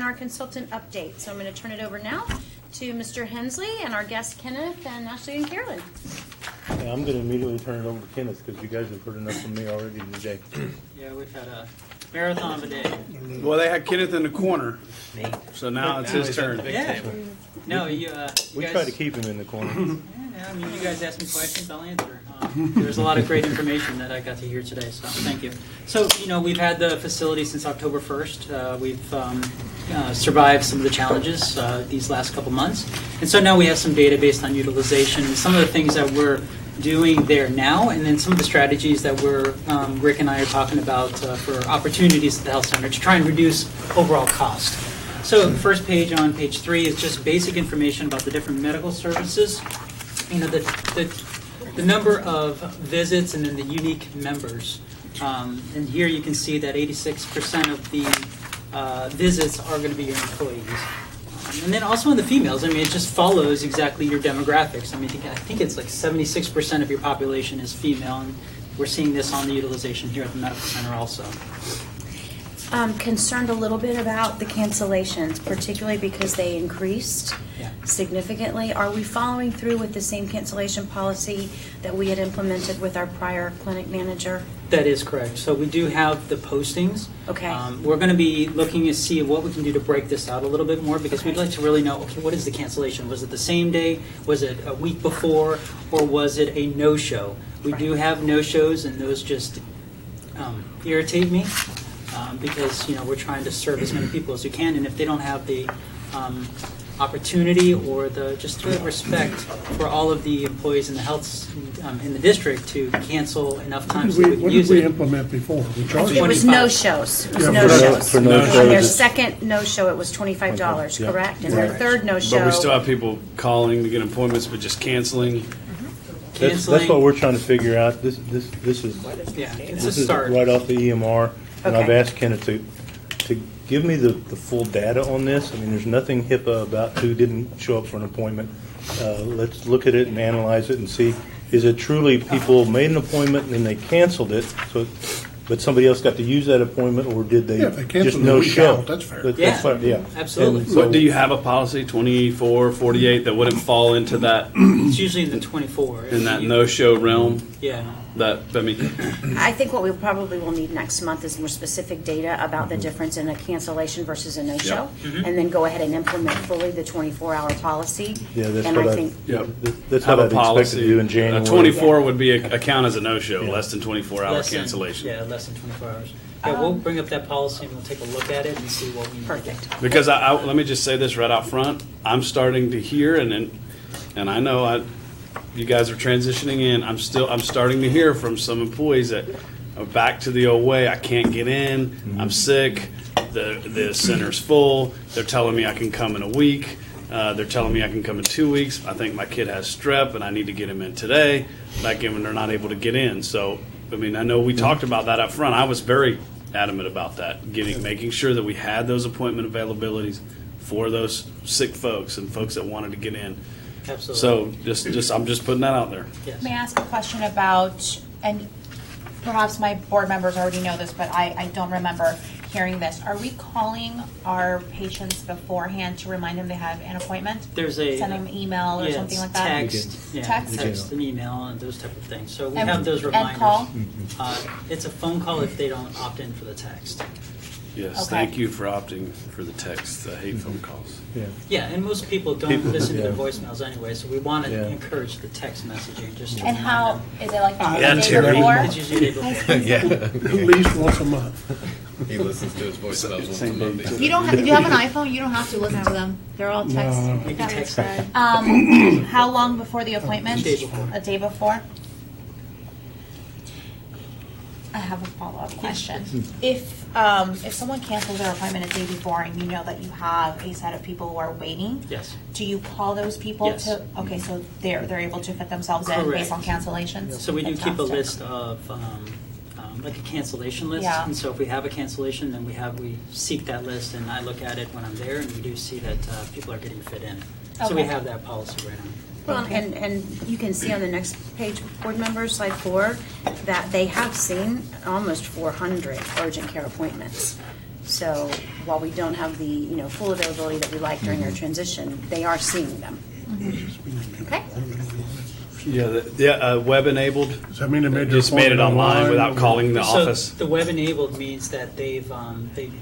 begin our consultant update. So I'm going to turn it over now to Mr. Hensley and our guests Kenneth and Ashley and Carolyn. Yeah, I'm going to immediately turn it over to Kenneth because you guys have heard enough from me already today. Yeah, we've had a marathon of a day. Well, they had Kenneth in the corner, so now it's his turn. Yeah. No, you We guys, try to keep him in the corner. Yeah, I mean, you guys ask me questions, I'll answer. There's a lot of great information that I got to hear today, so thank you. So, we've had the facility since October 1st. We've survived some of the challenges these last couple months. And so now we have some data based on utilization and some of the things that we're doing there now, and then some of the strategies that Rick and I are talking about for opportunities at the health center to try and reduce overall cost. So the first page on page 3 is just basic information about the different medical services. The number of visits and then the unique members. And here you can see that 86% of the visits are going to be your employees. And then also in the females, it just follows exactly your demographics. I think it's like 76% of your population is female, and we're seeing this on the utilization here at the medical center also. Concerned a little bit about the cancellations, particularly because they increased significantly. Are we following through with the same cancellation policy that we had implemented with our prior clinic manager? That is correct. So we do have the postings. Okay. We're going to be looking to see what we can do to break this out a little bit more, because we'd like to really know, okay, what is the cancellation? Was it the same day? Was it a week before? Or was it a no-show? We do have no-shows, and those just irritate me. Because we're trying to serve as many people as we can, and if they don't have the opportunity or the respect for all of the employees in the health in the district to cancel enough times so we can use it. What did we implement before? We charged It was no-shows. It was no-shows. For no-shows. On their second no-show, it was $25, Yeah. correct? And their third no-show. But we still have people calling to get appointments, but just canceling. That's what we're trying to figure out. This is It's a this is start. right off the EMR, and I've Okay. asked Kenneth to give me the full data on this. There's nothing HIPAA about who didn't show up for an appointment. Let's look at it and analyze it and see, is it truly people made an appointment and then they canceled it, but somebody else got to use that appointment, or did they if they just canceled no the week show? out, that's fair. That's fair, yeah. Absolutely. And so- What, do you have a policy, 24, 48, that wouldn't fall into that, It's usually the 24. in that no-show realm? Yeah. I think what we probably will need next month is more specific data about the difference in a cancellation versus a no-show, and then go ahead and implement fully the 24-hour policy. Yeah, that's and what I think that's Have what a I'd expect to do in policy. January. 24 would be a count as a no-show, Yeah. less than 24-hour less than- cancellation. less than 24 hours. Yeah, we'll bring up that policy and we'll take a look at it and see what we need to do. perfect. Because let me just say this right out front. I'm starting to hear, and I know you guys are transitioning in. I'm starting to hear from some employees that are back to the old way. I can't get in. I'm sick. The center's full. They're telling me I can come in a week. They're telling me I can come in 2 weeks. I think my kid has strep, and I need to get him in today. Like, and they're not able to get in. So, I know we talked about that up front. I was very adamant about that, making sure that we had those appointment availabilities for those sick folks and folks that wanted to get in. Absolutely. So I'm just putting that out there. Yes. May I ask a question about, and perhaps my board members already know this, but I don't remember hearing this. Are we calling our patients beforehand to remind them they have an appointment? There's a Send them an email or something like that? Text, Text? and email, and those type of things. So we And- have those and reminders. call? It's a phone call if they don't opt in for the text. Yes, Okay. thank you for opting for the text. I hate phone calls. Yeah. Yeah, and most people don't listen to their yeah. voicemails anyway, so we want to Yeah. encourage the text messaging just to And remind how, them. is it like Yeah, the day Terry. before? It's usually the day before. At least once a month. He listens to his voicemails once a month. If you have an iPhone, you don't have to listen to them. They're all text. You can text that. How long before the appointment? Day before. A day before? I have a follow-up question. If someone cancels their appointment a day before and you know that you have a set of people who are waiting, Yes. do you call those people Yes. to? Okay, so they're able to fit themselves in based on Correct. cancellations. So we do keep a Fantastic. list of like a cancellation list, Yeah. and so if we have a cancellation, then we seek that list, and I look at it when I'm there, and we do see that people are getting fit in. So we Okay. have that policy right now. Well, and you can see on the next page, board members, slide 4, that they have seen almost 400 urgent care appointments. So while we don't have the, full availability that we like during our transition, they are seeing them. Okay? Yeah, web enabled. Does that mean they made their Just made it appointment online without calling the So office. the web enabled means that they've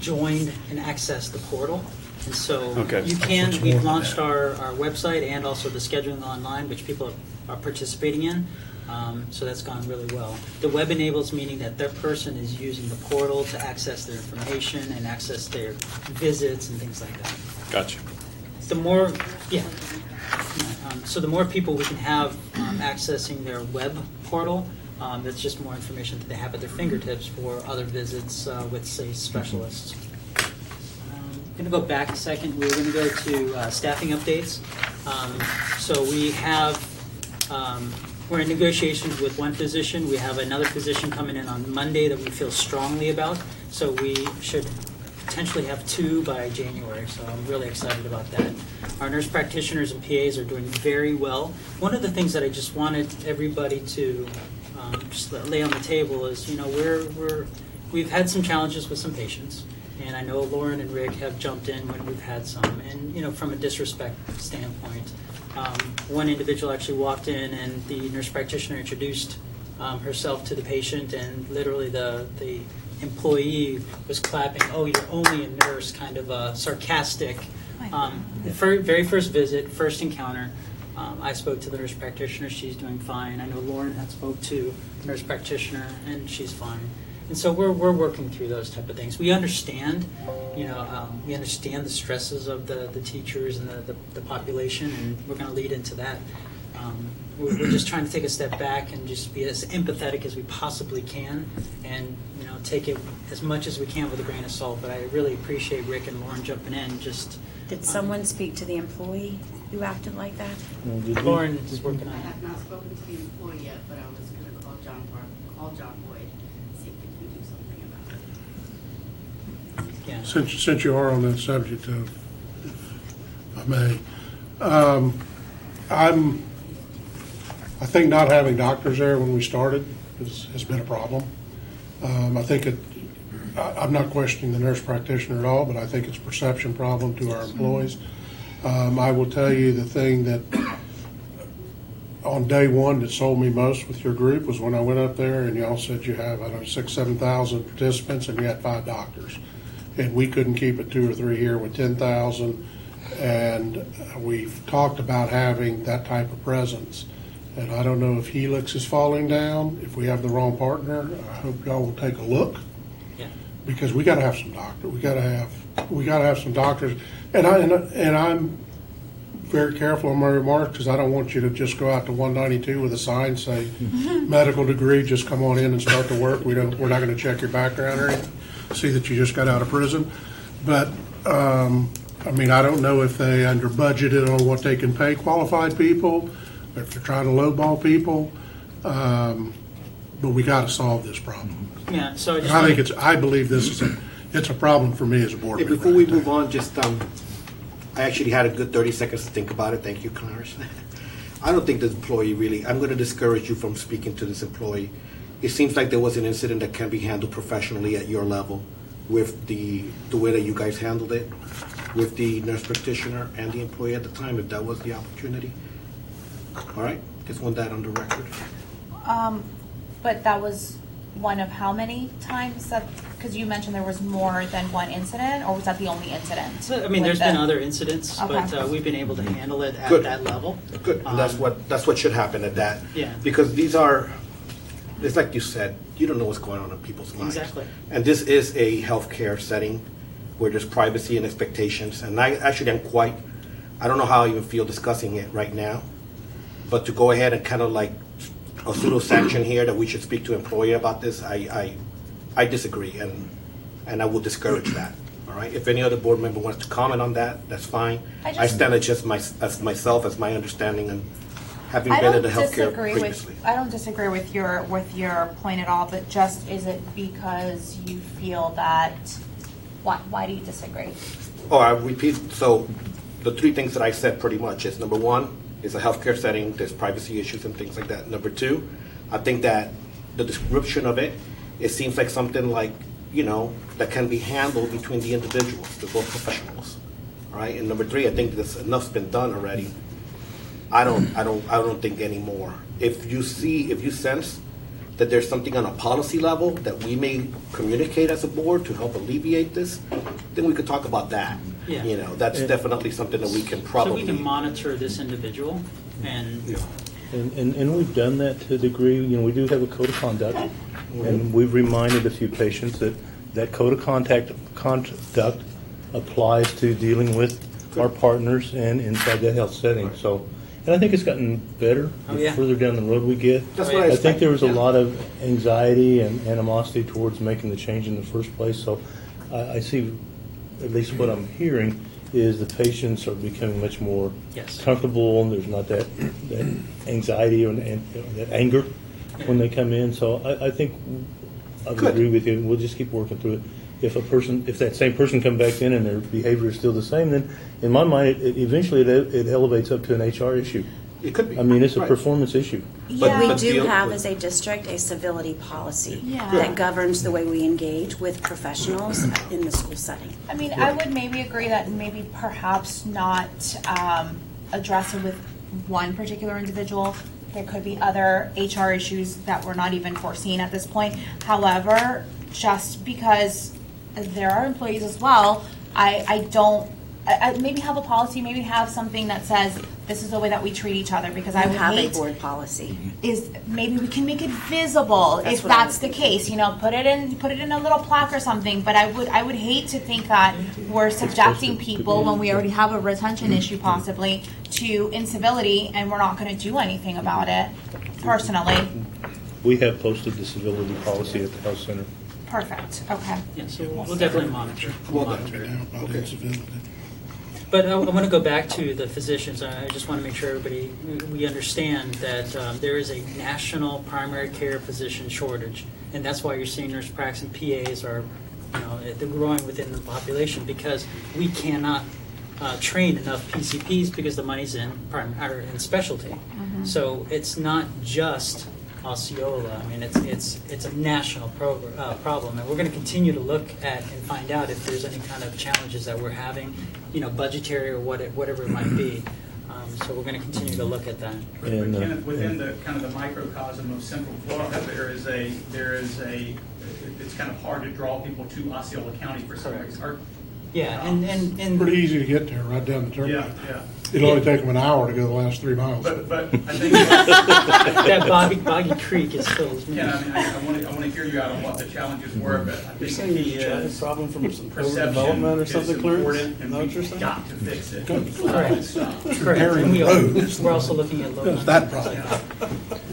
joined and accessed the portal. And so Okay. we've launched our website and also the scheduling online, which people are participating in. So that's gone really well. The web enables meaning that their person is using the portal to access their information and access their visits and things like that. Gotcha. The more, yeah. So the more people we can have accessing their web portal, that's just more information that they have at their fingertips for other visits with, say, specialists. I'm going to go back a second. We're going to go to staffing updates. So we have, we're in negotiations with one physician. We have another physician coming in on Monday that we feel strongly about. So we should potentially have 2 by January, so I'm really excited about that. Our nurse practitioners and PAs are doing very well. One of the things that I just wanted everybody to just lay on the table is, we've had some challenges with some patients, and I know Lauren and Rick have jumped in when we've had some, and from a disrespect standpoint, one individual actually walked in and the nurse practitioner introduced herself to the patient, and literally the employee was clapping, "Oh, you're only a nurse," kind of a sarcastic. Very first visit, first encounter. I spoke to the nurse practitioner. She's doing fine. I know Lauren had spoke to the nurse practitioner, and she's fine. And so we're working through those type of things. We understand, we understand the stresses of the teachers and the population, and we're going to lead into that. We're just trying to take a step back and just be as empathetic as we possibly can, and take it as much as we can with a grain of salt. But I really appreciate Rick and Lauren jumping in. Did someone speak to the employee who acted like that? Lauren is working on I it. have not spoken to the employee yet, but I was going to call John Boyd, see if we can do something about it. Yeah. Since you are on that subject, if I may, I think not having doctors there when we started has been a problem. I think I'm not questioning the nurse practitioner at all, but I think it's a perception problem to our employees. I will tell you the thing that on day one that sold me most with your group was when I went up there and y'all said you have, 6,000-7,000 participants and you had 5 doctors. And we couldn't keep it 2 or 3 here with 10,000. And we've talked about having that type of presence. And I don't know if Helix is falling down, if we have the wrong partner. I hope y'all will take a look. Yeah. Because we got to have some doctors. We got to have some doctors. And I'm very careful on my remarks because I don't want you to just go out to 192 with a sign say medical degree, just come on in and start to work. We're not going to check your background or anything. See that you just got out of prison. But I don't know if they under budgeted on what they can pay qualified people, if they're trying to lowball people. But we got to solve this problem. Yeah. So I believe this is it's a problem for me as a board Hey, member. before we move on, just I actually had a good 30 seconds to think about it. Thank you, Clarence. I don't think the employee really. I'm going to discourage you from speaking to this employee. It seems like there was an incident that can be handled professionally at your level, with the way that you guys handled it, with the nurse practitioner and the employee at the time, if that was the opportunity. All right, just want that on the record. But that was one of how many times that, because you mentioned there was more than one incident, or was that the only incident? So, there's been other incidents, Okay. but we've been able to handle it at Good. that level. Good, and that's what should happen at that. Yeah. Because it's like you said, you don't know what's going on in people's minds. Exactly. And this is a healthcare setting where there's privacy and expectations. And I don't know how I even feel discussing it right now, but to go ahead and kind of like a pseudo sanction here that we should speak to employee about this, I disagree, and I will discourage that. All right. If any other board member wants to comment on that, that's fine. I stand as myself as my understanding and having been in the healthcare previously. I don't disagree with your point at all, but just is it because you feel that? Why do you disagree? Oh, I repeat. So, the 3 things that I said pretty much is: number 1 is a healthcare setting. There's privacy issues and things like that. Number 2, I think that the description of it seems like something like that can be handled between the individuals, the both professionals, all right? And number three, I think this enough's been done already. I don't think any more. If you sense that there's something on a policy level that we may communicate as a board to help alleviate this, then we could talk about that. Yeah. That's definitely something that we can probably. So we can monitor this individual and. Yeah. And we've done that to a degree. We do have a code of conduct, and we've reminded a few patients that code of conduct applies to dealing with our partners and inside that health setting. So, and I think it's gotten better the further down the road we get. That's what I think there was a yeah. lot of anxiety and animosity towards making the change in the first place. So I see, at least what I'm hearing, is the patients are becoming much more comfortable, and there's not that anxiety and that anger when they come in. So I think I would agree with you. We'll just keep working through it. If that same person come back in and their behavior is still the same, then in my mind, eventually it elevates up to an HR issue. It could be. I mean, it's a Right. performance issue. But we But do deal have, with- as a district, a civility policy Yeah. that governs the way we engage with professionals in the school setting. I mean, I would maybe agree that maybe perhaps not address it with one particular individual. There could be other HR issues that were not even foreseen at this point. However, just because there are employees as well, I don't, maybe have a policy, maybe have something that says this is the way that we treat each other, because I We would have a hate board policy. is maybe we can make it visible That's if what I that's was the case. Put it in a little plaque or something. But I would hate to think that we're subjecting people when we already have a retention issue possibly to incivility, and we're not going to do anything about it. Personally, We have posted the civility policy at the health center. perfect. Okay. Yeah, so we'll definitely monitor. Well done. monitor it. About incivility. But I want to go back to the physicians. I just want to make sure everybody, we understand that there is a national primary care physician shortage. And that's why you're seeing nurse practice and PAs are, they're growing within the population, because we cannot train enough PCPs because the money's in in specialty. So it's not just Osceola. I mean, it's a national problem, and we're going to continue to look at and find out if there's any kind of challenges that we're having, budgetary or whatever it might be. So we're going to continue to look at that. And, Kenneth, within the kind of the microcosm of Central Florida, it's kind of hard to draw people to Osceola County for some reason. Yeah, and Pretty easy to get there, right down the turnpike. Yeah. It'll only take them an hour to go the last 3 miles. But I think that Boggy Creek is filled. Ken, I want to hear you out on what the challenges were, but I You're think saying the key there's a is problem from some perception overdevelopment or is something, Clarence? important, Is and that what you're we've saying? got to fix it. Correct. Comparing And roads. we're also looking at local. It's that problem.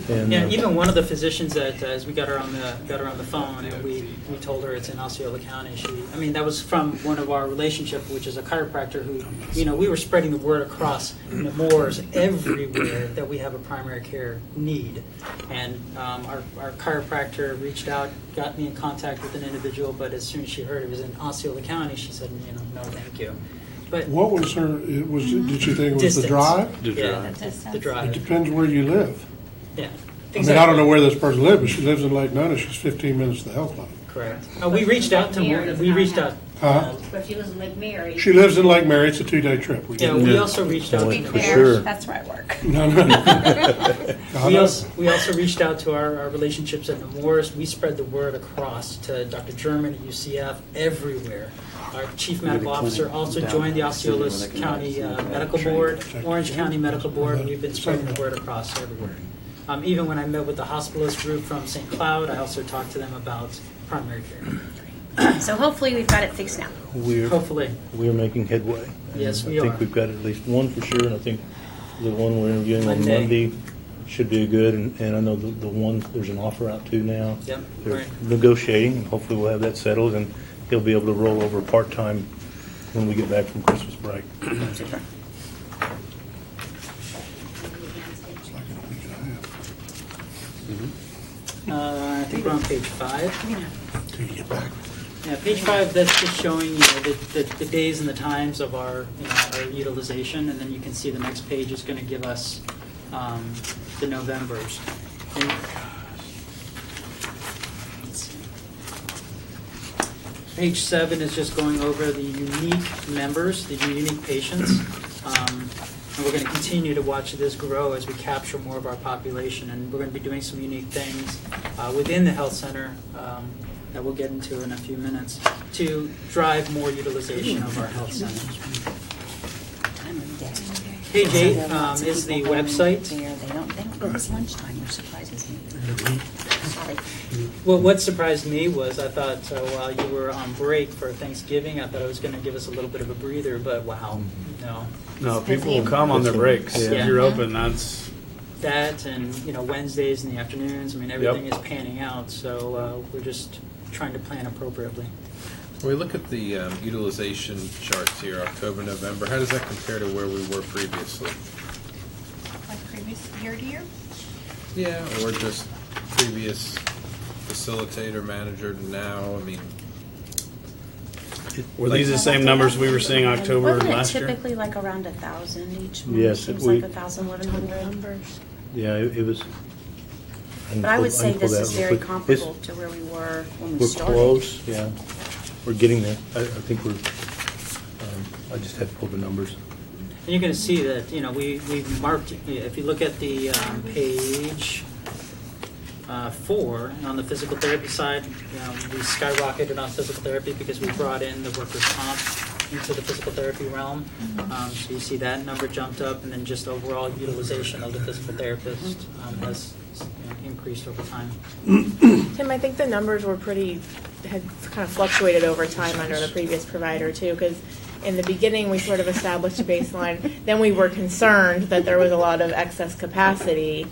and, Yeah, even one of the physicians that, as we got her on the phone, and we told her it's in Osceola County. That was from one of our relationship, which is a chiropractor who, we were spreading the word across Nemours everywhere that we have a primary care need. And our chiropractor reached out, got me in contact with an individual, but as soon as she heard it was in Osceola County, she said, no, thank you. But What was her, did she think it was distance. the drive? Yeah, Distance. the It drive. depends where you live. Yeah. I mean, I don't know where this person lives, but she lives in Lake Nona. She's 15 minutes to the health clinic. Correct. We reached out to Mary more. does We not reached have- out. Huh? But she lives in Lake Mary. She lives in Lake Mary. It's a 2-day trip. We Yeah, did- we also reached out. Oh, to for sure. That's where I work. No. We also reached out to our relationships at Nemours. We spread the word across to Dr. German at UCF, everywhere. Our chief medical officer also joined the Osceola County Medical Board, Orange County Medical Board. We've been spreading the word across everywhere. Even when I met with the hospitalist group from St. Cloud, I also talked to them about primary care. So hopefully we've got it fixed now. Hopefully. We're making headway. Yes, And we I think are. we've got at least one for sure, and I think the one we're interviewing on Monday. Monday should be good, and I know the one, there's an offer out too now. Yep, They're right. negotiating, and hopefully we'll have that settled, and he'll be able to roll over part-time when we get back from Christmas break. I think we're on page 5. Till you get back. Yeah, page 5, that's just showing the days and the times of our our utilization, and then you can see the next page is going to give us the Novembers. And, let's see. Page 7 is just going over the unique members, the unique patients. And we're going to continue to watch this grow as we capture more of our population. And we're going to be doing some unique things within the health center that we'll get into in a few minutes to drive more utilization of our health centers. Page 8 is the website. They don't think it's lunchtime, which surprises me. Sorry. Well, what surprised me was I thought while you were on break for Thanksgiving, I thought it was going to give us a little bit of a breather, but wow, no. No, people will come on their breaks. Yeah. If you're open, that's That and, Wednesdays in the afternoons, I mean, everything is panning out, so we're just trying to plan appropriately. When we look at the utilization charts here, October, November, how does that compare to where we were previously? Like previous year to year? Yeah, or just previous facilitator, manager to now? I mean, were these the same numbers we were seeing October Wasn't it last year? typically like around 1,000 each month? Yes, Seems we- like 1,000, 1,100. Yeah, it was. But I would say this is very comparable. comparable to where we were when we We're started. close, yeah. We're getting there. I think we're, I just had to pull the numbers. And you're going to see that, we marked, if you look at the page 4, on the physical therapy side, we skyrocketed on physical therapy because we brought in the workers' comp into the physical therapy realm. So you see that number jumped up, and then just overall utilization of the physical therapist has increased over time. Tim, I think the numbers had kind of fluctuated over time under the previous provider too, because in the beginning we sort of established a baseline. Then we were concerned that there was a lot of excess capacity,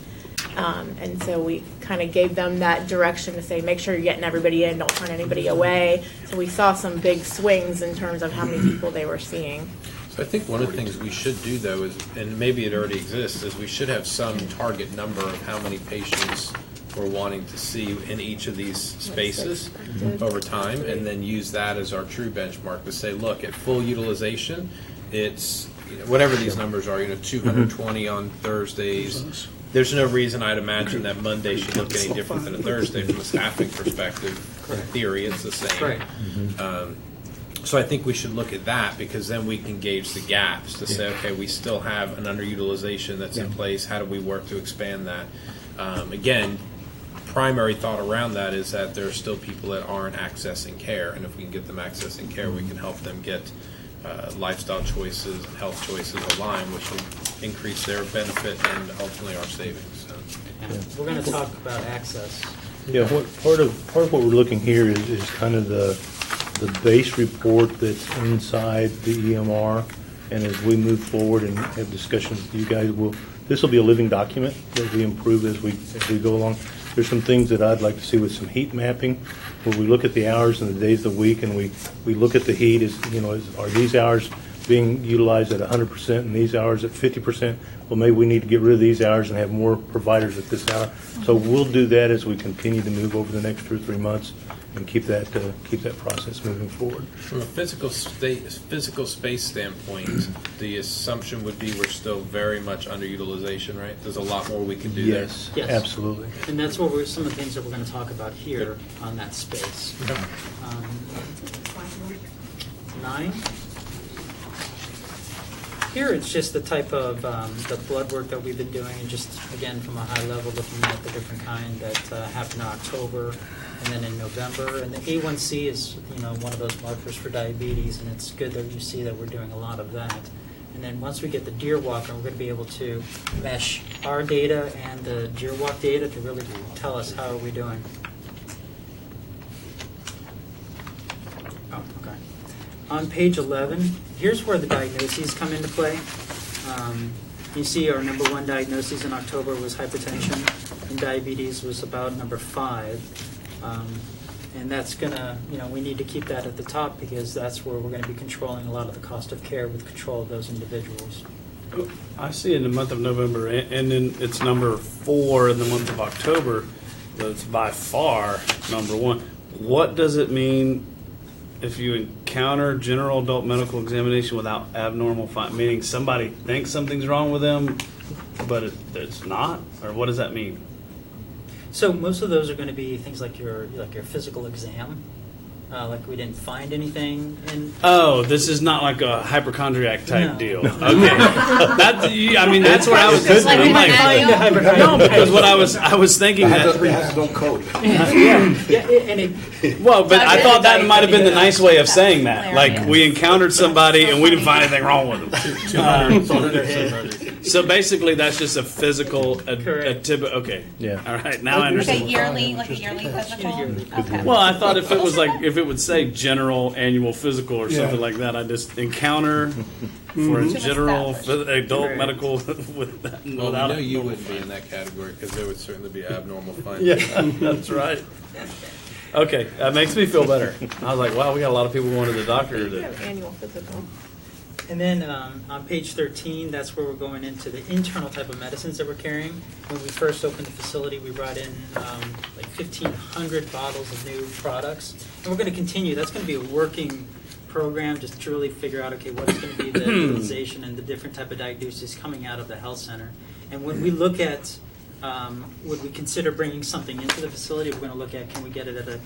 and so we kind of gave them that direction to say, make sure you're getting everybody in, don't turn anybody away. So we saw some big swings in terms of how many people they were seeing. so I think one of the things we should do though is, and maybe it already exists, is we should have some target number of how many patients we're wanting to see in each of these spaces over time, and then use that as our true benchmark to say, look, at full utilization, it's whatever these numbers are, 220 on Thursdays. There's no reason I'd imagine that Monday should look any different than a Thursday from a staffing perspective. In theory, it's the same. Right. So I think we should look at that, because then we can gauge the gaps to say, okay, we still have an underutilization that's in place. How do we work to expand that? Again, primary thought around that is that there are still people that aren't accessing care, and if we can get them accessing care, we can help them get lifestyle choices and health choices aligned, which will increase their benefit and ultimately our savings. So. Yeah. We're going to talk about access. Yeah, part of what we're looking here is kind of the base report that's inside the EMR, and as we move forward and have discussions with you guys, this will be a living document that we improve as we go along. There's some things that I'd like to see with some heat mapping, where we look at the hours and the days of the week, and we look at the heat are these hours being utilized at 100% and these hours at 50%? Well, maybe we need to get rid of these hours and have more providers at this hour. So we'll do that as we continue to move over the next 2 or 3 months and keep that process moving forward. From a physical space standpoint, the assumption would be we're still very much underutilization, right? There's a lot more we can do there. Yes, Yes. absolutely. And that's what some of the things that we're going to talk about here on that space. 9. Here it's just the type of the blood work that we've been doing, and just again from a high level looking at the different kind that happened in October and then in November. And the A1C is one of those markers for diabetes, and it's good that you see that we're doing a lot of that. And then once we get the deer walker, we're going to be able to mesh our data and the deer walk data to really tell us how are we doing. Oh, okay. On page 11, here's where the diagnoses come into play. You see our number 1 diagnosis in October was hypertension, and diabetes was about number 5. And that's going to, we need to keep that at the top, because that's where we're going to be controlling a lot of the cost of care with control of those individuals. I see in the month of November, and then it's number 4 in the month of October, that's by far number 1. What does it mean if you encounter general adult medical examination without abnormal meaning somebody thinks something's wrong with them, but it's not? Or what does that mean? So most of those are going to be things like your physical exam. like we didn't find anything. And Oh, this is not like a hypochondriac type No. deal. Okay, that's where I was. It's like I'm we like, find a hypochondriac. no, because what I was thinking that. has its own code. and it, Well, but I thought that might have been the nice way of That's saying that. Like hilarious. we encountered somebody and we didn't find anything wrong with them. So basically, that's just a physical, Correct. okay. Yeah. All right. Now I Like a understand. yearly, like a yearly physical? Yearly. Okay. Well, I thought if it would say general annual physical or something Yeah. like that, I just encounter for a To general establish. adult Correct. medical with that. Well, without we know a you normal wouldn't be in find. that category because there would certainly be abnormal findings. Yeah, that's right. Okay, that makes me feel better. I was like, wow, we got a lot of people going to the doctor We that. have annual physical. And then on page 13, that's where we're going into the internal type of medicines that we're carrying. When we first opened the facility, we brought in like 1,500 bottles of new products. And we're going to continue. That's going to be a working program just to really figure out, okay, what is going to be the utilization and the different type of diagnoses coming out of the health center. And when we look at would we consider bringing something into the facility? We're going to look at can we get it at a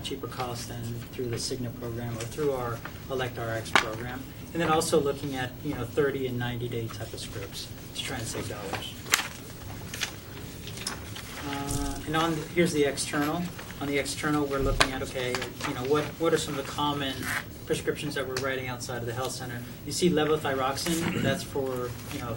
cheaper cost than through the Cigna program or through our ElectRx program, and then also looking at 30 and 90-day type of scripts to try and save dollars. And here's the external. On the external, we're looking at what are some of the common prescriptions that we're writing outside of the health center. You see levothyroxine, that's for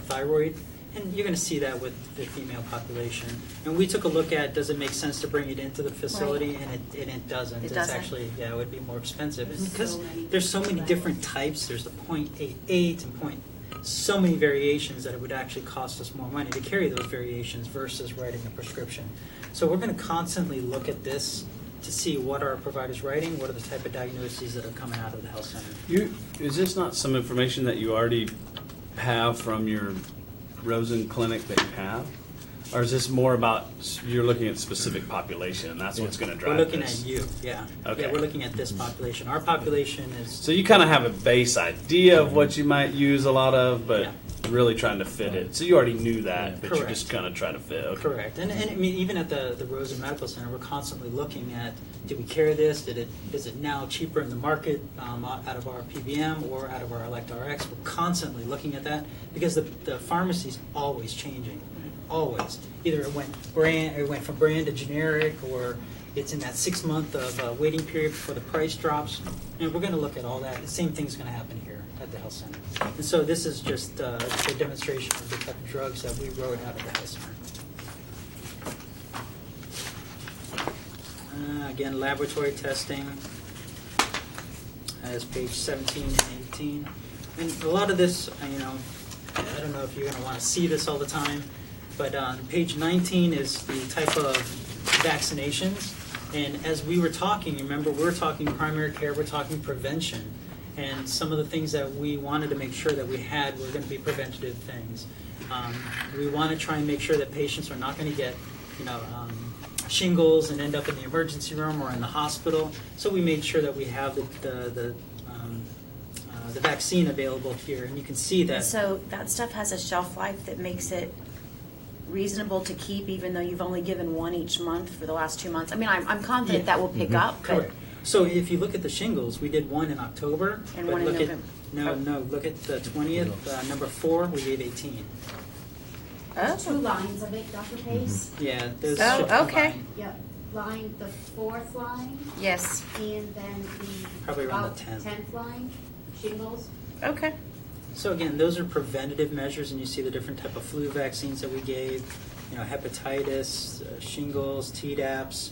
thyroid. And you're going to see that with the female population. And we took a look at, does it make sense to bring it into the facility? Right. And it doesn't. It It's doesn't? actually, it would be more expensive. And There's because so many there's so many different types, there's the 0.88 and so many variations that it would actually cost us more money to carry those variations versus writing a prescription. So we're going to constantly look at this to see what are our providers writing, what are the type of diagnoses that are coming out of the health center. Is this not some information that you already have from your Rosen clinic that you have? Or is this more about you're looking at specific population and that's what's going to drive We're looking this? at you, yeah. Okay. Yeah, we're looking at this population. Our population is So you kind of have a base idea of what you might use a lot of, but Yeah. really trying to fit it. So you already knew that, but you Correct. just kind of try to fit. Okay. correct. And I mean, even at the Rosen Medical Center, we're constantly looking at, did we carry this? Is it now cheaper in the market out of our PBM or out of our ElectRx? We're constantly looking at that because the pharmacy's always changing, always. Either it went from brand to generic, or it's in that 6 month of waiting period before the price drops. And we're going to look at all that. The same thing's going to happen here at the health center. And so this is just a demonstration of the type of drugs that we wrote out of the health center. Again, laboratory testing as page 17 and 18. And a lot of this, I don't know if you're going to want to see this all the time, but on page 19 is the type of vaccinations. And as we were talking, remember, we're talking primary care, we're talking prevention. And some of the things that we wanted to make sure that we had were going to be preventative things. We want to try and make sure that patients are not going to get, shingles and end up in the emergency room or in the hospital. So we made sure that we have the vaccine available here, and you can see that. So that stuff has a shelf life that makes it reasonable to keep, even though you've only given one each month for the last 2 months. I mean, I'm confident that will pick up, but Correct. So if you look at the shingles, we did one in October. And but one in look November. No, look at the 20th, number 4, we gave 18. Two lines of it, Dr. Pace. Yeah. Those Oh, should okay. combine. Yep, the fourth line, yes. and then the. Probably around about the 10th. 10th line, shingles. Okay. So again, those are preventative measures, and you see the different type of flu vaccines that we gave, hepatitis, shingles, Tdaps,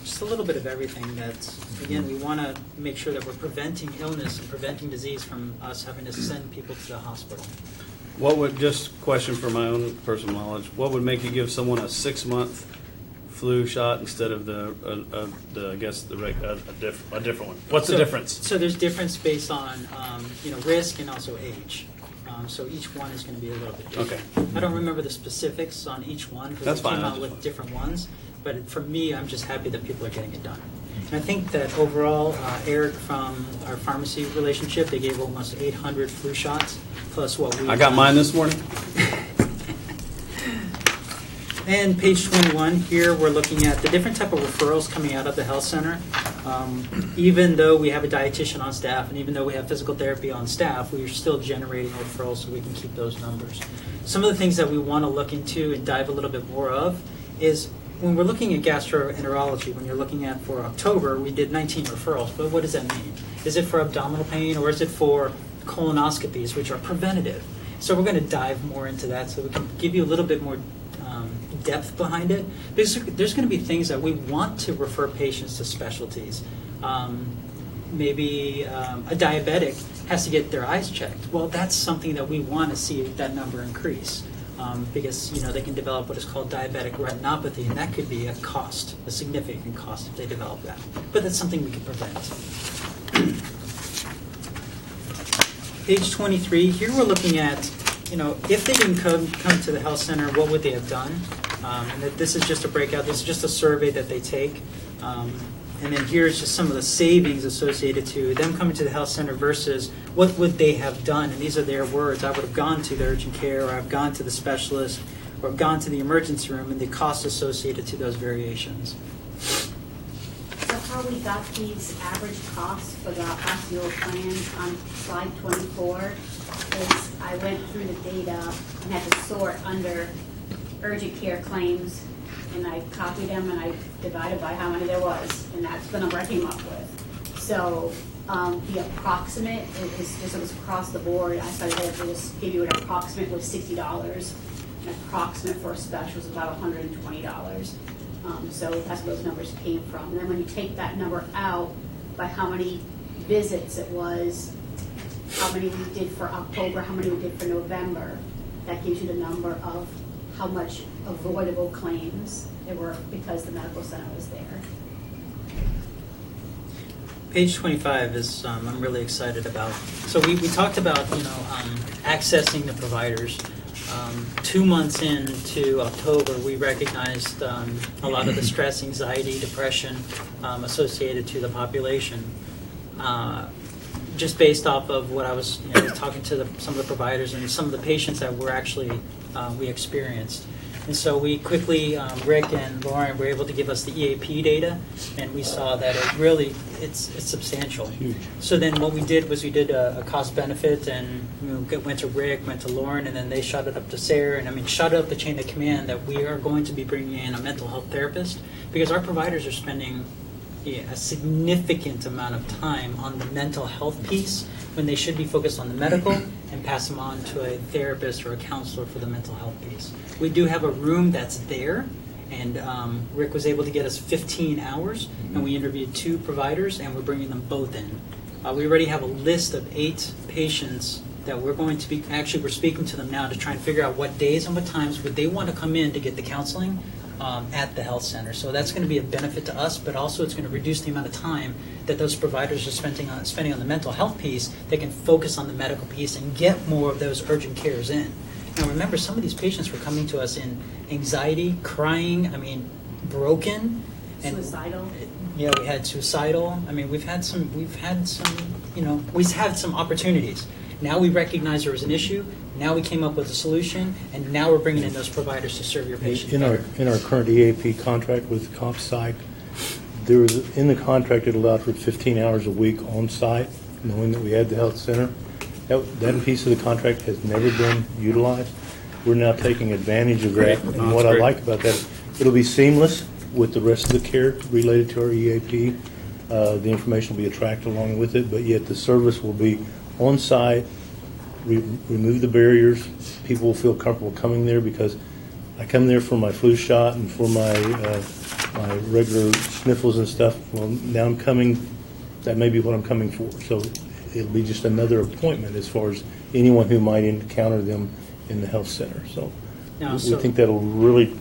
just a little bit of everything. That's, again, we want to make sure that we're preventing illness and preventing disease from us having to send people to the hospital. What would, just question for my own personal knowledge, what would make you give someone a 6-month flu shot instead of a different one? What's the difference? So there's difference based on risk and also age. So each one is going to be a little bit different. Okay. I don't remember the specifics on each one because That's we fine, came I out just with want- different ones. But for me, I'm just happy that people are getting it done. And I think that overall, Eric from our pharmacy relationship, they gave almost 800 flu shots plus what we. I got mine this morning. And page 21 here, we're looking at the different type of referrals coming out of the health center. Even though we have a dietitian on staff and even though we have physical therapy on staff, we are still generating referrals so we can keep those numbers. Some of the things that we want to look into and dive a little bit more of is when we're looking at gastroenterology, when you're looking at for October, we did 19 referrals, but what does that mean? Is it for abdominal pain or is it for colonoscopies, which are preventative? So we're going to dive more into that so we can give you a little bit more depth behind it. Because there's going to be things that we want to refer patients to specialties. Maybe a diabetic has to get their eyes checked. Well, that's something that we want to see that number increase. Because they can develop what is called diabetic retinopathy, and that could be a cost, a significant cost if they develop that. But that's something we can prevent. Page 23, here we're looking at, if they didn't come to the health center, what would they have done? And this is just a breakout. This is just a survey that they take. And then here's just some of the savings associated to them coming to the health center versus what would they have done. And these are their words. I would have gone to the urgent care, or I've gone to the specialist, or I've gone to the emergency room, and the costs associated to those variations. So how we got these average costs for the Osceola plan on slide 24 is I went through the data and had to sort under urgent care claims, and I copied them and I divided by how many there was, and that's the number I came up with. So the approximate, it was across the board. I started to just give you an approximate was $60. An approximate for a special was about $120. So that's where those numbers came from. And then when you take that number out by how many visits it was, how many we did for October, how many we did for November, that gives you the number of how much avoidable claims there were because the medical center was there. Page 25 is I'm really excited about. So we talked about accessing the providers. 2 months into October, we recognized a lot of the stress, anxiety, depression associated to the population. Just based off of what I was talking to some of the providers and some of the patients that were actually we experienced. And so we quickly, Rick and Lauren were able to give us the EAP data, and we saw that it's substantial. Huge. So then what we did was we did a cost benefit, and went to Rick, went to Lauren, and then they shot it up to Sarah, and shot it up the chain of command that we are going to be bringing in a mental health therapist because our providers are spending a significant amount of time on the mental health piece when they should be focused on the medical and pass them on to a therapist or a counselor for the mental health piece. We do have a room that's there, and Rick was able to get us 15 hours, and we interviewed 2 providers, and we're bringing them both in. We already have a list of 8 patients that we're going to be, actually we're speaking to them now to try and figure out what days and what times would they want to come in to get the counseling at the health center. So that's going to be a benefit to us, but also it's going to reduce the amount of time that those providers are spending on the mental health piece. They can focus on the medical piece and get more of those urgent cares in. Now remember, some of these patients were coming to us in anxiety, crying, broken. And, suicidal. Yeah, we had suicidal. We've had some opportunities. Now we recognize there was an issue. Now we came up with a solution, and now we're bringing in those providers to serve your patients. In our current EAP contract with comp psych, there was in the contract it allowed for 15 hours a week on site, knowing that we had the health center. That piece of the contract has never been utilized. We're now taking advantage of that. Great. And what I like about that, it'll be seamless with the rest of the care related to our EAP. The information will be tracked along with it, but yet the service will be on site. Remove the barriers. People will feel comfortable coming there because I come there for my flu shot and for my regular sniffles and stuff. Well, now I'm coming. That may be what I'm coming for. So it'll be just another appointment as far as anyone who might encounter them in the health center. So we think that'll really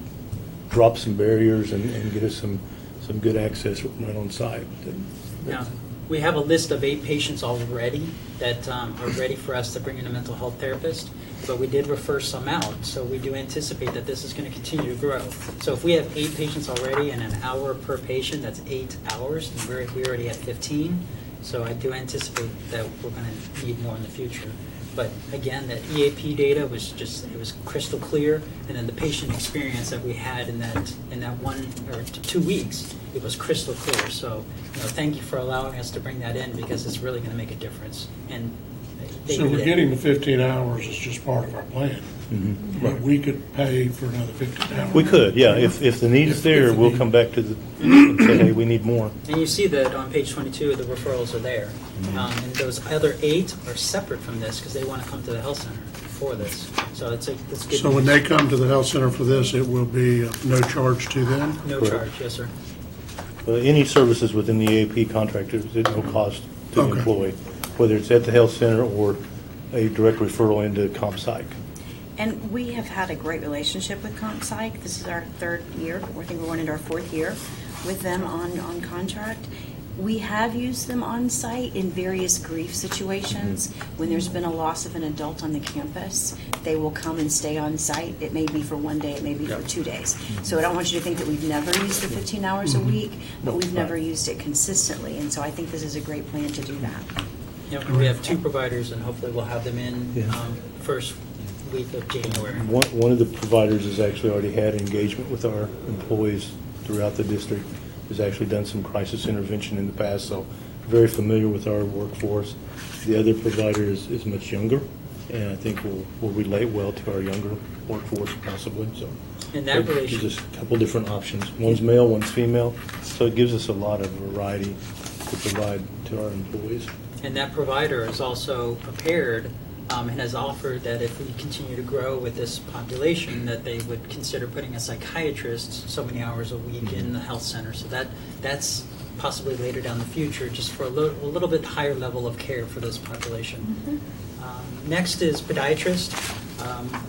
drop some barriers and get us some good access right on site. Now, we have a list of 8 patients already that are ready for us to bring in a mental health therapist, but we did refer some out, so we do anticipate that this is going to continue to grow. So if we have 8 patients already and an hour per patient, that's 8 hours, and we already have 15, so I do anticipate that we're going to need more in the future. But again, that EAP data was just, it was crystal clear, and then the patient experience that we had in that 1 or 2 weeks, it was crystal clear. So, thank you for allowing us to bring that in, because it's really going to make a difference. And they So need we're it. getting the 15 hours as just part of our plan. But we could pay for another 15 hours. We could, yeah. If the need is there, we'll come back to and say, hey, we need more. And you see that on page 22, the referrals are there. And those other 8 are separate from this because they want to come to the health center for this. So it's good. So when they come to the health center for this, it will be no charge to them? No Correct. charge, yes, sir. Any services within the AAP contract is at no cost to the Okay. employee, whether it's at the health center or a direct referral into CompPsych. And we have had a great relationship with CompPsych. This is our 3rd year. I think we're going into our 4th year with them on contract. We have used them on site in various grief situations. When there's been a loss of an adult on the campus, they will come and stay on site. It may be for 1 day, it may be for 2 days. So I don't want you to think that we've never used the 15 hours a week, but we've never used it consistently. And so I think this is a great plan to do that. Yep, we have 2 providers, and hopefully we'll have them in first week of January. One of the providers has actually already had engagement with our employees throughout the district, has actually done some crisis intervention in the past, so very familiar with our workforce. The other provider is much younger, and I think will relate well to our younger workforce possibly. So In that it relation, gives us a couple different options. One's male, one's female, so it gives us a lot of variety to provide to our employees. and that provider is also prepared and has offered that if we continue to grow with this population, that they would consider putting a psychiatrist so many hours a week in the health center. So that's possibly later down the future, just for a little bit higher level of care for this population. Next is podiatrist.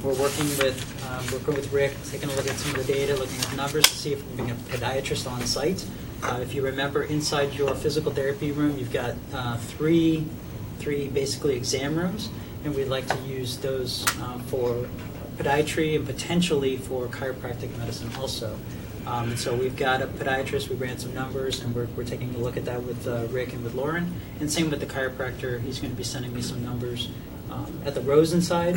We're working with Rick, taking a look at some of the data, looking at the numbers to see if we can get a podiatrist on site. If you remember, inside your physical therapy room, you've got three basically exam rooms, and we'd like to use those for podiatry and potentially for chiropractic medicine also. And so we've got a podiatrist, we ran some numbers, and we're taking a look at that with Rick and with Lauren. And same with the chiropractor, he's going to be sending me some numbers. At the Rosen side,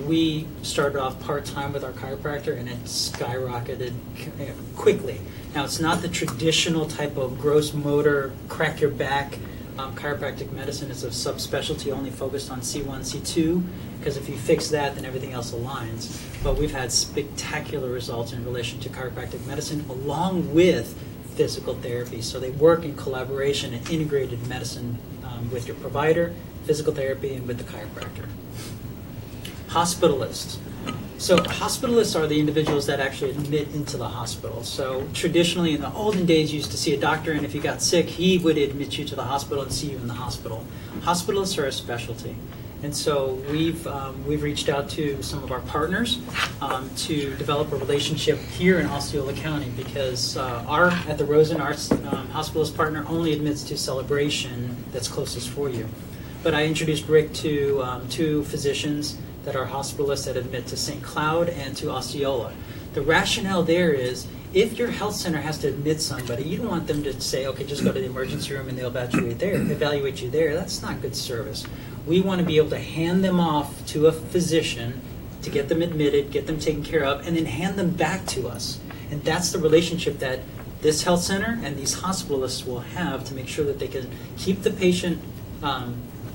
we started off part-time with our chiropractor, and it skyrocketed quickly. Now, it's not the traditional type of gross motor, crack your back. Chiropractic medicine is a subspecialty only focused on C1, C2, because if you fix that, then everything else aligns. But we've had spectacular results in relation to chiropractic medicine along with physical therapy. So they work in collaboration and integrated medicine with your provider, physical therapy, and with the chiropractor. Hospitalists. So hospitalists are the individuals that actually admit into the hospital. So traditionally in the olden days, you used to see a doctor, and if you got sick, he would admit you to the hospital and see you in the hospital. Hospitalists are a specialty. And so we've reached out to some of our partners to develop a relationship here in Osceola County, because at the Rosen, our hospitalist partner only admits to Celebration that's closest for you. But I introduced Rick to 2 physicians that are hospitalists that admit to St. Cloud and to Osceola. The rationale there is, if your health center has to admit somebody, you don't want them to say, okay, just go to the emergency room and they'll evaluate you there. That's not good service. We want to be able to hand them off to a physician to get them admitted, get them taken care of, and then hand them back to us. And that's the relationship that this health center and these hospitalists will have to make sure that they can keep the patient,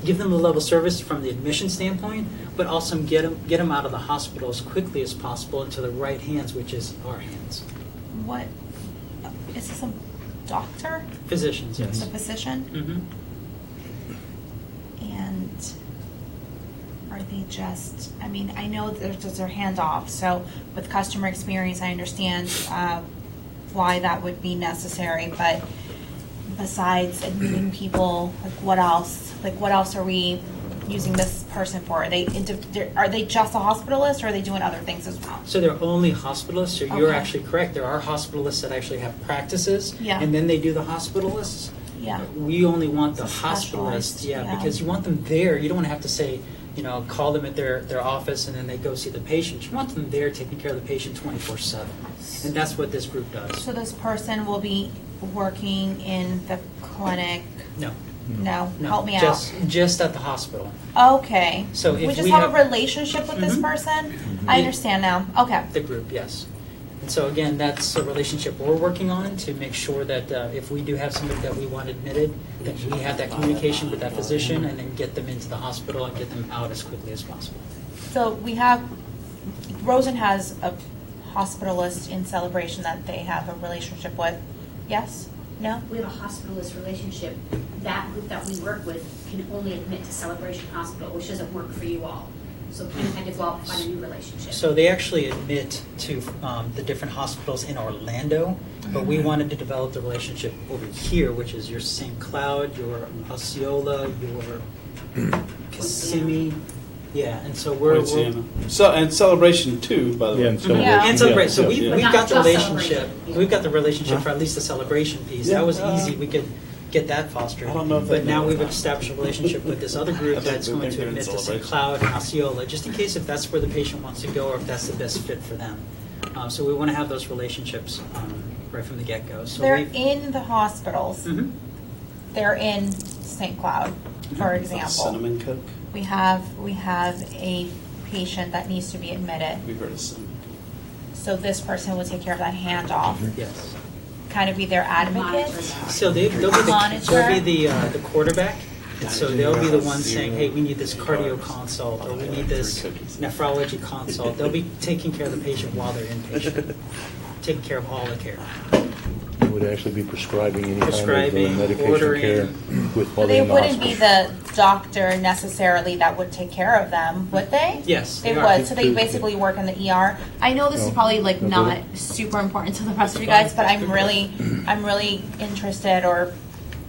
give them the level of service from the admission standpoint, but also get them out of the hospital as quickly as possible into the right hands, which is our hands. What, is this a doctor? Physicians, yes. A physician? Mm-hmm. And are they just, I know they're hands-off, so with customer experience, I understand why that would be necessary, but besides admitting people, what else are we using this person for? Are they just a hospitalist, or are they doing other things as well? So they're only hospitalists, so you're Okay. actually correct. There are hospitalists that actually have practices, Yeah. and then they do the hospitalists. Yeah. We only want the Specialized, hospitalist, yeah. because you want them there. You don't want to have to say, call them at their office and then they go see the patient. You want them there taking care of the patient 24/7, and that's what this group does. So this person will be working in the clinic? No, No, help me out. Just at the hospital. Okay. So if we just we have a have- relationship with this Mhm. person? I understand now. Okay. The group, yes. And so again, that's a relationship we're working on to make sure that if we do have somebody that we want admitted, that we have that communication with that physician and then get them into the hospital and get them out as quickly as possible. So we have, Rosen has a hospitalist in Celebration that they have a relationship with. Yes? No? We have a hospitalist relationship. That group that we work with can only admit to Celebration Hospital, which doesn't work for you all. So Ken had to go out and find a new relationship. So they actually admit to the different hospitals in Orlando, but we wanted to develop the relationship over here, which is your St. Cloud, your Osceola, your Kissimmee. Yeah, and so we're So, and Celebration too, by the Yeah, way. and Celebration. Yeah. and Celebration. So Yeah, we've, yeah. we've Not got the just relationship. Celebration. We've got the relationship for at least the Celebration piece. Yeah. That was easy. We could get that fostered. I don't know if But they now know we've that. established a relationship with this other group I think that's they going think to they're in admit to St. Celebration. Cloud and Osceola, just in case if that's where the patient wants to go or if that's the best fit for them. So we want to have those relationships right from the get-go. So They're we've- in the hospitals. Mhm. They're in St. Cloud, for example. Cinnamon Coke. We have a patient that needs to be admitted. We've heard of cinnamon. So this person will take care of that handoff, Yes. kind of be their advocate. Monitor that. So they'll Monitor. be the quarterback, and so they'll be the ones saying, "Hey, we need this cardio consult, or we need this nephrology consult." They'll be taking care of the patient while they're inpatient, taking care of all the care. It would actually be prescribing any kind of Prescribing, medication ordering. care with while They they're in the wouldn't be hospital. the doctor necessarily that would take care of them, would they? Yes, They they are. would. So they basically work in the ER. I know this is No. probably like No, not go ahead. super important to the rest of you guys, but I'm really interested. Or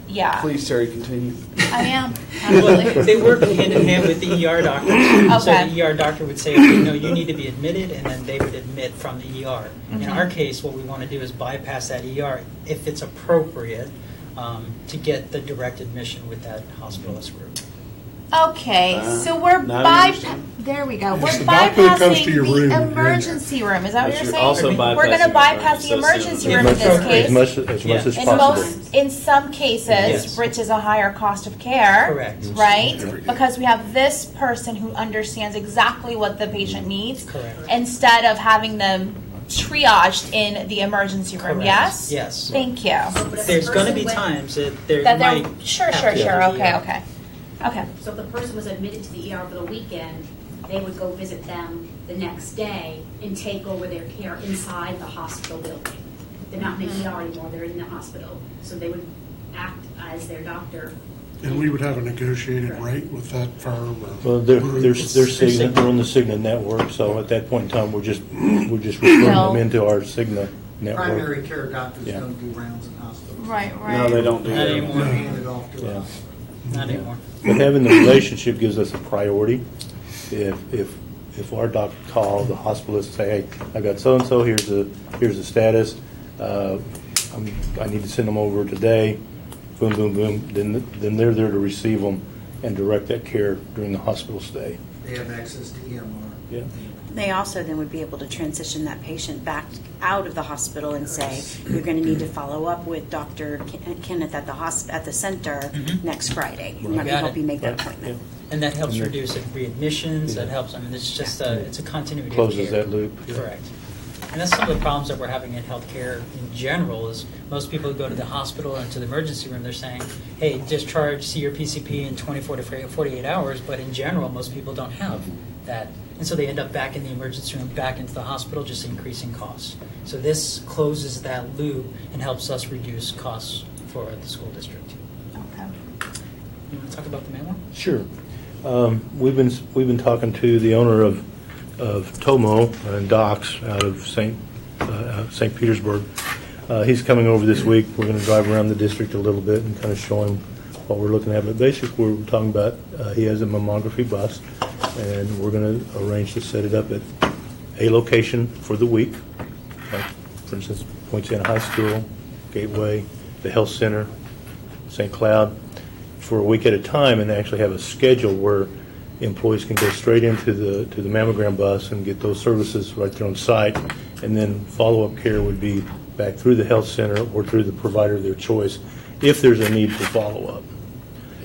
yeah, Please, Terry, continue. I am. Well, Absolutely. they work hand in hand with the ER doctor. So Okay. the ER doctor would say, okay, no, you need to be admitted, and then they would admit from the ER. In Mhm. our case, what we want to do is bypass that ER if it's appropriate to get the direct admission with that hospitalist group. Okay, so we're now I understand. there we go. We're It's the doctor that comes to bypassing your room, you're the in there. emergency room. Is that what But you're you're saying? also We're going bypassing to the bypass the emergency emergency room. room in this As case. much Yeah. as In possible. in some cases, Yes. which is a higher cost of care. Correct. Right? Because we have this person who understands exactly what the patient needs. Correct. Instead of having them triaged in the emergency room. Correct. Yes? Yes. Thank you. But if There's the going to person be went- times that there That they're, might sure, have sure, to sure. go to Okay, the ER. okay. Okay. So if the person was admitted to the ER for the weekend, they would go visit them the next day and take over their care inside the hospital building. They're not in the ER anymore, they're in the hospital. So they would act as their doctor. And we would have a negotiated rate with that firm or. Well, they're group. Cigna, they're on the Cigna network, so at that point in time, we're just referring them into our Cigna network. Primary care doctors Yeah. don't do rounds in hospitals. Right, right. No, they don't do Not that. anymore. They hand it off to Yeah. us. Not anymore. But having the relationship gives us a priority. If our doctor call the hospitalist and say, hey, I got so-and-so, here's the status, I need to send them over today, boom, boom, boom, then they're there to receive them and direct that care during the hospital stay. They have access to EMR. Yeah. They also then would be able to transition that patient back out of the hospital and say, you're going to need to follow up with Dr. Kenneth at the center Mhm. next Friday. You Let me got help it. you make that Right. appointment. And that helps And then- reduce readmissions, that Yeah. helps, I mean, it's just it's a continuity of Closes care. that loop. Correct. And that's some of the problems that we're having in healthcare in general is most people who go to the hospital and to the emergency room, they're saying, hey, discharge, see your PCP in 24 to 48 hours, but in general, most people don't have that. And so they end up back in the emergency room, back into the hospital, just increasing costs. So this closes that loop and helps us reduce costs for the school district. Okay. You want to talk about the memo? Sure. We've been talking to the owner of Tomo and Docks out of St. Petersburg. He's coming over this week. We're going to drive around the district a little bit and kind of show him what we're looking at. But basically, we're talking about he has a mammography bus, and we're going to arrange to set it up at a location for the week. Like, for instance, Poinciana High School, Gateway, the Health Center, St. Cloud, for a week at a time, and actually have a schedule where employees can go straight into the mammogram bus and get those services right there on site, and then follow-up care would be back through the health center or through the provider of their choice if there's a need for follow-up.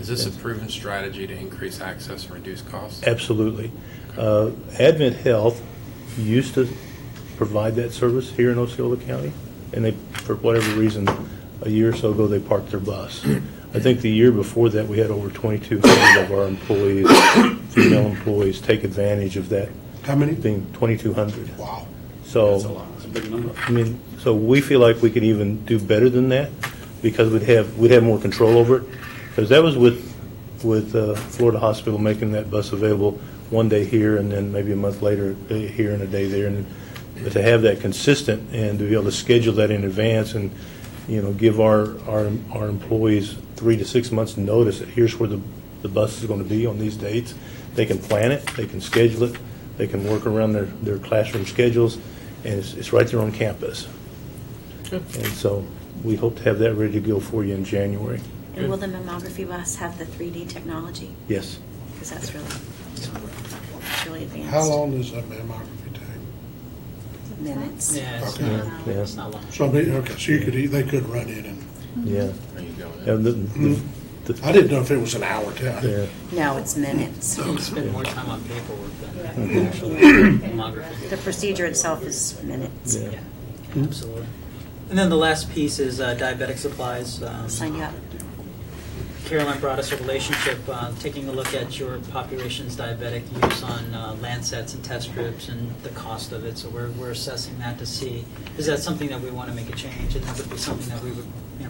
Is this a proven strategy to increase access and reduce costs? Absolutely. Advent Health used to provide that service here in Osceola County, and they, for whatever reason, a year or so ago, they parked their bus. I think the year before that, we had over 2,200 of our employees, female employees, take advantage of that. How many? Being 2,200. Wow. So, That's a lot. That's a big number. I mean, so we feel like we could even do better than that because we'd have more control over it. Because that was with Florida Hospital making that bus available one day here and then maybe a month later a day here and a day there. But to have that consistent and to be able to schedule that in advance and give our employees 3 to 6 months notice that here's where the bus is going to be on these dates. They can plan it, they can schedule it, they can work around their classroom schedules, and it's right there on campus. Good. And so we hope to have that ready to go for you in January. And will the mammography bus have the 3D technology? Yes. Because that's really advanced. How long does that mammography take? Minutes. Yeah, it's, Okay. not, Yeah. it's not long. So, they could run in and, Yeah. There you go. And I didn't know if it was an hour test. yeah. No, it's minutes. You spend more time on paperwork than actual mammography. The procedure itself is minutes. Yeah. Yeah, absolutely. And then the last piece is diabetic supplies. Sign you up. Caroline brought us a relationship, taking a look at your population's diabetic use on Lancets and test strips and the cost of it. So we're assessing that to see, is that something that we want to make a change, and that would be something that we would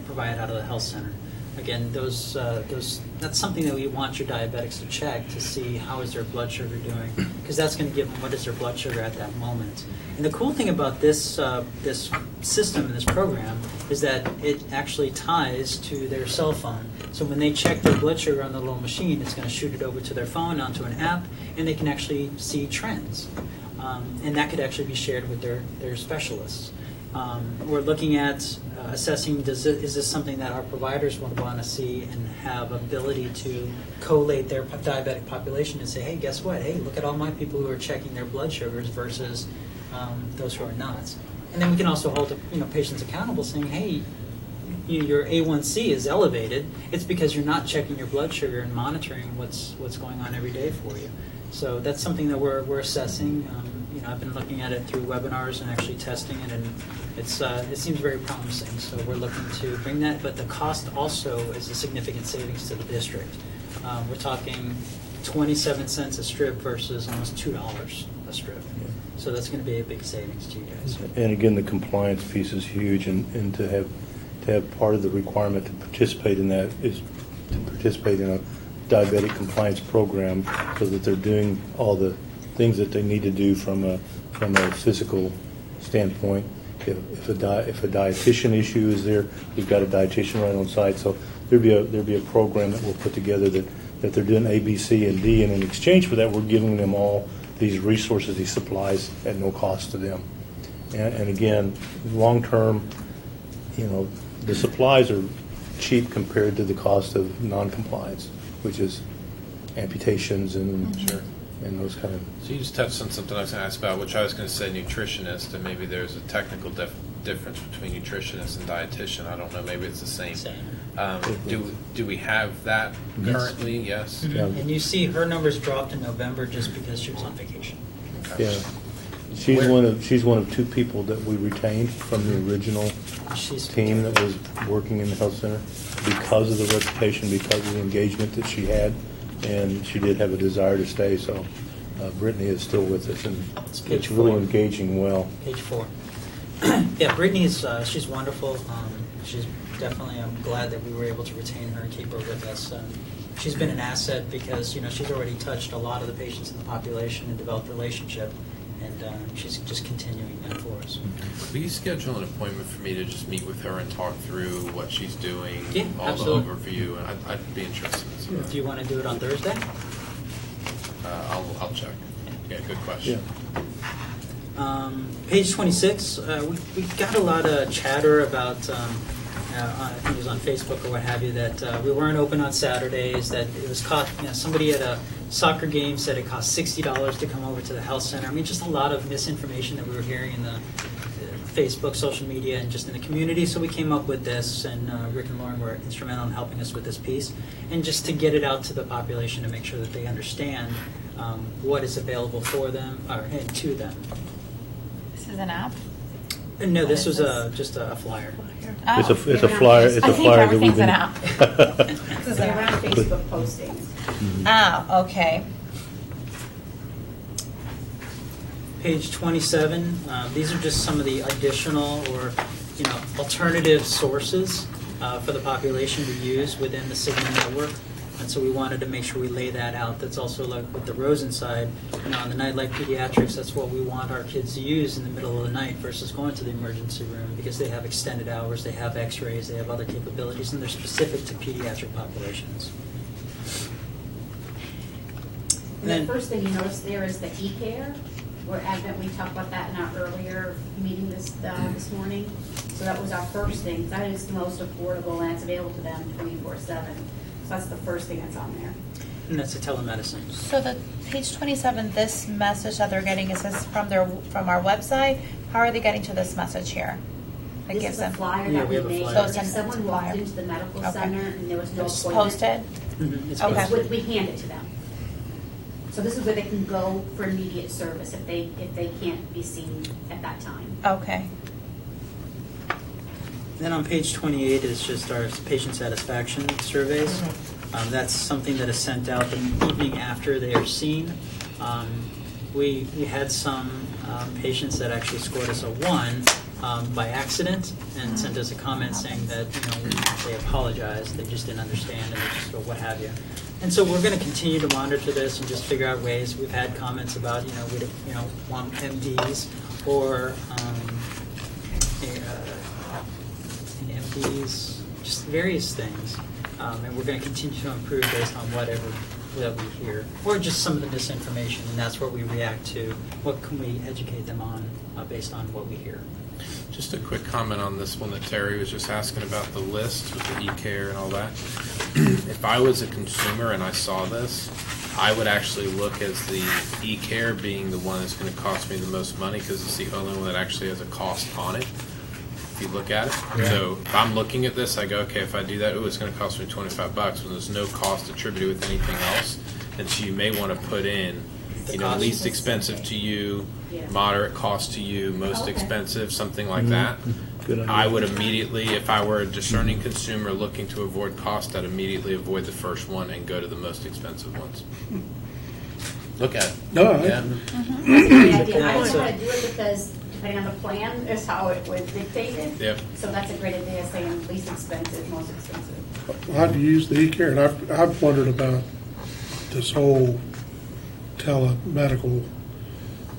provide out of the health center. Again, that's something that we want your diabetics to check to see how is their blood sugar doing, because that's going to give them what is their blood sugar at that moment. And the cool thing about this this system and this program is that it actually ties to their cell phone. So when they check their blood sugar on the little machine, it's going to shoot it over to their phone onto an app, and they can actually see trends. And that could actually be shared with their specialists. We're looking at assessing, is this something that our providers would want to see and have ability to collate their diabetic population and say, hey, guess what? Hey, look at all my people who are checking their blood sugars versus those who are not. And then we can also hold patients accountable saying, hey, your A1C is elevated. It's because you're not checking your blood sugar and monitoring what's going on every day for you. So that's something that we're assessing. I've been looking at it through webinars and actually testing it, and it seems very promising. So we're looking to bring that, but the cost also is a significant savings to the district. We're talking 27 cents a strip versus almost $2 a strip. So that's going to be a big savings to you guys. And again, the compliance piece is huge, and to have part of the requirement to participate in that is to participate in a diabetic compliance program so that they're doing all the things that they need to do from a physical standpoint. If a dietitian issue is there, we've got a dietitian right on site. So there'd be a program that we'll put together that they're doing A, B, C, and D, and in exchange for that, we're giving them all these resources, these supplies at no cost to them. And again, long term, the supplies are cheap compared to the cost of non-compliance, which is amputations and and those kind of. So you just touched on something I was going to ask about, which I was going to say nutritionist, and maybe there's a technical difference between nutritionist and dietitian. I don't know. Maybe it's the same. Do we have that currently? Yes. Yeah. And you see her numbers dropped in November just because she was on vacation. Okay. Yeah. She's one of two people that we retained from the original team that was working in the health center because of the reputation, because of the engagement that she had, and she did have a desire to stay. So Brittany is still with us, and it's really engaging well. Page 4. Yeah, Brittany is she's wonderful. She's definitely. I'm glad that we were able to retain her and keep her with us. She's been an asset because she's already touched a lot of the patients in the population and developed a relationship. And she's just continuing that for us. Will you schedule an appointment for me to just meet with her and talk through what she's doing, Yeah, all absolutely. the overview? And I'd be interested in some of that. Do you want to do it on Thursday? I'll check. Yeah, good question. Yeah. Page 26, we got a lot of chatter about, I think it was on Facebook or what have you, that we weren't open on Saturdays, that it was somebody at a soccer game said it cost $60 to come over to the health center. I mean, just a lot of misinformation that we were hearing Facebook, social media, and just in the community. So we came up with this, and Rick and Lauren were instrumental in helping us with this piece, and just to get it out to the population to make sure that they understand what is available for them or to them. This is an app? No, this was just a flyer. Oh. It's a flyer, it's I a think flyer that we've everything's been. an app. This is an They're app. around Facebook postings. Oh, okay. Page 27, these are just some of the additional or, alternative sources for the population to use within the Sigma network. And so we wanted to make sure we lay that out. That's also like with the Rosen side, on the night like pediatrics, that's what we want our kids to use in the middle of the night versus going to the emergency room because they have extended hours, they have x-rays, they have other capabilities, and they're specific to pediatric populations. And the first thing you notice there is the e-care. We're adamant, we talked about that in our earlier meeting this morning. So that was our first thing. That is the most affordable and it's available to them 24/7. So that's the first thing that's on there. And that's a telemedicine. So the page 27, this message that they're getting, is this from our website? How are they getting to this message here? That This gives is a them. flyer Yeah, that we we have a made. flyer. If someone walked into the medical Okay. center and there was no It's appointment. posted? It's Okay. posted. We hand it to them. So this is where they can go for immediate service if they can't be seen at that time. Okay. Then on page 28 is just our patient satisfaction surveys. That's something that is sent out the evening after they are seen. We had some patients that actually scored us a 1 by accident and sent us a comment saying that they apologized, they just didn't understand, and they just or what have you. And so we're going to continue to monitor this and just figure out ways. We've had comments about we want MDs or MDs, just various things. And we're going to continue to improve based on whatever that we hear, or just some of the misinformation, and that's what we react to. What can we educate them on based on what we hear? Just a quick comment on this one that Terry was just asking about the list with the e-care and all that. If I was a consumer and I saw this, I would actually look as the e-care being the one that's going to cost me the most money because it's the only one that actually has a cost on it. If you look at it. Yeah. So if I'm looking at this, I go, okay, if I do that, it's going to cost me $25 when there's no cost attributed with anything else. And so you may want to put in, cost. least expensive to you, Yeah. moderate cost to you, most Okay. expensive, something like that. Good idea. I would immediately, if I were a discerning consumer looking to avoid cost, I'd immediately avoid the first one and go to the most expensive ones. Look at it. No, Yeah. That's a great idea. I don't Yeah. know how to do it because depending on the plan is how it was dictated. Yep. So that's a great idea, saying least expensive, most expensive. I've used the e-care, and I've wondered about this whole telemedical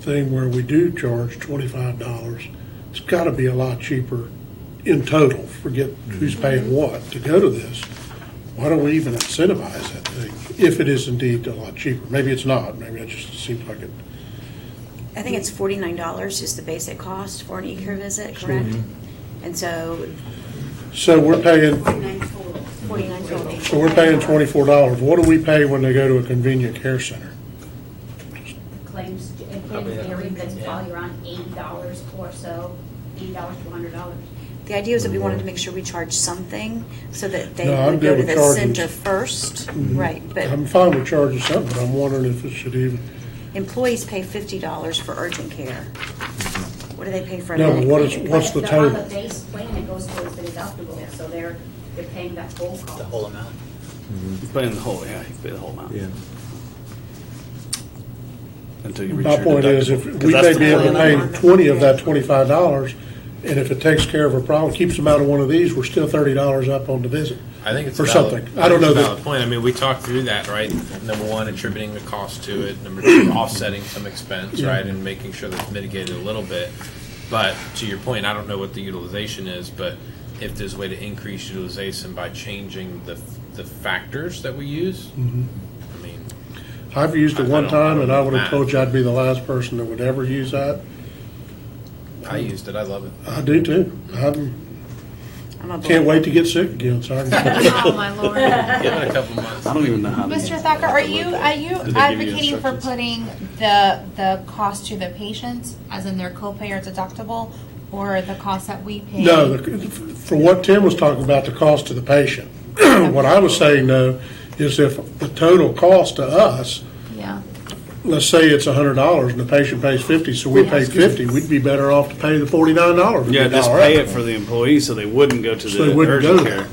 thing where we do charge $25. It's got to be a lot cheaper in total, forget who's paying what, to go to this. Why don't we even incentivize that thing, if it is indeed a lot cheaper? Maybe it's not, maybe it just seems like it. I think it's $49 is the basic cost for an e-care visit, correct? And so So we're paying, 49 total. 49 total. so we're paying $24. What do we pay when they go to a convenient care center? Claims Probably that. vary, that's probably around $80 or so, $80 to $100. The idea is that we wanted to make sure we charge something so that they No, I'm would go good to with the charging. center first. Right, but I'm fine with charging something, but I'm wondering if it should even, employees pay $50 for urgent care. What do they pay for a No, but medic what is- clinic? what's the They're on total? the base plan, it goes towards the deductible, so they're paying that whole cost. The whole amount. He's paying the whole, yeah, he's paying the whole amount. Yeah. Until you reach my your point is, if deductible. 'Cause we that's may the be able to plan. pay 20 of that $25, and if it takes care of a problem, keeps them out of one of these, we're still $30 up on the visit. I think it's Or a valid, something. I don't know it's a that- valid point. I mean, we talked through that, right? Number one, attributing the cost to it. Number two, offsetting some expense, Yeah. right, and making sure that's mitigated a little bit. But to your point, I don't know what the utilization is, but if there's a way to increase utilization by changing the factors that we use, I mean, I've used it I one don't- time, and I don't would have math. told you I'd be the last person that would ever use that. I used it. I love it. I do too. I'm a Can't wait to get sick again, sorry. Oh, my Lord. Give it a couple months. I don't even know how to. Mr. Thacker, are you Did they give you advocating for instructions? putting the cost to the patients, as in their copay or deductible, Or the cost that we pay? No, for what Tim was talking about, the cost to the patient. What I was saying, though, is if the total cost to us, Yeah. let's say it's $100 and the patient pays 50, so we paid 50, we'd be better off to pay the $49. Yeah, just pay it for the employees so they wouldn't go to So they the wouldn't urgent go care.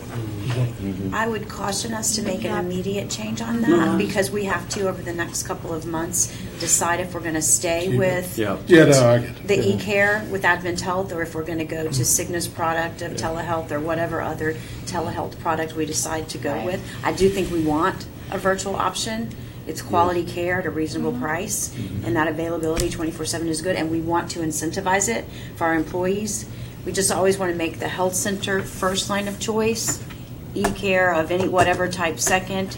I would caution us to make an immediate change on that because we have to, over the next couple of months, decide if we're going to stay with Yeah. Yeah, no, I get it. the e-care with Advent Health, or if we're going to go to Cigna's product of telehealth or whatever other telehealth product we decide to go Right. with. I do think we want a virtual option. It's quality care at a reasonable price, and that availability 24/7 is good, and we want to incentivize it for our employees. We just always want to make the health center first line of choice, e-care of any, whatever type second,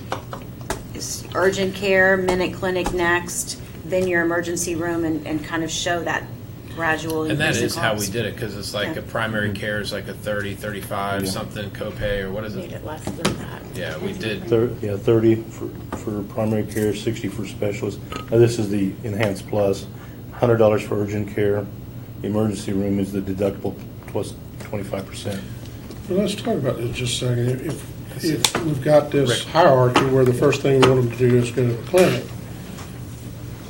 is urgent care, minute clinic next, then your emergency room, and kind of show that gradual And increase that in is how we cost. did it, because it's like Yeah. a primary care is like a 30, 35 something copay, or what is Made it? it less than that. Yeah, we did. 30 for primary care, 60 for specialists. Now, this is the Enhanced Plus, $100 for urgent care. The emergency room is the deductible plus 25%. Well, let's talk about this just a second. If we've got this hierarchy where the first thing we want them to do is go to the clinic,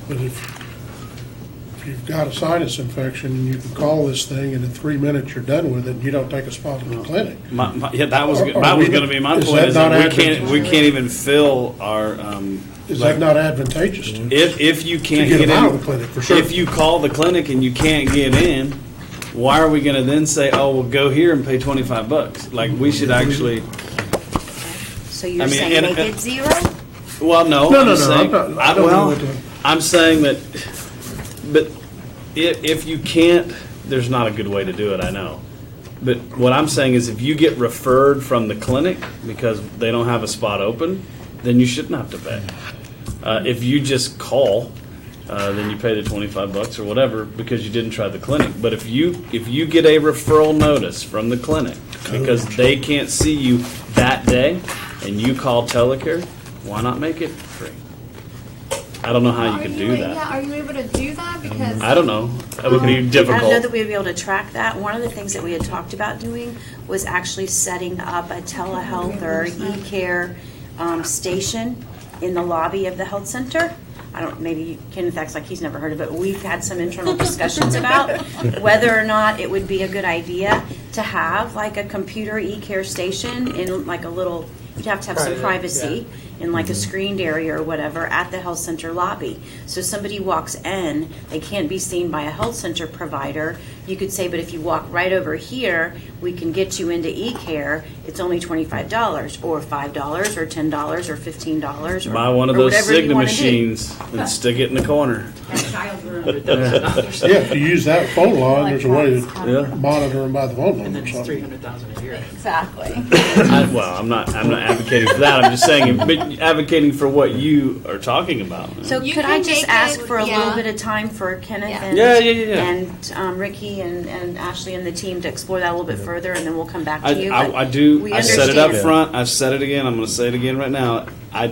but if you've got a sinus infection and you can call this thing and in 3 minutes you're done with it, and you don't take a spot in the clinic. Yeah, that was Are that was we- going to be my is point. that Is that not we can't even fill our. Is that not advantageous to If you can't get get them out in, of the clinic, for sure? if you call the clinic and you can't get in, why are we going to then say, "Oh, well, go here and pay $25"? Like we should actually. So you're I mean, saying and- make it zero? Well, no, No, I'm no, no, saying, I'm not- I don't know what to- I'm saying that, but if you can't, there's not a good way to do it, I know. But what I'm saying is if you get referred from the clinic because they don't have a spot open, then you shouldn't have to pay. If you just call, then you pay the $25 or whatever because you didn't try the clinic. But if you get a referral notice from the clinic because they can't see you that day and you call Telecare, why not make it free? I don't know how you could do Yeah, that. are you able to do that? Because I don't know. That would be I don't know difficult. that we'd be able to track that. One of the things that we had talked about doing was actually setting up a telehealth or e-care station in the lobby of the health center. Maybe Kenneth acts like he's never heard of it, but we've had some internal discussions about whether or not it would be a good idea to have like a computer e-care station in like a little, you'd have to have some privacy in like a screened area or whatever at the health center lobby. So somebody walks in, they can't be seen by a health center provider. You could say, but if you walk right over here, we can get you into e-care. It's only $25 or $5 or $10 or $15 or Buy one of or those whatever you Cigna wanna do. machines and stick it in the corner. Yeah, if you use that phone line, there's a way Yeah. to monitor them by the phone And number then or it's something. 300,000 a year. exactly. Well, I'm not advocating for that. I'm just saying, but advocating for what you are talking about. So You could I can just make ask it- for a yeah. little bit of time for Kenneth Yeah. and Yeah. and Ricky and Ashley and the team to explore that a little bit further, and then we'll come back I, to you. I, But I do. we I said it up understand. front. I've said it again. I'm going to say it again right now. I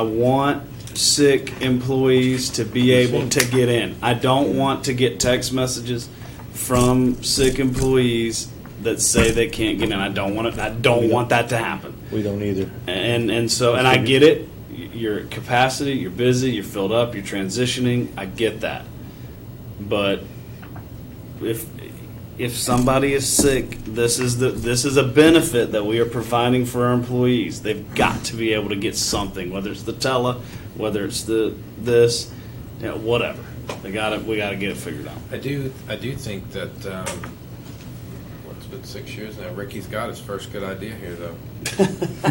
want sick employees to be able to get in. I don't want to get text messages from sick employees that say they can't get in. I don't want it. I don't want that to happen. We don't either. And so I get it. Your capacity, you're busy, you're filled up, you're transitioning. I get that. But if somebody is sick, this is a benefit that we are providing for our employees. They've got to be able to get something, whether it's the tele, whether it's this, whatever. We got to get it figured out. I do think that, what's been 6 years now, Ricky's got his first good idea here, though.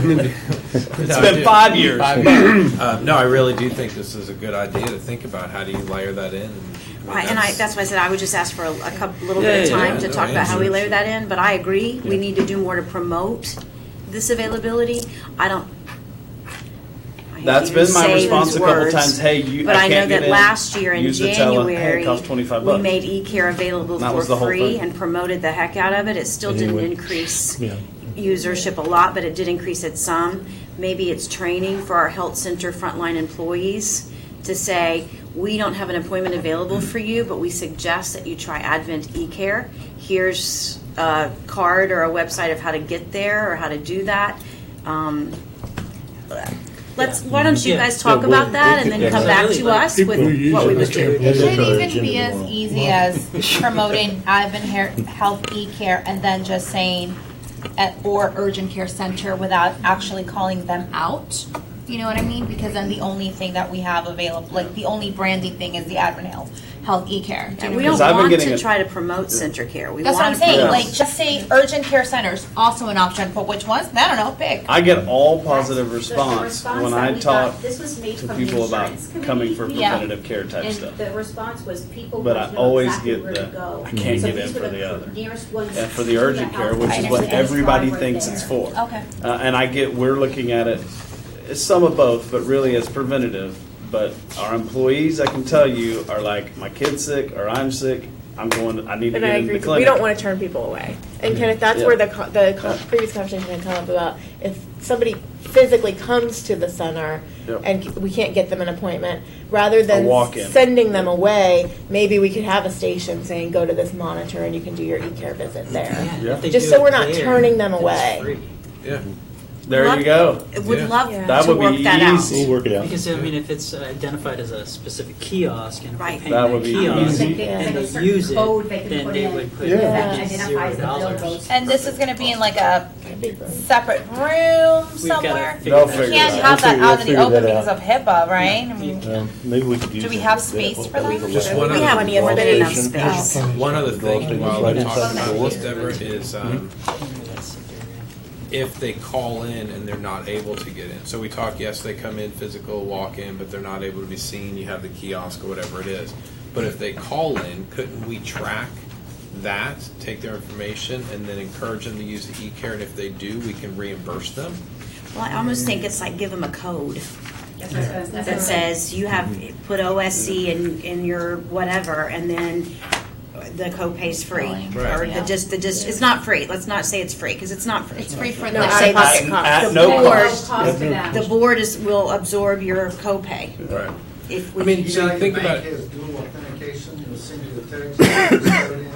It's been 5 years. No, I really do think this is a good idea to think about how do you layer that in. That's why I said I would just ask for a little bit of time to talk about how we layer that in. But I agree, we need to do more to promote this availability. I hate That's to even been my say response these a couple words, times. Hey, but I know can't get that in. last year in Use the tele. Hey, January, it costs $25. we made e-care available That for was the whole free thing. and promoted the heck out of it. It still didn't Anyway. increase Yeah. usership a lot, but it did increase it some. Maybe it's training for our health center frontline employees to say, we don't have an appointment available for you, but we suggest that you try Advent eCare. Here's a card or a website of how to get there or how to do that. Why don't you guys talk about that and then come back to us with what we would do. It should even be as easy as promoting Advent Health eCare and then just saying, or Urgent Care Center without actually calling them out. You know what I mean? Because then the only thing that we have available, like the only branding thing is the Advent Health eCare. And we don't want to try to promote center care. We That's what I'm want to saying. promote. Like, just say Urgent Care Centers, also an option. But which ones? I don't know. Pick. I get all positive The response when that I we talk got, this was made to from people the about insurance coming for committee. Yeah. preventative care type And stuff. the response was people But wanted I to know always exactly get where the, to go. I can't So get in these for were the other. nearest ones And for the to urgent the care, health which is what center. everybody Right thinks there. it's for. Okay. And we're looking at it, it's some of both, but really it's preventative. But our employees, I can tell you, are like, my kid's sick or I'm sick, I need to And I get into agree, the 'cause clinic. we don't want to turn people away. And Kenneth, that's Yeah. where the previous conversation had come up about if somebody physically comes to the center Yep. and we can't get them an appointment, rather than walk-in. sending them away, maybe we could have a station saying, go to this monitor and you can do your e-care visit there. Yeah. If they Just do so it we're not there, turning them then it's away. free. Yeah. There you go. Would Yeah. love Yeah. That to would work be that out. easy. We'll work it out. Because, I mean, if it's identified as a specific kiosk and if we're Right. paying That would be kiosk easy. and Like a they certain use it, code they can then put they in would put Yeah. that $0. identifies the bill goes. And this is going to be in like a separate room We've gotta somewhere. figure They'll that figure You it can't out. have that We'll out in the figure that open out. because of HIPAA, right? I mean, Maybe we could use. do we that- have that- space what for we them? were Just looking one at. We other have thing. more than enough Station. space. One other thing while Right we're inside talking the about door. this, Deborah, is if they call in and they're not able to get in. So we talk, yes, they come in physical, walk in, but they're not able to be seen. You have the kiosk or whatever it is. But if they call in, couldn't we track that, take their information, and then encourage them to use the e-care? And if they do, we can reimburse them? Well, I almost think it's like give them a code That's what I was- that's that what- says you have put OSC in your whatever, and then the copay's free. Right. Or Yeah. it's not free. Let's not say it's free, because it's not free. It's free for No, them. Let's say out-of-pocket the- cost. At the no board- cost. Cost to them. The board will absorb your copay. Right. If we. I mean, You so know, you think your about bank has dual authentication, it'll send you the text, you set it in.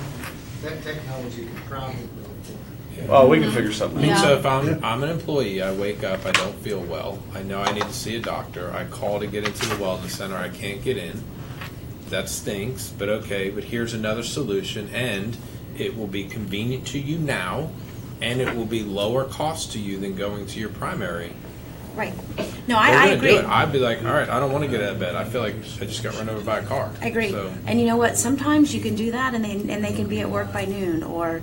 That technology could probably work. Oh, we can figure something I mean, out. so if I'm an employee, I wake up, I don't feel well, I know I need to see a doctor, I call to get into the wellness center, I can't get in. That stinks, but okay, but here's another solution, and it will be convenient to you now, and it will be lower cost to you than going to your primary. Right. No, We're I gonna agree. do it. I'd be like, all right, I don't want to get out of bed. I feel like I just got run over by a car. I agree. So, And you know what? Sometimes you can do that, and they can be at work by noon, or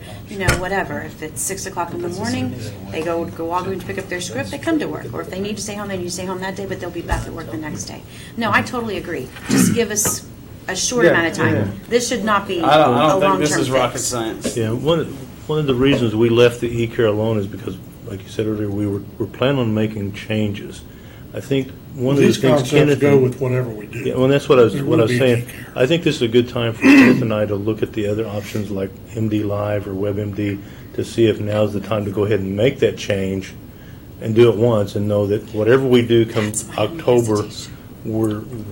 whatever. If it's 6:00 in the morning, they go walk in to pick up their script. They come to work, or if they need to stay home, they need to stay home that day, but they'll be back at work the next day. No, I totally agree. Just give us a short Yeah, amount of time. yeah. This should not be I a don't think long-term this is rocket fix. science. Yeah, one of the reasons we left the e-care alone is because, like you said earlier, we're planning on making changes. I think one of the These things concepts Kenneth. go with whatever we do. Yeah, well, that's what I was There will be saying. e-care. I think this is a good time for Kenneth and I to look at the other options like MD Live or WebMD to see if now's the time to go ahead and make that change and do it once and know that whatever we do come That's my only October, hesitation.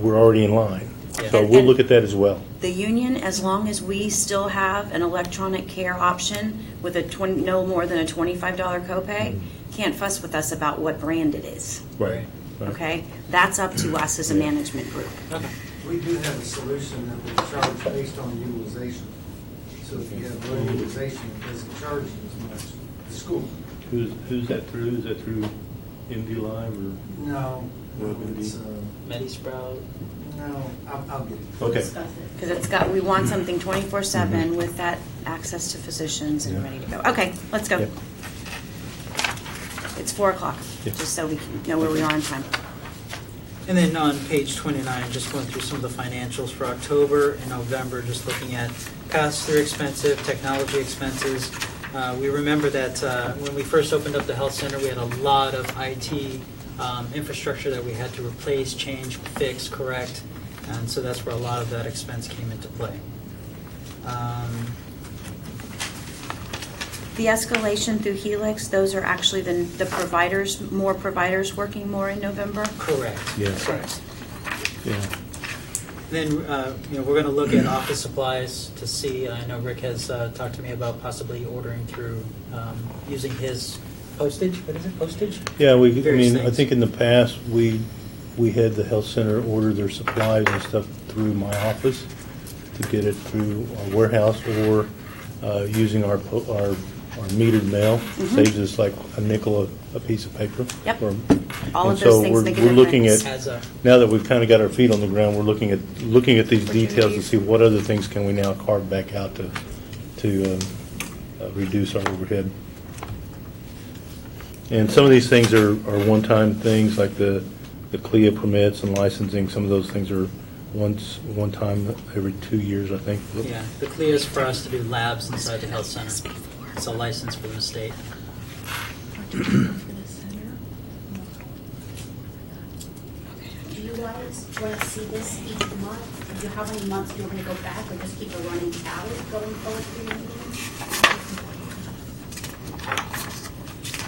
we're already in line. Yeah. So we'll look at that as well. The union, as long as we still have an electronic care option with no more than a $25 copay, can't fuss with us about what brand it is. Right. Okay? That's up to us as a management group. Okay. We do have a solution that will charge based on utilization. So if you have low utilization, it doesn't charge you as much. The school, Who's that through? Is that through MD Live or? no, WebMD. it's, MediSprout. no, I'll get it. Okay. Discuss it. Because we want something 24/7 with that access to physicians and Yeah. ready to go. Okay, let's go. Yep. It's 4:00, Yep. just so we can know where we are in time. And then on page 29, just going through some of the financials for October and November, just looking at pass-through expensive, technology expenses. We remember that when we first opened up the health center, we had a lot of IT infrastructure that we had to replace, change, fix, correct, and so that's where a lot of that expense came into play. The escalation through Helix, those are actually the providers, more providers working more in November? Correct. Yes. Correct. Yeah. then, we're going to look at office supplies to see, I know Rick has talked to me about possibly ordering through, using his postage, what is it, postage? Yeah, I Various mean, I things. think in the past, we had the health center order their supplies and stuff through my office to get it through our warehouse or using our metered mail. Saves us like a nickel a piece of paper. Yep. Or- All and of those so things we're- make a We're looking difference. at, now that we've kind of got our feet on the ground, we're looking at these details to see what other things can we now carve back out to reduce our overhead. And some of these things are one-time things, like the CLIA permits and licensing. Some of those things are one time every 2 years, I think. Yeah, the CLIA is for us to do labs inside the health center. It's a license from the state. Do you guys want to see this each month? Do you, how many months do you want me to go back, or just keep a running tally going forward through the meetings?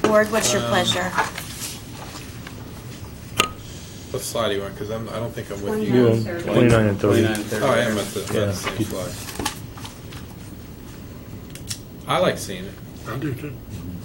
Board, what's your pleasure? What slide do you want? Because I don't think I'm with you. 29 and 30. 29 and 30. Oh, I am at the Yeah. same slide. I like seeing it. I do too.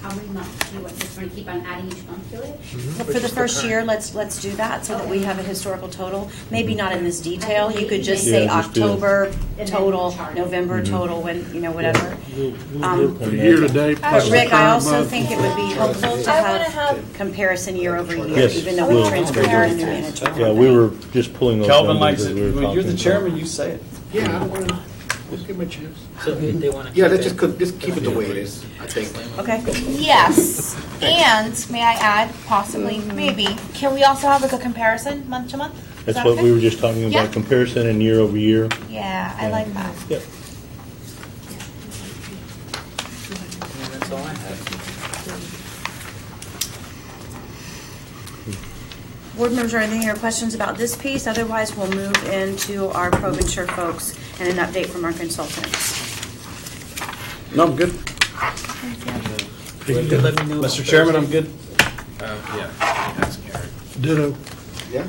How many months do you want, just want to keep on adding each month to it? For the first year, let's do that so that we have a historical total. Maybe not in this detail. You could just say Yeah, just do it. October then total, chart it. November total, when, whatever. The year-to-date But plus the Rick, I current also month. think it would be helpful to I wanna have have- comparison year over year, Yes, even though we we'll- transferred to a new manager. Yeah, we were just pulling those Kelvin numbers likes as it. we were When you're the talking. chairman, you say it. Yeah, I don't want to, let's give him a chance. So they want to. Yeah, let's just keep it the way it is, I think. Okay. Yes, and may I add, possibly, maybe, can we also have like a comparison month to month? Is That's that what okay? we were just talking Yeah. about, comparison and year over year. Yeah, I like that. Yep. That's all I have. Board members, are there any other questions about this piece? Otherwise, we'll move into our ProVensure folks and an update from our consultants. No, I'm good. Let me know. Mr. Chairman, I'm good. Yeah, that's Karen. Ditto. Yeah,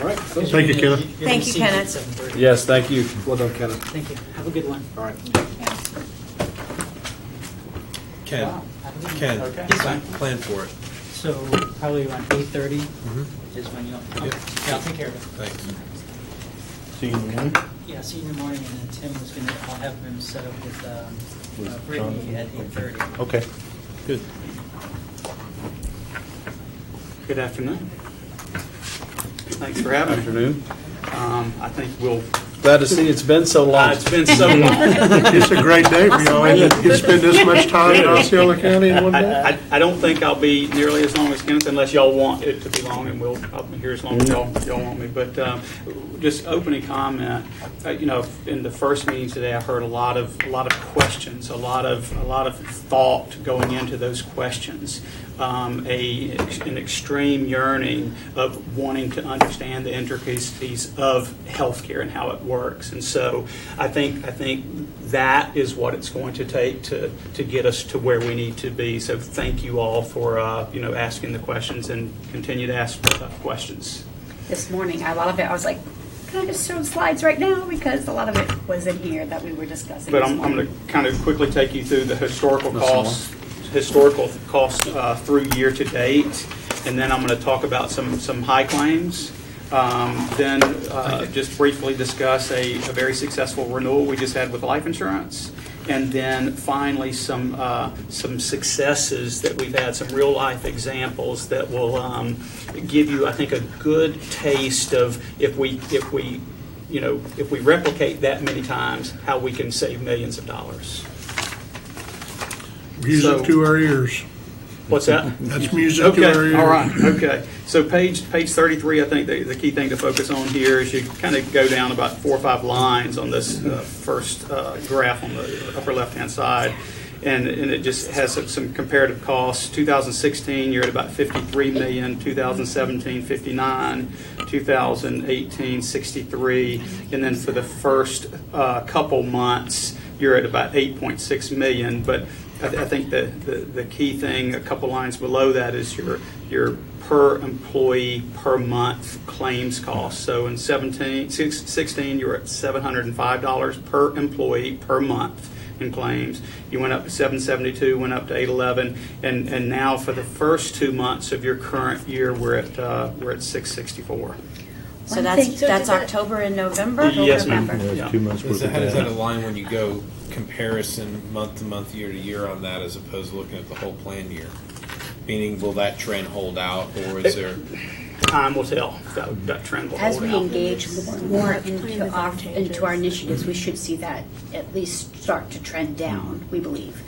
all right. So, Thank you, Kenneth. Thank you, Kenneth. 7:30. Yes, thank you. well done, Kenneth. Thank you. Have a good one. All right. Ken, Ken, Okay. Yes, fine. plan for it. So probably around 8:30 is when you'll, okay. Yeah, I'll take care of it. Thanks. See you in the morning. Yeah, see you in the morning, and then Tim was gonna, I'll have him set up with Brittany at 8:30. Okay, good. Good afternoon. Thanks for having me. Afternoon. I think we'll, Glad to see it's been so long. it's been so long. It's a great day for y'all. You spend this much time in Osceola County in one day? I don't think I'll be nearly as long as Kenneth unless y'all want it to be long, and I'll be here as long as y'all want me. But just opening comment, in the first meeting today, I heard a lot of questions, a lot of thought going into those questions. An extreme yearning of wanting to understand the intricacies of healthcare and how it works, and so I think that is what it's going to take to get us to where we need to be. So thank you all for asking the questions and continue to ask questions. This morning, a lot of it, I was like, can I just show slides right now? Because a lot of it was in here that we were discussing. But this I'm morning. going to kind of quickly take you through the historical costs through year to date, and then I'm going to talk about some high claims. Then just briefly discuss a very successful renewal we just had with life insurance, and then finally some successes that we've had, some real life examples that will give you, I think, a good taste of if we replicate that many times, how we can save millions of dollars. Music to our ears. What's that? That's music to our Okay, ears. all right, okay. So page 33, I think the key thing to focus on here is you kind of go down about 4 or 5 lines on this first graph on the upper left-hand side, and it just has some comparative costs. 2016, you're at about 53 million, 2017, 59, 2018, 63, and then for the first couple months, you're at about 8.6 million, but I think the key thing, a couple lines below that, is your per employee per month claims cost. So in 16, you were at $705 per employee per month in claims. You went up to 772, went up to 811, and now for the first 2 months of your current year, we're at 664. So that's October and November? Yes, ma'am. November. Yeah, it's 2 months worth of How does that data. align when you go comparison month to month, year to year on that, as opposed to looking at the whole plan year? Meaning, will that trend hold out, or is there? Time will tell if that trend will As hold we out. engage more into our initiatives, we should see that at least start to trend down, we believe.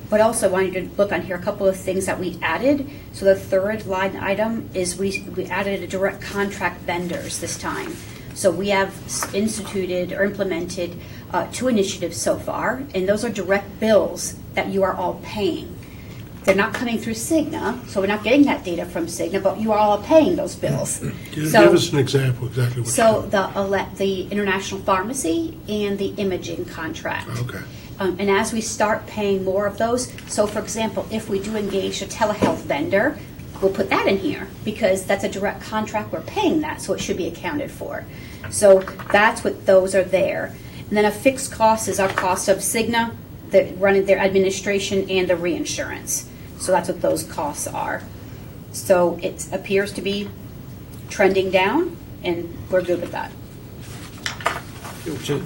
But also wanted to look on here a couple of things that we added. So the third line item is we added a direct contract vendors this time. So we have instituted or implemented 2 initiatives so far, and those are direct bills that you are all paying. They're not coming through Cigna, so we're not getting that data from Cigna, but you are all paying those bills. Give us an example exactly what So you're doing. the international pharmacy and the imaging contract. Okay. And as we start paying more of those, so for example, if we do engage a telehealth vendor, we'll put that in here because that's a direct contract, we're paying that, so it should be accounted for. So that's what those are there. And then a fixed cost is our cost of Cigna, running their administration and the reinsurance. So that's what those costs are. So it appears to be trending down, and we're good with that.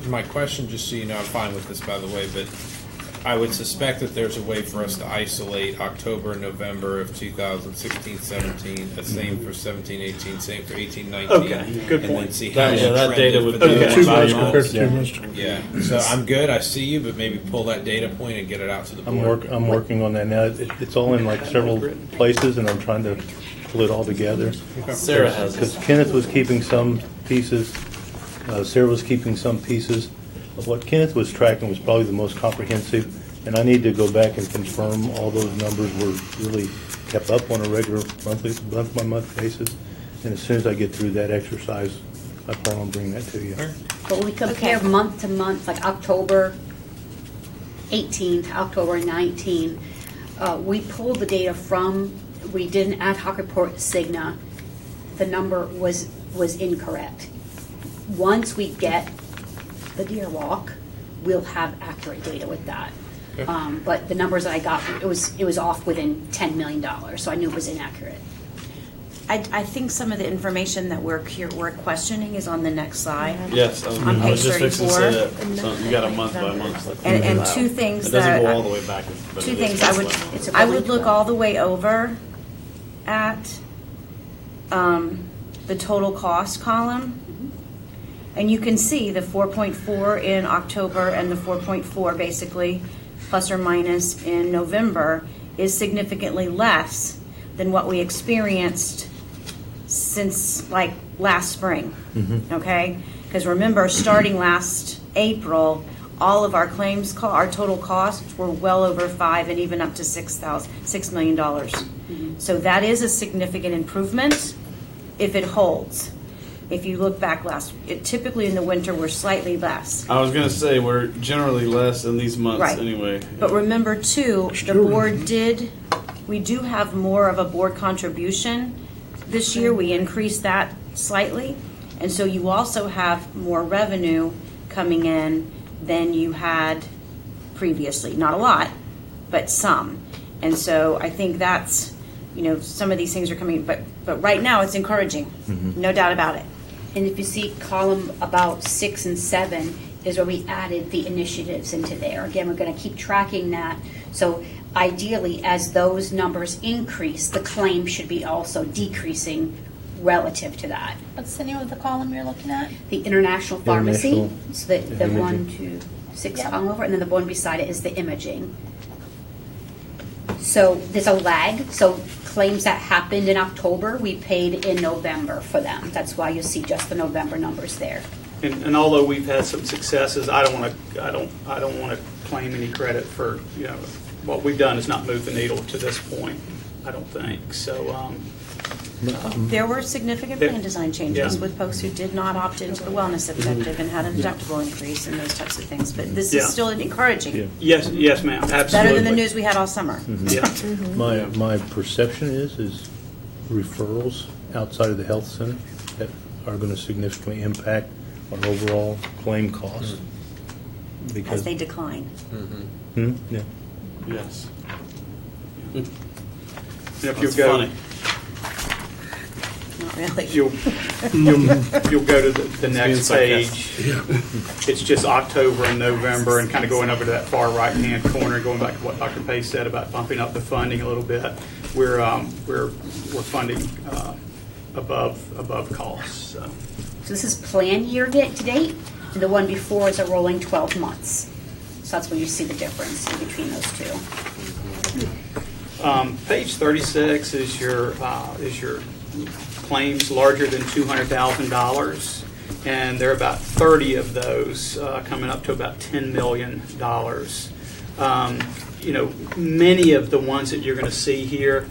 My question, just so you know, I'm fine with this, by the way, but I would suspect that there's a way for us to isolate October and November of 2016, 17, the same for 17, 18, same for 18, 19. Okay, good And then point. see how Yeah, we that data trended would for be the Okay. 2 5 months compared months. to 2 months. Yeah, so I'm good, I see you, but maybe pull that data point and get it out to the board. I'm working on that now. It's all in like several places, and I'm trying to pull it all together. Sarah has Because Kenneth was keeping some pieces, Sarah was keeping some pieces. Of what Kenneth was tracking was probably the most comprehensive, and I need to go back and confirm all those numbers were really kept up on a regular month-by-month basis. And as soon as I get through that exercise, I plan on bringing that to you. But when we compare Okay. month to month, like October 18 to October 19, we pulled the data from, we did an ad hoc report to Cigna. The number was incorrect. Once we get the Deer Walk, we'll have accurate data with that. But the numbers that I got, it was off within $10 million, so I knew it was inaccurate. I think some of the information that we're questioning is on the next slide. Yes, On I page was just fixing to say 34. that. So you got a month by month. And 2 things It that. doesn't go all the way back. but Two it things is. I would look all the way over at the total cost column. And you can see the 4.4 in October and the 4.4 basically, plus or minus in November, is significantly less than what we experienced since like last spring. Okay? Because remember, starting last April, all of our claims, our total costs were well over $5 and even up to $6 million. So that is a significant improvement if it holds. If you look back typically in the winter, we're slightly less. I was going to say we're generally less in these months Right. anyway. But remember too, the board we do have more of a board contribution this year. We increased that slightly. And so you also have more revenue coming in than you had previously. Not a lot, but some. And so I think that's, some of these things are coming, but right now it's encouraging. No doubt about it. And if you see column about 6 and 7 is where we added the initiatives into there. Again, we're going to keep tracking that. So ideally, as those numbers increase, the claim should be also decreasing relative to that. What's the name of the column you're looking at? The international pharmacy, International so the imaging. 1, 2, 6 Yep. column over, and then the one beside it is the imaging. So there's a lag. So claims that happened in October, we paid in November for them. That's why you see just the November numbers there. And although we've had some successes, I don't want to claim any credit for what we've done is not move the needle to this point. I don't think. So, There were significant plan design changes Yeah. with folks who did not opt into the wellness objective and had a deductible increase and those types of things. But this Yeah. is still encouraging. yes, ma'am, absolutely. Better than the news we had all summer. Yeah. My perception is referrals outside of the health center that are going to significantly impact our overall claim costs. As Because, they decline. Yeah. Yes. And if That's you go, funny. Not really. you'll go to the being next sarcastic. page. It's just October and November, and kind of going over to that far right-hand corner, going back to what Dr. Pace said about bumping up the funding a little bit. We're funding above costs. So. So this is plan year to date, and the one before is a rolling 12 months. So that's where you see the difference in between those two. Page 36 is your claims larger than $200,000, and there are about 30 of those coming up to about $10 million. Many of the ones that you're going to see here,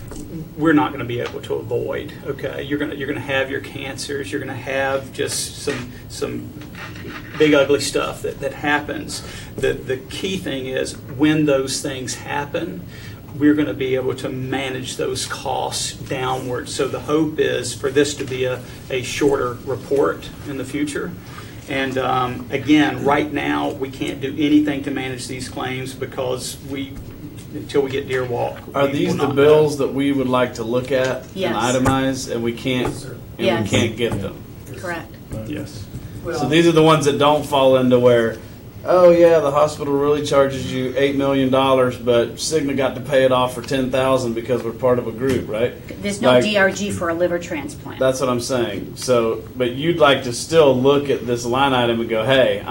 we're not going to be able to avoid. Okay, you're going to have your cancers. You're going to have just some big ugly stuff that happens. The key thing is when those things happen, we're going to be able to manage those costs downward. So the hope is for this to be a shorter report in the future. And again, right now, we can't do anything to manage these claims because until we get Deer Walk. Are we these will the not bills that we would like to look at Yes. and itemize, and we can't, we Yes. can't get them? Correct. know. Yes. So these are the ones that don't fall into where, oh yeah, the hospital really charges you $8 million, but Cigna got to pay it off for $10,000 because we're part of a group, right? There's no Like- DRG for a liver transplant. That's what I'm saying. So, but you'd like to still look at this line item and go, hey,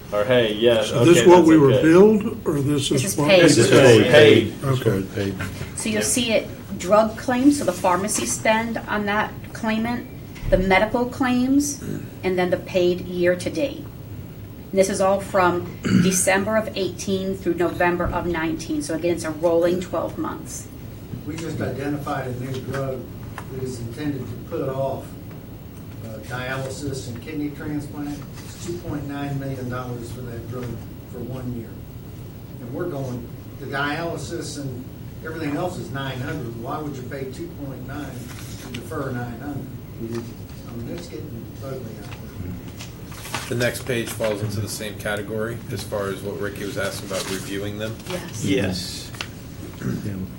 or hey, yes, So okay, this what that's we were okay. billed, or this This is is what? paid. This is Paid. paid. Okay. Paid. So you'll see it, drug claims, so the pharmacy spend on that claimant, the medical claims, and then the paid year to date. And this is all from December of 18 through November of 19. So again, it's a rolling 12 months. We just identified a new drug that is intended to put off dialysis and kidney transplant. It's $2.9 million for that drug for 1 year. And we're going, the dialysis and everything else is $900. Why would you pay 2.9 to defer 900? I mean, it's getting ugly out there. The next page falls into the same category as far as what Ricky was asking about reviewing them. Yes. Yes.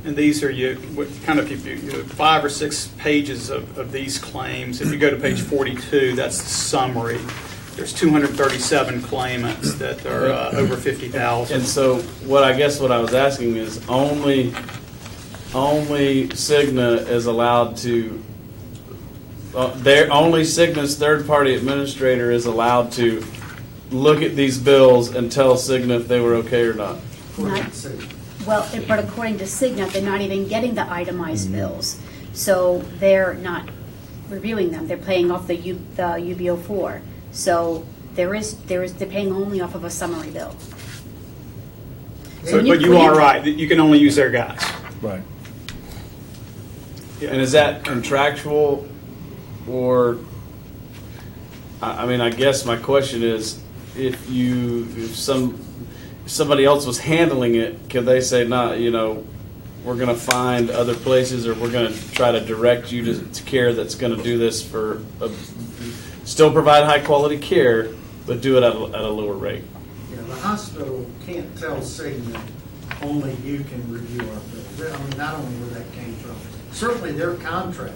And these are you 5 or 6 pages of these claims. If you go to page 42, that's the summary. There's 237 claimants that are over 50,000. And so, what I was asking is only Cigna is allowed to. Only Cigna's third-party administrator is allowed to look at these bills and tell Cigna if they were okay or not. Not- Well, but according to Cigna, they're not even getting the itemized bills. So they're not reviewing them. They're paying off the UBO4. So they're paying only off of a summary bill. So, but you are right. You can only use their guys. Right. And is that contractual, or? I guess my question is, if somebody else was handling it, could they say, "Nah, we're going to find other places, or we're going to try to direct you to care that's going to do this still provide high quality care, but do it at a lower rate." Yeah, the hospital can't tell Cigna only you can review our bills. I mean, I don't know where that came from. Certainly their contract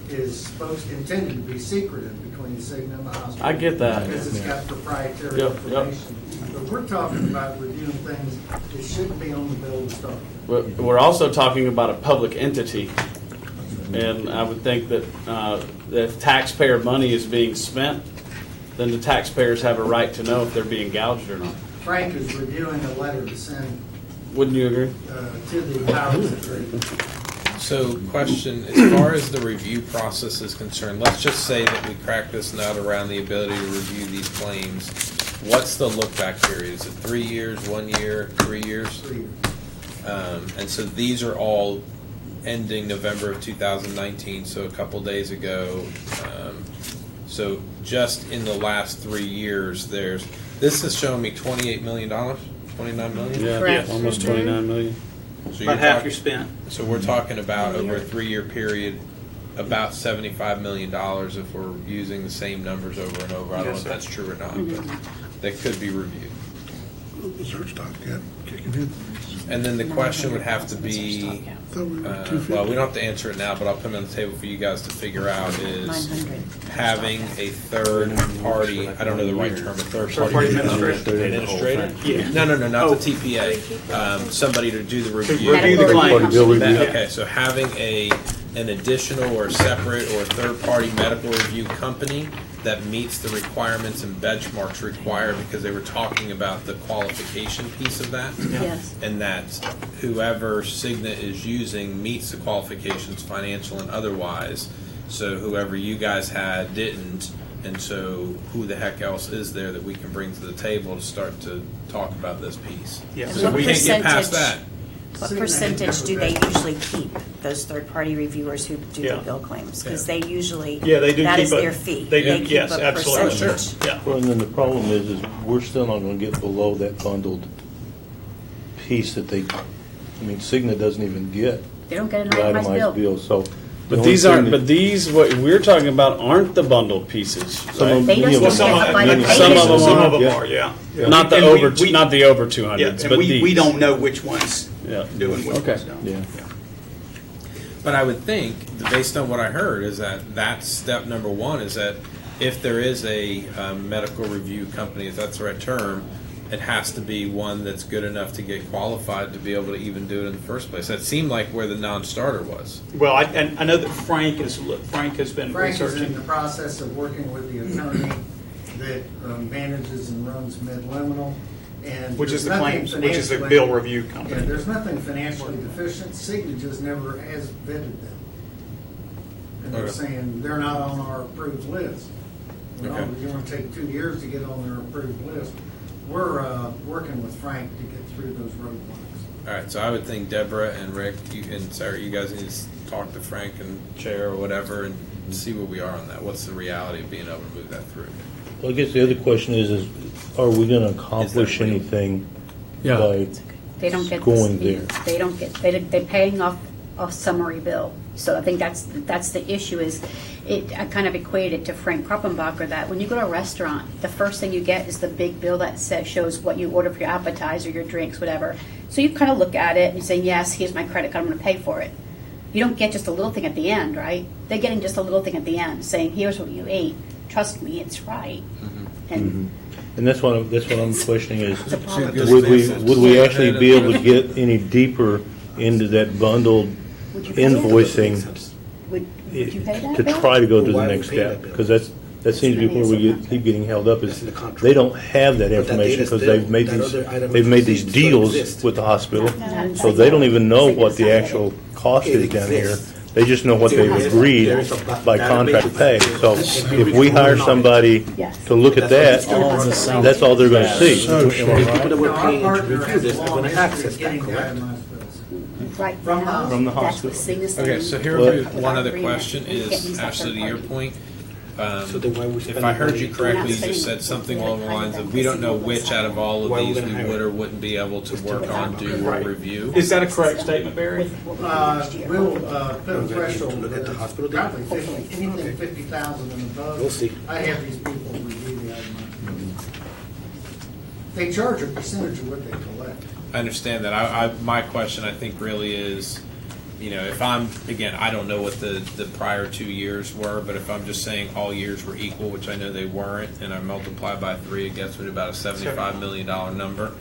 is intended to be secretive between Cigna and the hospital. I get that. Because it's got proprietary Yep, information. But we're talking about reviewing things that shouldn't be on the bill to start with. We're also talking about a public entity, and I would think that if taxpayer money is being spent, then the taxpayers have a right to know if they're being gouged or not. Frank is reviewing a letter to send Wouldn't you agree? to the powers that be. So, question, as far as the review process is concerned, let's just say that we crack this nut around the ability to review these claims. What's the look-back period? Is it 3 years, 1 year, 3 years? 3 years. And so these are all ending November of 2019, so a couple days ago. So just in the last 3 years, this is showing me $28 million, $29 million? Yeah, Correct. almost 29 million. So About half you're spent. So we're talking about over a 3-year period, about $75 million if we're using the same numbers over and over. I don't know if that's true or not, but that could be reviewed. Search dot get kicking in. And then the question would have to be, Thought we were at well, 250. we don't have to answer it now, but I'll put it on the table for you guys to figure out is 900. having a third party, I don't know the right term, a third Third-party party administrator. administrator? Yeah. No, not the TPA. Somebody to do the review. Review the Medical claims. bill review. Okay, so having an additional or separate or third-party medical review company that meets the requirements and benchmarks required, because they were talking about the qualification piece of that. Yes. And that whoever Cigna is using meets the qualifications, financial and otherwise. So whoever you guys had didn't, and so who the heck else is there that we can bring to the table to start to talk about this piece? Yeah. And So what we can't get past that. percentage- What percentage do they usually keep, those third-party reviewers who do Yeah. the bill claims? Because they usually, Yeah, they do that keep is a- their fee. they do, keep yes, a absolutely. percentage. Yeah. Well, and then the problem is we're still not gonna get below that bundled piece that they, I mean, Cigna doesn't even get They don't get an the itemized itemized bill. bill, so. the But only these thing aren't. that- But these what we're talking about aren't the bundled pieces. Some right? of They many of just them get are. the by the Many- pay. Some of them Some are. of them Yeah. are, yeah. Not the And over. we- Not the over Yeah, 200s. and but we these. don't know which one's Yeah. doing which Okay. ones don't. Yeah. But I would think, based on what I heard, is that that's step number one, is that if there is a medical review company, if that's the right term, it has to be one that's good enough to get qualified to be able to even do it in the first place. That seemed like where the non-starter was. Well, and I know that Frank has been Frank is in researching. the process of working with the attorney that manages and runs Mid-Liminal, and. Which is there's the nothing claims, which is the financially- bill review Yeah, company. there's nothing financially deficient. Cigna just never has vetted them. And they're Okay. saying they're not on our approved list. Well, Okay. you want to take 2 years to get on their approved list. We're working with Frank to get through those roadblocks. All right, so I would think Deborah and Rick and Sarah, you guys need to talk to Frank and Chair or whatever and see where we are on that. What's the reality of being able to move that through? Well, I guess the other question is are we gonna accomplish real? anything Yeah. by They don't get going this, there? they don't get, they're paying off a summary bill. So I think that's the issue is, I kind of equated it to Frank Kroppenbacher that when you go to a restaurant, the first thing you get is the big bill that shows what you order for your appetizer, your drinks, whatever. So you kind of look at it and you say, yes, here's my credit card, I'm going to pay for it. You don't get just a little thing at the end, right? They're getting just a little thing at the end, saying, here's what you ate. Trust me, it's right. And And that's what I'm questioning is, it's a problem. would we actually be able to get any deeper into that bundled Would you pay that? invoicing Would you pay that to bill? try to go to Why the are we next paying step? that bill? Because that seems to be where we keep getting held up is That's in the contract. they don't have that But that information data because still- they've made that these, other item they've made these still deals exists. with the hospital. No. So they don't even know what the Cigna's not actual cost It is down here. exists. They just know what There they've is- agreed there is a by database contract to of pay. that. So if we hire somebody Yes. to look at that, that's all they're gonna see. The people that No, we're our paying to partner review has this a are long going to history access of that, getting correct? itemized bills. Right From the now, From the that's what hospital. Cigna's saying. Okay, so here Well- would be one other question We can't use is, that Ashley, to third your party. point. So then why we If spending I heard money? you correctly, you We're not just spending- said something we're along the not lines finding of, we don't know that which out of all Why of we these gonna we hire would or wouldn't be able to work on, do, or Right. review. Is that a correct statement, Barry? What we do next year. We'll put a We're gonna threshold look at the that hospital it's data. probably 50, anything 50,000 and above. We'll see. I have these people review the itemized bills. They charge a percentage of what they collect. I understand that. My question, I think, really is, you know, if I'm, again, I don't know what the prior 2 years were, but if I'm just saying all years were equal, which I know they weren't, and I multiply by 3, it gets me to about a $75 million number.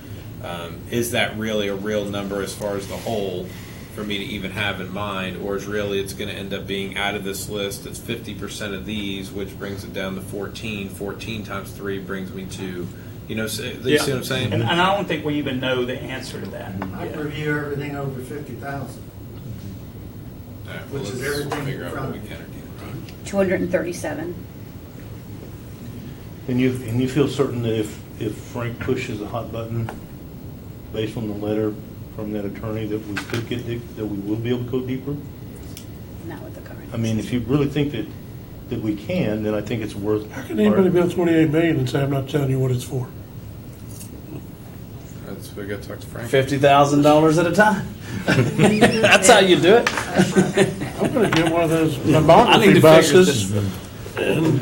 Is that really a real number as far as the whole for me to even have in mind, or is really it's going to end up being out of this list, it's 50% of these, which brings it down to 14. 14 times 3 brings me to, you know, you see what I'm saying? And I don't think we even know the answer to that. I yet. review everything over 50,000. All right, well, which is let's everything figure in out what front we of can or can't. 237. And you feel certain that if Frank pushes the hot button based on the letter, from that attorney that we could get, that we will be able to go deeper? Not with the current. I mean, if you really think that we can, then I think it's worth. How can anybody build 28 million and say, I'm not telling you what it's for? That's, we got to talk to Frank. $50,000 at a time. That's how you do it. I'm gonna get one of those I need mammography to figure buses this. and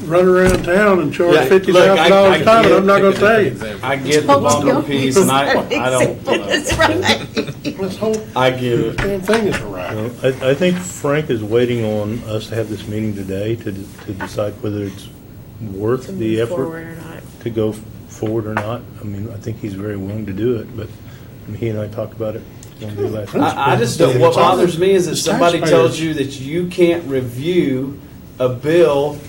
run around town and charge Yeah, $50,000 look, a time, and I'm not gonna tell you. I get the bundle piece, and I don't. That's right. This whole I get it. damn thing is a wreck. I think Frank is waiting on us to have this meeting today to decide whether it's worth To the move effort forward or not. to go forward or not. I mean, I think he's very willing to do it, but I mean, he and I talked about it one day last week. I just don't. What bothers me is that It's somebody taxpayers. tells you that you can't review a bill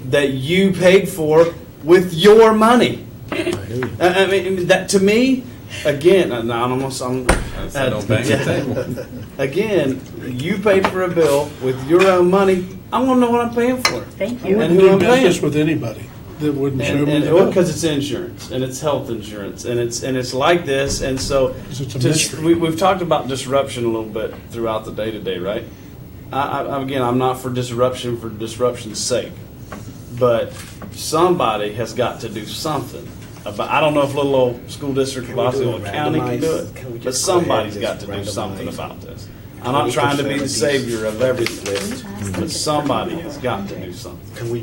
that you paid for with your money. I hear you. I mean, that to me, again, I'm I don't bang the table. again, you paid for a bill with your own money. I want to know what I'm paying for. Thank I you. wouldn't who I'm do business paying. with anybody that wouldn't show me And the bill. because it's insurance and it's health insurance and it's like this, and so 'Cause it's a mystery. we've talked about disruption a little bit throughout the day to day, right? Again, I'm not for disruption's sake, but somebody has got to do something about. I don't know if little old school district of Can we do Osceola a County can do randomized- can we it, but just go ahead somebody's and got just to do something randomize about this. I'm not trying to be the savior of everything, but somebody has got to do something. Can we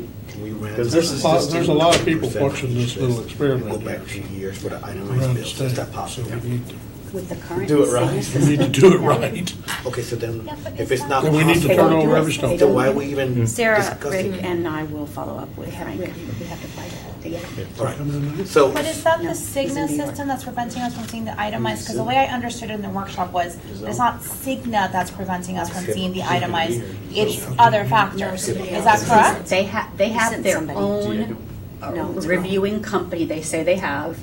randomize? Because this is There's a lot of people watching this little Go experiment back here 2 years for the around itemized the bills. Is state, that so possible? we need to, With the current. Do it right. sickness we need to do it right. Okay, so then, Yeah, but if it's it's not- not Then we need to They turn don't possible, do over it. every stone. They then don't. why are we even Sarah, discussing Rick, it? and I will follow up with Frank. We have to fight it together. All right, so, But is that No, the it's Cigna in New York. system that's preventing us from seeing the itemized? Because the way I understood it in the workshop was, it's not Cigna that's preventing us from seeing the itemized, it's other factors. Is that correct? They have Sent their somebody. own reviewing company they say they have,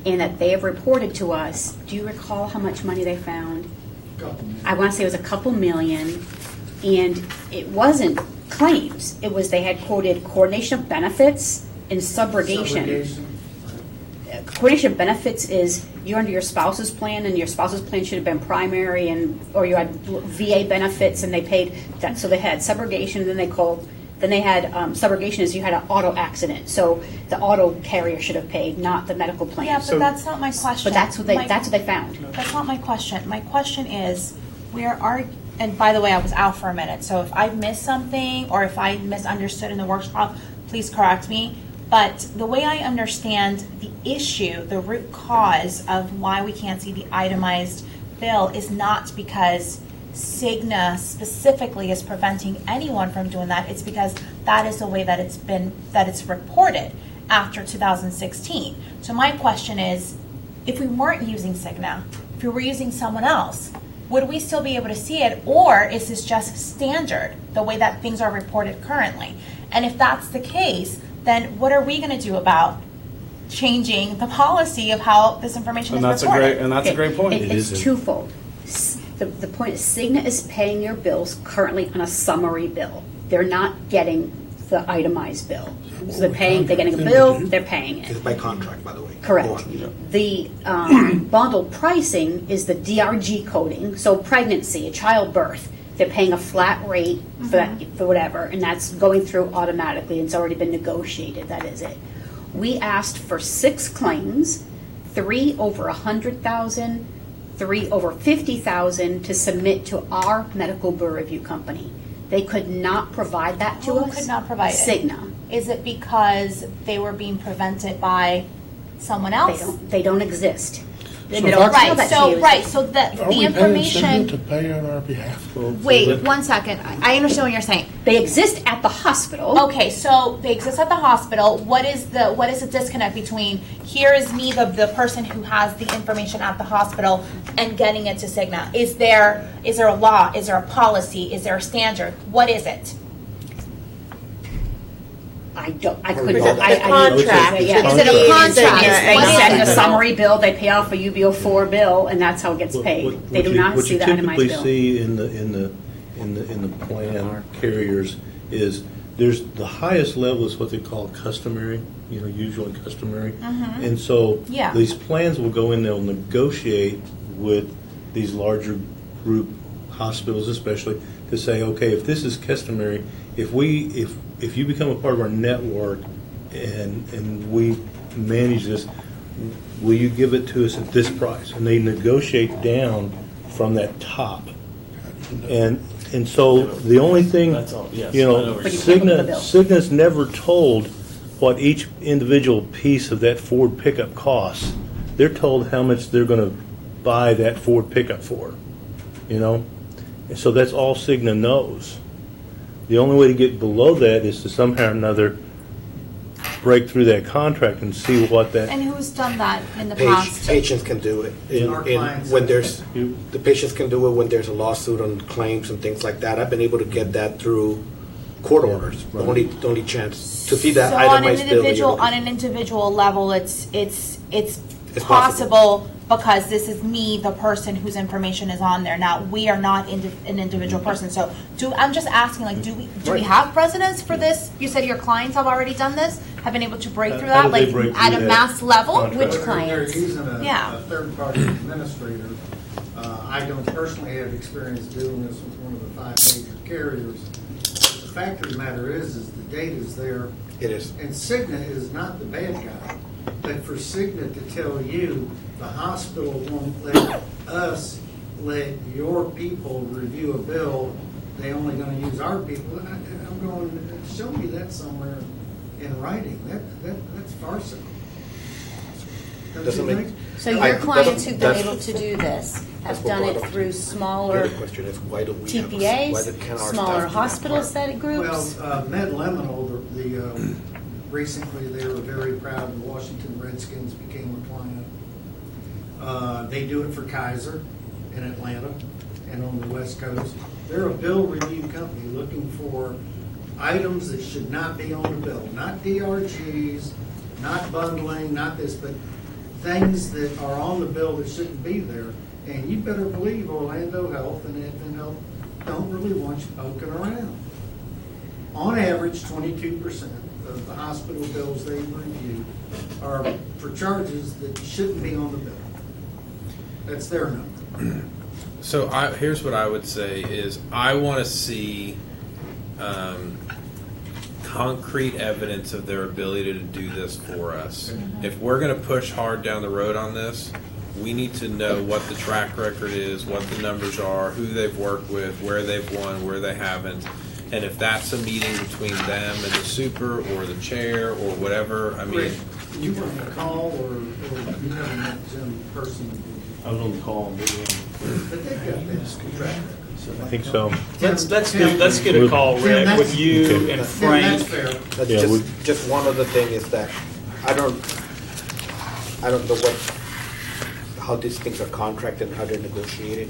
and that they have reported to us. Do you recall how much money they found? I want to say it was a couple million, and it wasn't claims. It was, they had quoted coordination of benefits and subrogation. Coordination of benefits is you're under your spouse's plan, and your spouse's plan should have been primary, and or you had VA benefits, and they paid that. So they had subrogation, and then they had subrogation is you had an auto accident, so the auto carrier should have paid, not the medical plan. Yeah, but that's not my question. But that's what they found. That's not my question. My question is, where are, and by the way, I was out for a minute, so if I missed something or if I misunderstood in the workshop, please correct me. But the way I understand the issue, the root cause of why we can't see the itemized bill is not because Cigna specifically is preventing anyone from doing that. It's because that is the way that it's reported after 2016. So my question is, if we weren't using Cigna, if we were using someone else, would we still be able to see it, or is this just standard, the way that things are reported currently? And if that's the case, then what are we going to do about changing the policy of how this information And is reported? that's a great point. It's twofold. The point is Cigna is paying your bills currently on a summary bill. They're not getting the itemized bill. So they're getting a bill, they're paying it. it's by contract, by the way. Correct. Go on. The bundled pricing is the DRG coding, so pregnancy, childbirth, they're paying a flat rate for that, for whatever, and that's going through automatically. It's already been negotiated, that is it. We asked for 6 claims, 3 over 100,000, 3 over 50,000 to submit to our medical bill review company. They could not provide that to Who us. could not provide it? Cigna. Is it because they were being prevented by someone else? They don't exist. They So don't if I- tell that to you. So Are the we paying Cigna information. to pay on our behalf? Wait, one second. I understand what you're saying. They exist at the hospital. Okay, so they exist at the hospital. What is the disconnect between here is me, the person who has the information at the hospital, and getting it to Cigna? Is there a law? Is there a policy? Is there a standard? What is it? I couldn't. The contract. Yeah. Is it a contract? They What is send a it? summary bill, they pay off a UBO4 bill, and that's how it gets paid. They do not see the itemized What you bill. typically see in the plan carriers is there's the highest level is what they call customary, usually customary. And so Yeah. these plans will go in, they'll negotiate with these larger group hospitals especially, to say, okay, if this is customary, if you become a part of our network and we manage this, will you give it to us at this price? And they negotiate down from that top. And so the only thing, That's all, yes, you I know know, what you're Cigna's never told what each individual piece of that Ford pickup costs. They're told how much they're going to buy that Ford pickup for, you know? And so that's all Cigna knows. The only way to get below that is to somehow or another break through that contract and see what that. And who's done that in the past? Patients can do it. Our clients- When there's, the patients can do it when there's a lawsuit on claims and things like that. I've been able to get that through court orders. Right. The only chance to see that So on an itemized bill. that you're individual, on looking an individual level, it's It's possible because this is me, the person whose information is on there. Now, we are not an individual person, so I'm just asking, like, do we Right. have precedents for this? You said your clients have already done this, have been able to break through How that, do they like, break at through a that mass level? contract? Which They're clients? using Yeah. a third-party administrator. I don't personally have experience doing this with one of the 5 major carriers. The fact of the matter is the data is there. It is. And Cigna is not the bad guy. But for Cigna to tell you the hospital won't let us let your people review a bill, they only going to use our people, I'm going, show me that somewhere in writing. That's farcical. Don't Doesn't you make- think? So I- your clients who've been that's- able to do this that's have what done brought it up through The smaller other question is, why do we have why TPAs, can our smaller staff do hospital that part? set groups? Well, MedLiminal, recently they were very proud the Washington Redskins became a client. They do it for Kaiser in Atlanta and on the West Coast. They're a bill review company looking for items that should not be on the bill, not DRGs, not bundling, not this, but things that are on the bill that shouldn't be there. And you better believe Orlando Health and Advent Health don't really want you poking around. On average, 22% of the hospital bills they review are for charges that shouldn't be on the bill. That's their number. So here's what I would say is I want to see concrete evidence of their ability to do this for us. If we're going to push hard down the road on this, we need to know what the track record is, what the numbers are, who they've worked with, where they've won, where they haven't. And if that's a meeting between them and the super or the chair or whatever, I mean. Rick, you were on the call or you never met Jim personally? I was on the call. But they've got this track record. I think so. Let's get a call, Rick, with you Okay. and That's Frank. fair. That's Yeah, just one other thing is that I don't know how these things are contracted and how they're negotiated,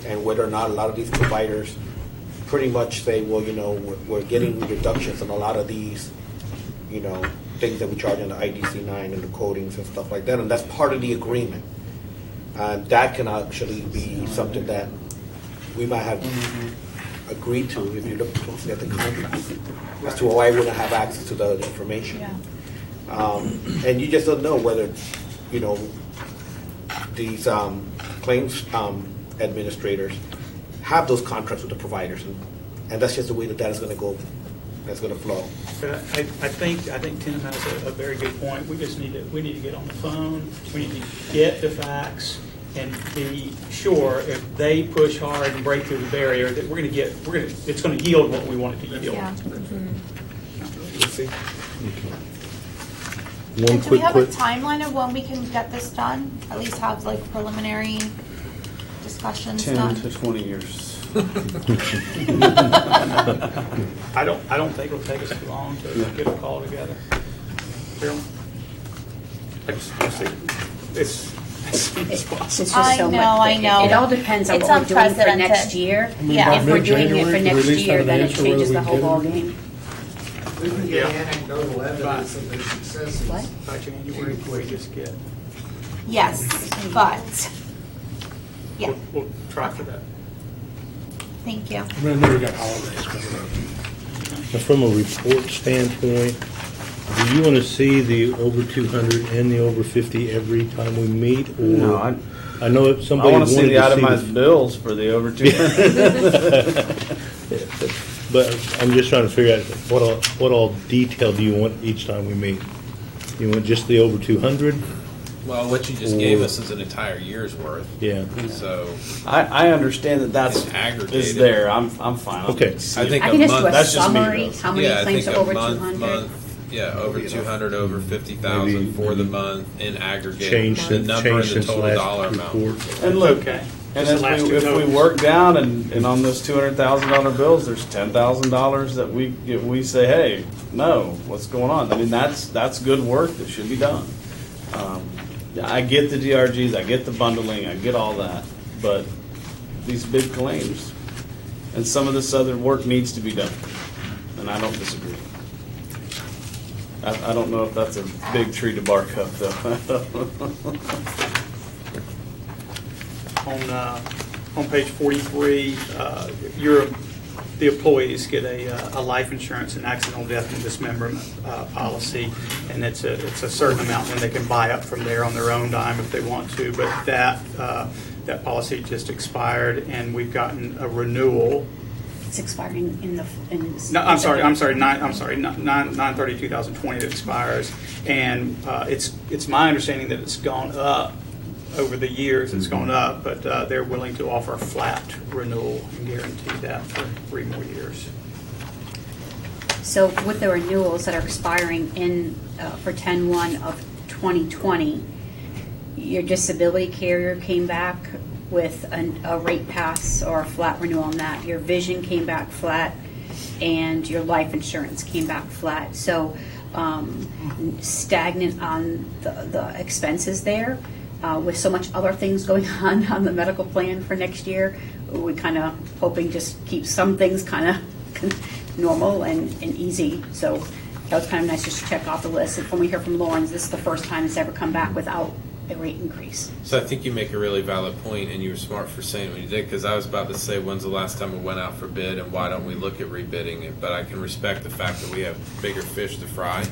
and whether or not a lot of these providers pretty much say, well, you know, we're getting reductions on a lot of these, you know, things that we charge in the IDC-9 and the codings and stuff like that, and that's part of the agreement. That can actually be something that we might have agreed to if you look closely at the contract as to why we wouldn't have access to the information. And you just don't know whether, you know, these claims administrators have those contracts with the providers, and that's just the way that is going to go. That's going to flow. But I think Tim has a very good point. We just need to get on the phone. We need to get the facts and be sure if they push hard and break through the barrier that it's going to yield what we want it to yield. Yeah. We'll see. One And do we quick, have a timeline of when we can get this done? At least have like preliminary discussions 10 done? to 20 years. I don't think it'll take us too long to get a call together. Carol? It's It's I just so know, much. I know. It all depends on It's what we're doing for unprecedented. next year. Yeah. If we're doing it for Mid-January, next we at least year, have an then it answer changes the whether whole we get it or ballgame. We can get Yeah. anecdotal evidence of their successes. What? by January, we just get. Yes, but, yeah, We'll try for that. thank you. I mean, I know we got holidays coming up. Now, from a report standpoint, Do you want to see the over 200 and the over 50 every time we meet? Or No, I know if I somebody want to see wanted the itemized bills for the over 200. But I'm just trying to figure out what all detail do you want each time we meet? You want just the over 200? Well, what you just gave us is an entire year's worth. Yeah. So I understand that that's It's aggregated. is there. I'm fine. Okay. I think I a can just do month. a That's just me, summary, though. how many Yeah, I claims think are over a month, 200? Yeah, over 200, over 50,000 Maybe- for the month in aggregate. Change the since, number and the since total last dollar amount. report. And look, Okay. and Just the last two if we totals. work down and on those $200,000 bills, there's $10,000 that we say, hey, no, what's going on? I mean, that's good work that should be done. I get the DRGs, I get the bundling, I get all that, but these big claims and some of this other work needs to be done, and I don't disagree. I don't know if that's a big tree to bark up, though. On page 43, the employees get a life insurance and accidental death and dismemberment policy, and it's a certain amount, and they can buy up from there on their own dime if they want to. But that policy just expired, and we've gotten a renewal. It's expiring in the. No, I'm sorry. 9/30/2020 it expires, and it's my understanding that it's gone up over the years. It's gone up, but they're willing to offer a flat renewal and guarantee that for 3 more years. So with the renewals that are expiring for 10/1 of 2020, your disability carrier came back with a rate pass or a flat renewal on that. Your vision came back flat, and your life insurance came back flat. So stagnant on the expenses there. With so much other things going on the medical plan for next year, we kind of hoping just keep some things kind of normal and easy. So that was kind of nice just to check off the list. And when we hear from Lawrence, this is the first time it's ever come back without a rate increase. So I think you make a really valid point, and you were smart for saying what you did, because I was about to say, when's the last time it went out for bid, and why don't we look at rebidding it? But I can respect the fact that we have bigger fish to fry,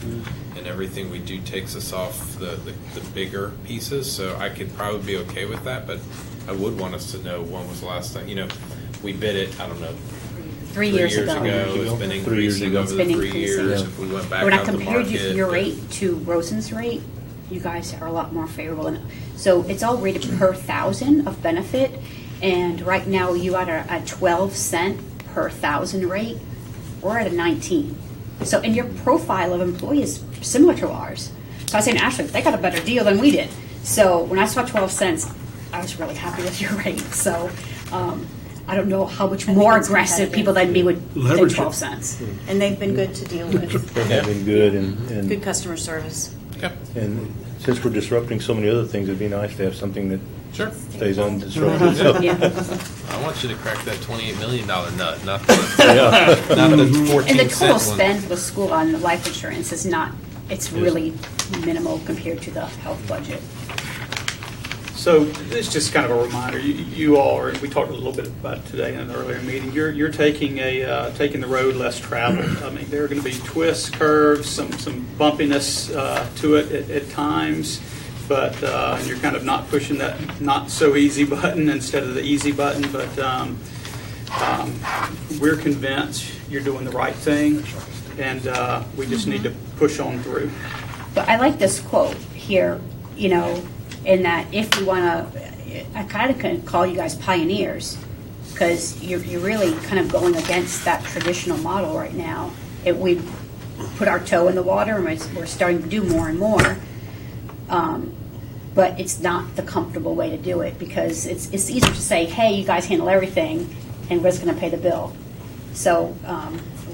and everything we do takes us off the bigger pieces, so I could probably be okay with that, but I would want us to know when was the last time, we bid it, I don't know, 3 years ago. It's been 3 years increasing ago. over It's been the 3 increasing. years. If we went back When I out to compared market, your rate to Rosen's rate, you guys are a lot more favorable. And so it's all rated per 1,000 of benefit, and right now you are at a 12-cent per 1,000 rate. We're at a 19. So, and your profile of employee is similar to ours. So I was saying, Ashley, they got a better deal than we did. So when I saw 12 cents, I was really happy with your rate. So I don't know how much more it's competitive. aggressive people than me would than Leverage it. 12 cents. And they've been good to deal with. They have been good, and Good customer service. Okay. and since we're disrupting so many other things, it'd be nice to have something that Sure. stays undisrupted. So, Yeah. I want you to crack that $28 million nut, not the 14 And the total cent one. spend for the school on life insurance is not, it's really minimal compared to the health budget. So it's just kind of a reminder. You all are. We talked a little bit about it today in an earlier meeting. You're taking taking the road less traveled. I mean, there are going to be twists, curves, some bumpiness to it at times, but you're kind of not pushing that not so easy button instead of the easy button. But we're convinced you're doing the right thing, and we just need to push on through. But I like this quote here, in that if you want to, I kind of can call you guys pioneers, because you're really kind of going against that traditional model right now. We put our toe in the water, and we're starting to do more and more. But it's not the comfortable way to do it, because it's easier to say, hey, you guys handle everything, and we're just going to pay the bill. So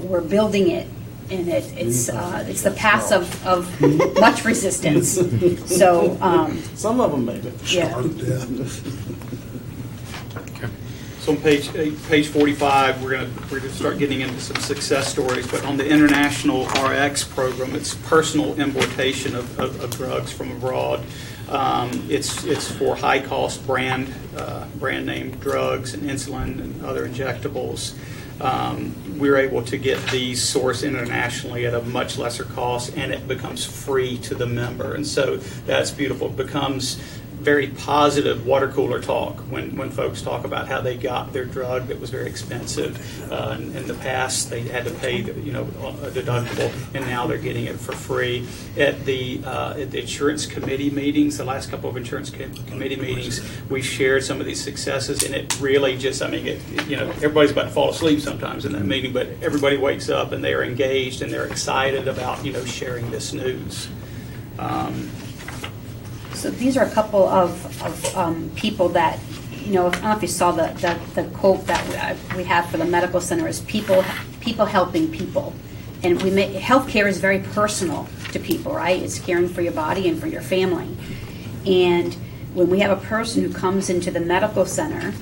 we're building it, and it's the path of much resistance. So Some of them made it. yeah. So on page 45, we're gonna start getting into some success stories. But on the international RX program, it's personal importation of drugs from abroad. It's for high cost brand name drugs and insulin and other injectables. we're able to get these sourced internationally at a much lesser cost, and it becomes free to the member. And so that's beautiful. It becomes very positive water cooler talk when folks talk about how they got their drug that was very expensive. In the past, they had to pay a deductible, and now they're getting it for free. At the insurance committee meetings, the last couple of insurance committee meetings, we shared some of these successes, and it really just, everybody's about to fall asleep sometimes in that meeting, but everybody wakes up and they're engaged and they're excited about sharing this news. So these are a couple of people that, I don't know if you saw the quote that we have for the medical center is people helping people. And healthcare is very personal to people, right? It's caring for your body and for your family. And when we have a person who comes into the medical center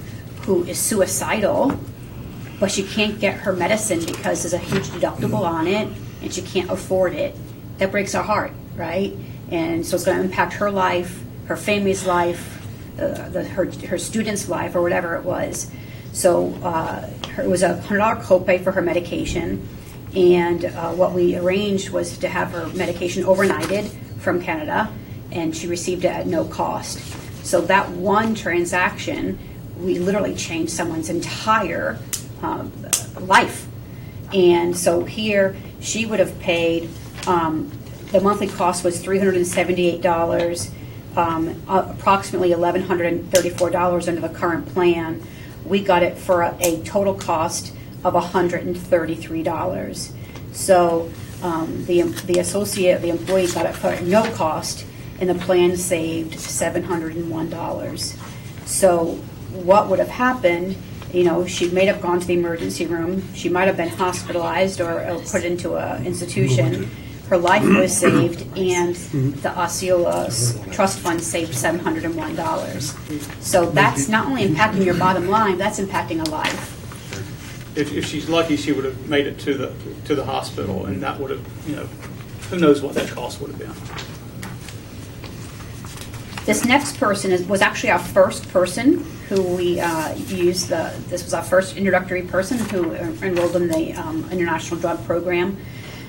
who is suicidal, but she can't get her medicine because there's a huge deductible on it and she can't afford it, that breaks our heart, right? And so it's going to impact her life, her family's life, her student's life, or whatever it was. So it was a $100 copay for her medication, and what we arranged was to have her medication overnighted from Canada, and she received it at no cost. So that one transaction, we literally changed someone's entire life. And so here, she would have paid... the monthly cost was $378, approximately $1,134 under the current plan. We got it for a total cost of $133. So the employee got it for no cost, and the plan saved $701. So what would have happened? She may have gone to the emergency room. She might have been hospitalized or put into an institution. Her life was saved, and the Osceola Trust Fund saved $701. So that's not only impacting your bottom line, that's impacting a life. If she's lucky, she would have made it to the hospital, and that would have, who knows what that cost would have been. This next person was actually our first person who we used. This was our first introductory person who enrolled in the International Drug Program.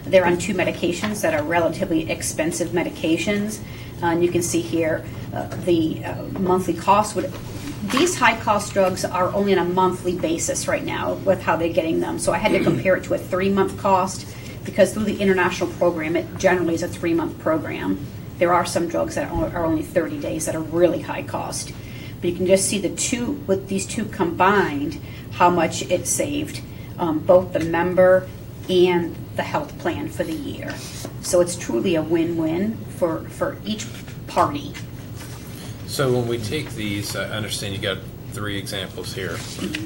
They're on 2 medications that are relatively expensive medications. And you can see here the monthly cost would... These high-cost drugs are only on a monthly basis right now with how they're getting them. So I had to compare it to a 3-month cost because through the international program, it generally is a 3-month program. There are some drugs that are only 30 days that are really high cost. But you can just see with these two combined, how much it saved both the member and the health plan for the year. So it's truly a win-win for each party. So when we take these, I understand you got 3 examples here.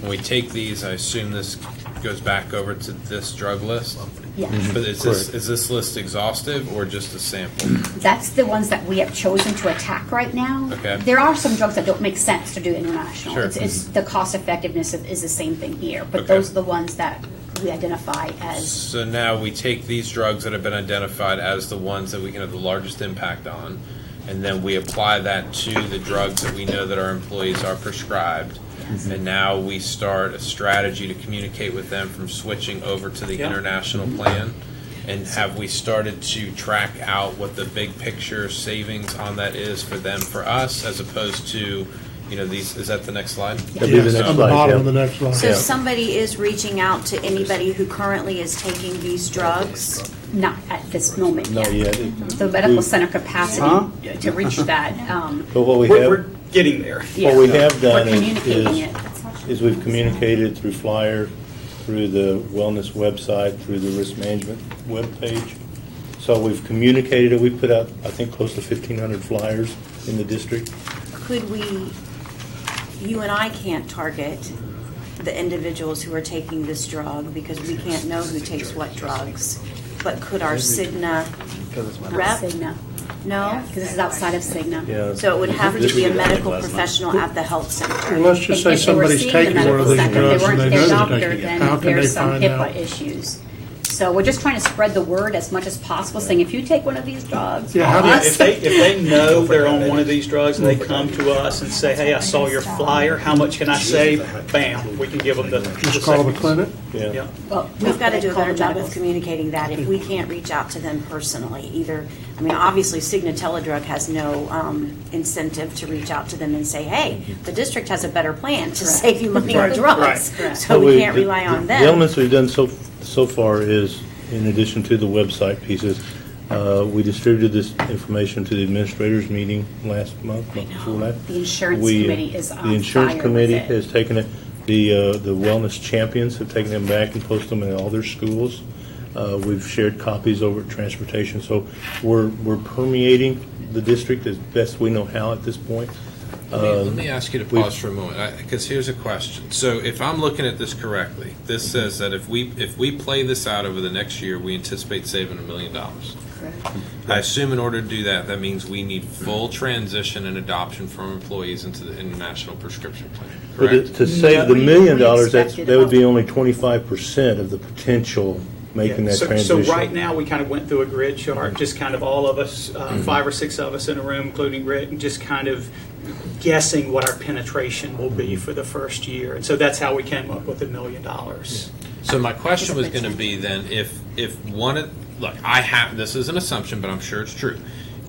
When we take these, I assume this goes back over to this drug list? Yes. But is this list exhaustive or just a sample? That's the ones that we have chosen to attack right now. Okay. There are some drugs that don't make sense to do international. Sure. It's the cost effectiveness is the same thing here, but Okay. those are the ones that we identify as... So now we take these drugs that have been identified as the ones that we can have the largest impact on, and then we apply that to the drugs that we know that our employees are prescribed. Yes. And now we start a strategy to communicate with them from switching over to the international plan. And have we started to track out what the big picture savings on that is for them, for us, as opposed to, these, is that the next slide? That'd be the next on the bottom of the next slide. So somebody is reaching out to anybody who currently is taking these drugs? Not at this moment Not yet. yet. The medical center capacity to reach that. But what We're getting there. What we have done We're communicating is we've communicated through flyers, through the wellness website, through the risk management webpage. So we've communicated it. We put out, I think, close to 1,500 flyers in the district. Could you and I can't target the individuals who are taking this drug because we can't know who takes what drugs, but could our Cigna rep? Cigna. No? Because this is outside of Cigna. Yeah. So it would have to be a medical professional at the health center. Well, let's just say And if they were somebody's seeing the taking one of medical these center, drugs they and weren't they their know they're doctor, taking it. then How can they there's some find HIPAA out? issues. So we're just trying to spread the word as much as possible, saying if you take one of these drugs, Yeah, how call do- us. If they know they're on one of these drugs and they come to us and say, hey, I saw your flyer, how much can I save? Bam, we can give them the. Just call the clinic? Yeah. Well, we've got to do a better job of communicating that if we can't reach out to them personally. Either, I mean, obviously Cigna Teledrug has no incentive to reach out to them and say, hey, the district has a better plan to save you money on Right. drugs. Right. So we can't rely on The them. elements we've done so far is, in addition to the website pieces, we distributed this information to the administrators meeting last month before last. The insurance We, committee is on The insurance fire committee with it. has taken it. The wellness champions have taken them back and posted them in all their schools. We've shared copies over at transportation. So we're permeating the district as best we know how at this point. Let me ask you to pause for a moment, because here's a question. So if I'm looking at this correctly, this says that if we play this out over the next year, we anticipate saving $1 million. Correct. I assume in order to do that, that means we need full transition and adoption from employees into the international prescription plan, But correct? to save the $1 million, that expected would be about- only 25% of the potential making that So transition. right now, we kind of went through a grid chart, just kind of all of us, 5 or 6 of us in a room, including Rick, and just kind of guessing what our penetration will be for the first year. And so that's how we came up with $1 million. So my question was going to be then, if one of, look, this is an assumption, but I'm sure it's true.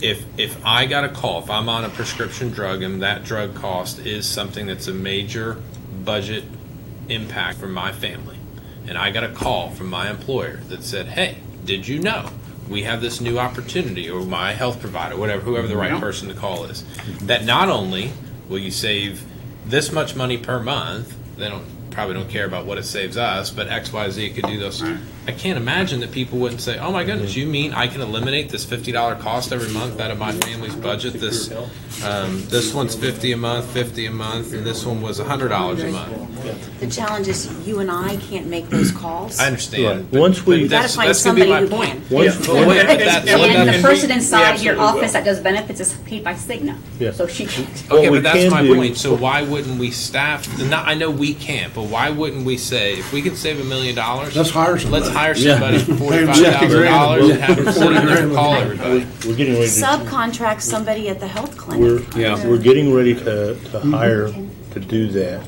If I got a call, if I'm on a prescription drug and that drug cost is something that's a major budget impact for my family, and I got a call from my employer that said, hey, did you know we have this new opportunity, or my health provider, whoever the right Yeah. person to call is, that not only will you save this much money per month, they probably don't care about what it saves us, but XYZ could do those. Right. I can't imagine that people wouldn't say, oh my goodness, you mean I can eliminate this $50 cost every month out of my family's budget? This one's $50 a month, and this one was $100 a month. The challenge is you and I can't make those calls. I understand. Right. Once we- You gotta that's find that's going to be somebody my who point. can. Once- Well, wait, but that's- And the and person we inside your absolutely office will. that does benefits is paid by Cigna. Yeah. So she can't. What Okay, we but that's can my do- point. So why wouldn't we staff? I know we can't, but why wouldn't we say if we can save $1 million, Let's hire somebody. let's hire somebody for $45,000 $45,000 and have them sit in there and call everybody. We're getting ready to. Subcontract somebody at the health clinic. We're getting ready to hire to do that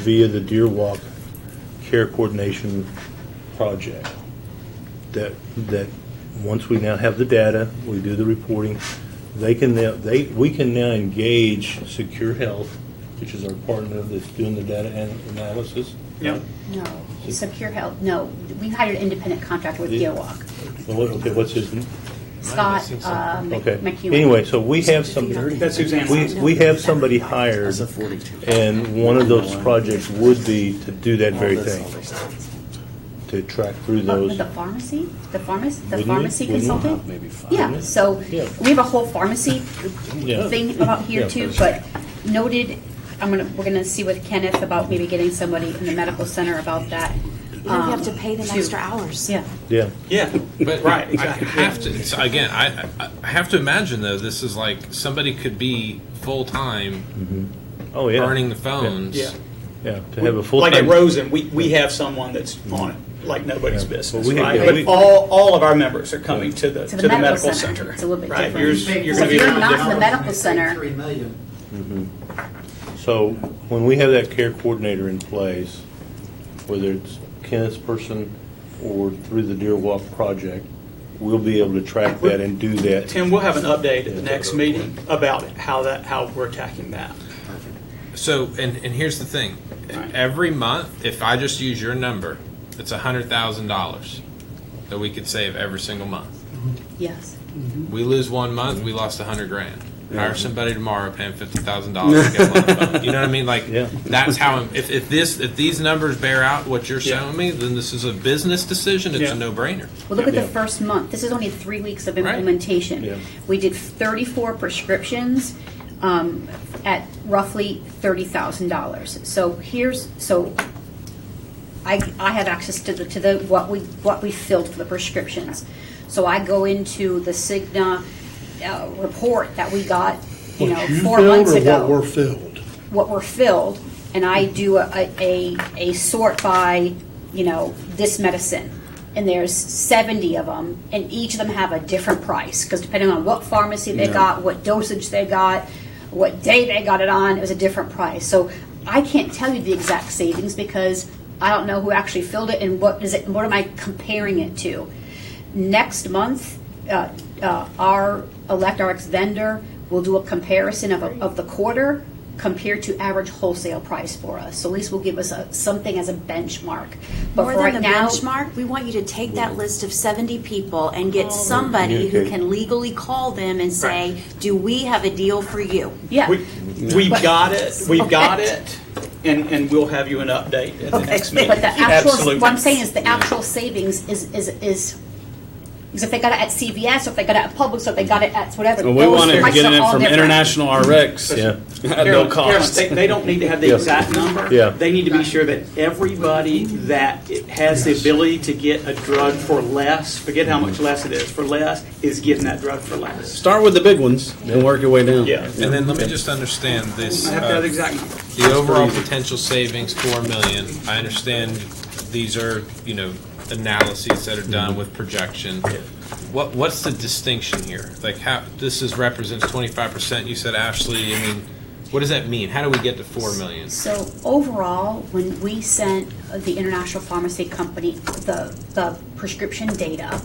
via the Deer Walk Care Coordination Project. That once we now have the data, we do the reporting, we can now engage Secure Health, which is our partner that's doing the data analysis. Yeah. No, Secure Health, no. We hired an independent contractor with Deer Walk. Okay, what's his name? Scott Okay. McEwen. Anyway, so we have somebody. That's Suzanne. We have somebody hired, and one of those projects would be to do that very thing, to track through those. The pharmacy? The pharmacy Wouldn't we? consultant? Yeah, so Yeah. we have a whole pharmacy Yeah. thing about here Yeah. too, but noted, we're gonna see with Kenneth about maybe getting somebody in the medical center about that. You don't have to pay them too. extra hours. Yeah. Yeah. Yeah. But Right, I exactly. have to. So again, I have to imagine though. This is like somebody could be full time Oh, yeah. burning the phones. Yeah. Yeah, to have a Like full-time. at Rosen, we have someone that's on it like nobody's Yeah. business, Well, we- right? yeah, But we- all of our members are coming to the medical center. It's a little bit Right, different. yours, So you're if gonna be a you're little not in the different. medical center, $3 million. So when we have that care coordinator in place, whether it's Kenneth's person or through the Deer Walk project, we'll be able to track that and do that. Tim, we'll have an update at the next meeting about how we're attacking that. So and here's the thing. Every month, if I just use your number, it's $100,000 that we could save every single month. yes. We lose 1 month, we lost $100,000. Hire somebody tomorrow, pay them $50,000 to get one phone. You know what I mean? Like Yeah. that's how. If these numbers bear out what you're Yeah. showing me, then this is a business decision. It's Yeah. a no-brainer. Well, look at Yeah. the first month. This is only 3 weeks of Right. implementation. Yeah. We did 34 prescriptions at roughly $30,000. So I have access to the what we filled for the prescriptions. So I go into the Cigna report that we got, What you 4 filled months or ago. what were filled? What were filled, and I do a sort by, this medicine. and there's 70 of them, and each of them have a different price, because depending on what pharmacy they got, what dosage they got, what day they got it on, it was a different price. So I can't tell you the exact savings because I don't know who actually filled it and what am I comparing it to. Next month, our ElectRx vendor will do a comparison of the quarter compared to average wholesale price for us. So at least will give us something as a benchmark. But More for than right a now, benchmark, we want you to take that list of 70 people and get somebody who can legally call them and say, do we have a deal for you? yeah. We've got it, and we'll have you an update at the next meeting. But the actual, Absolutely. what I'm saying is the actual savings is if they got it at CVS, or if they got it at Publix, or if they got it at whatever. Well, we those wanted to prices get are it all from different. International RX Yeah. at no cost. They don't need to have the Yeah. exact number. Yeah. They need to be sure that everybody that has the ability to get a drug for less, forget how much less it is, for less, is getting that drug for less. Start with the big ones and work your way down. Yeah. And then let me just understand this. I have to have the exact number. The overall potential savings, 4 million. I understand these are, analyses that are done with projection. What's the distinction here? Like, how this represents 25%? You said, Ashley. I mean, what does that mean? How do we get to 4 million? So overall, when we sent the International Pharmacy Company the prescription data,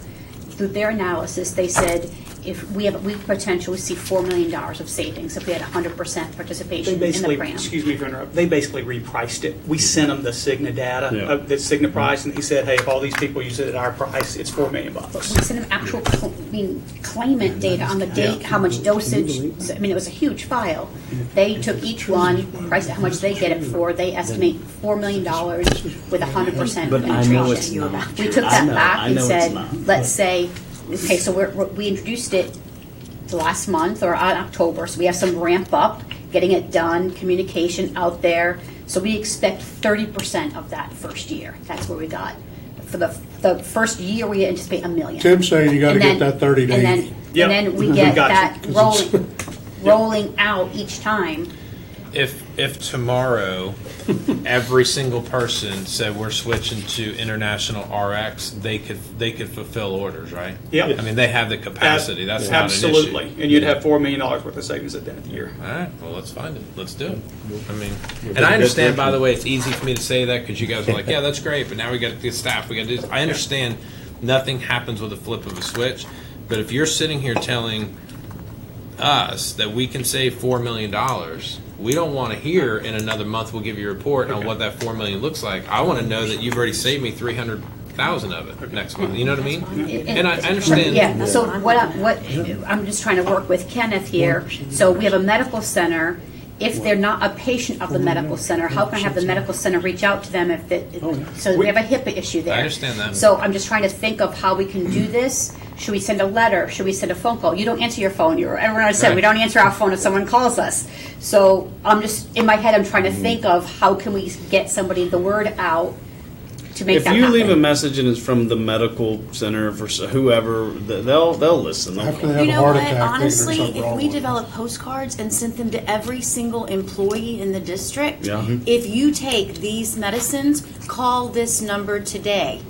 through their analysis, they said if we potentially see $4 million of savings if we had 100% participation in the program. Excuse me for interrupting, they basically repriced it. We sent them the Cigna data, Yeah. the Cigna price, and he said, hey, if all these people use it at our price, it's $4 million. We sent them actual claimant data on the date, how much dosage. I mean, it was a huge file. They took each one, priced how much they get it for. They estimate $4 million with 100% But I know it's penetration. not. We took I that know- back I and know it's said, not. let's say, okay, so we introduced it last month or in October, so we have some ramp up, getting it done, communication out there. So we expect 30% of that first year. That's where we got. For the first year, we anticipate $1 million. Tim's saying you gotta And get that 30 to and 80. Yep. then we We get got that you. rolling out each time. If tomorrow every single person said we're switching to International RX, they could fulfill orders, right? Yep. I mean, they have the capacity. That's not Absolutely. an issue. And you'd have $4 million worth of savings at the end of the year. All right. Well, let's find it. Let's do it. I mean, and I understand. By the way, it's easy for me to say that because you guys are like, yeah, that's great. But now we got to get staff. We got to do this. I understand. Nothing happens with a flip of a switch. But if you're sitting here telling us that we can save $4 million, we don't want to hear in another month we'll give you a report on what that $4 million looks like. I want to know that you've already saved me $300,000 of it next month. You know what I mean? And I understand. Yeah, so what I'm just trying to work with Kenneth here. So we have a medical center. If they're not a patient of the medical center, how can I have the medical center reach out to them so we have a HIPAA issue there. I understand that. So I'm just trying to think of how we can do this. Should we send a letter? Should we send a phone call? You don't answer your phone. Everyone said we don't answer our phone if someone calls us. So I'm just, in my head, I'm trying to think of how can we get somebody the word out to make If that you happen. leave a message and it's from the medical center for whoever, they'll listen. After They'll they have You a know heart what? attack, Honestly, there's something if wrong we with it. develop postcards and sent them to every single employee in the district, Yeah. if you take these medicines, call this number today.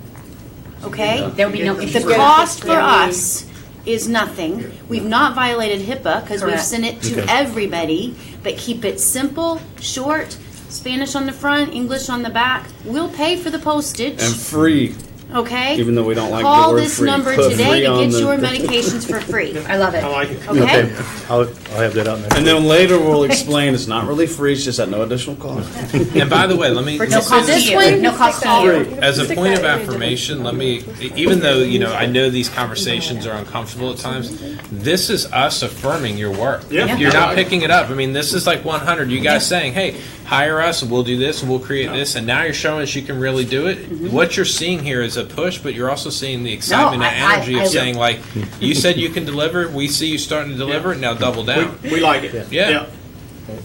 Okay? There'll be no The issue. cost for us is nothing. We've not violated HIPAA because we've Correct. sent it to Okay. everybody, but keep it simple, short, Spanish on the front, English on the back. We'll pay for the postage. and free. Okay? Even though we don't like the Call word this free. number Put today free to on get the- your medications for free. I love it. I like it. Okay? I'll have that out next And week. then later we'll explain it's not really free, it's just at no additional cost. And by the way, let me For let no me say cost this. to you. No cost to you. As a point of affirmation, let me, even though, I know these conversations are uncomfortable at times, this is us affirming your work. Yeah. You're not picking it up. I mean, this is like 100. You guys saying, hey, hire us and we'll do this and we'll create this. And now you're showing us you can really do it. What you're seeing here is a push, but you're also seeing the excitement and energy of saying, like, you said you can deliver. We see you starting to deliver. Now double down. We like it. Yeah.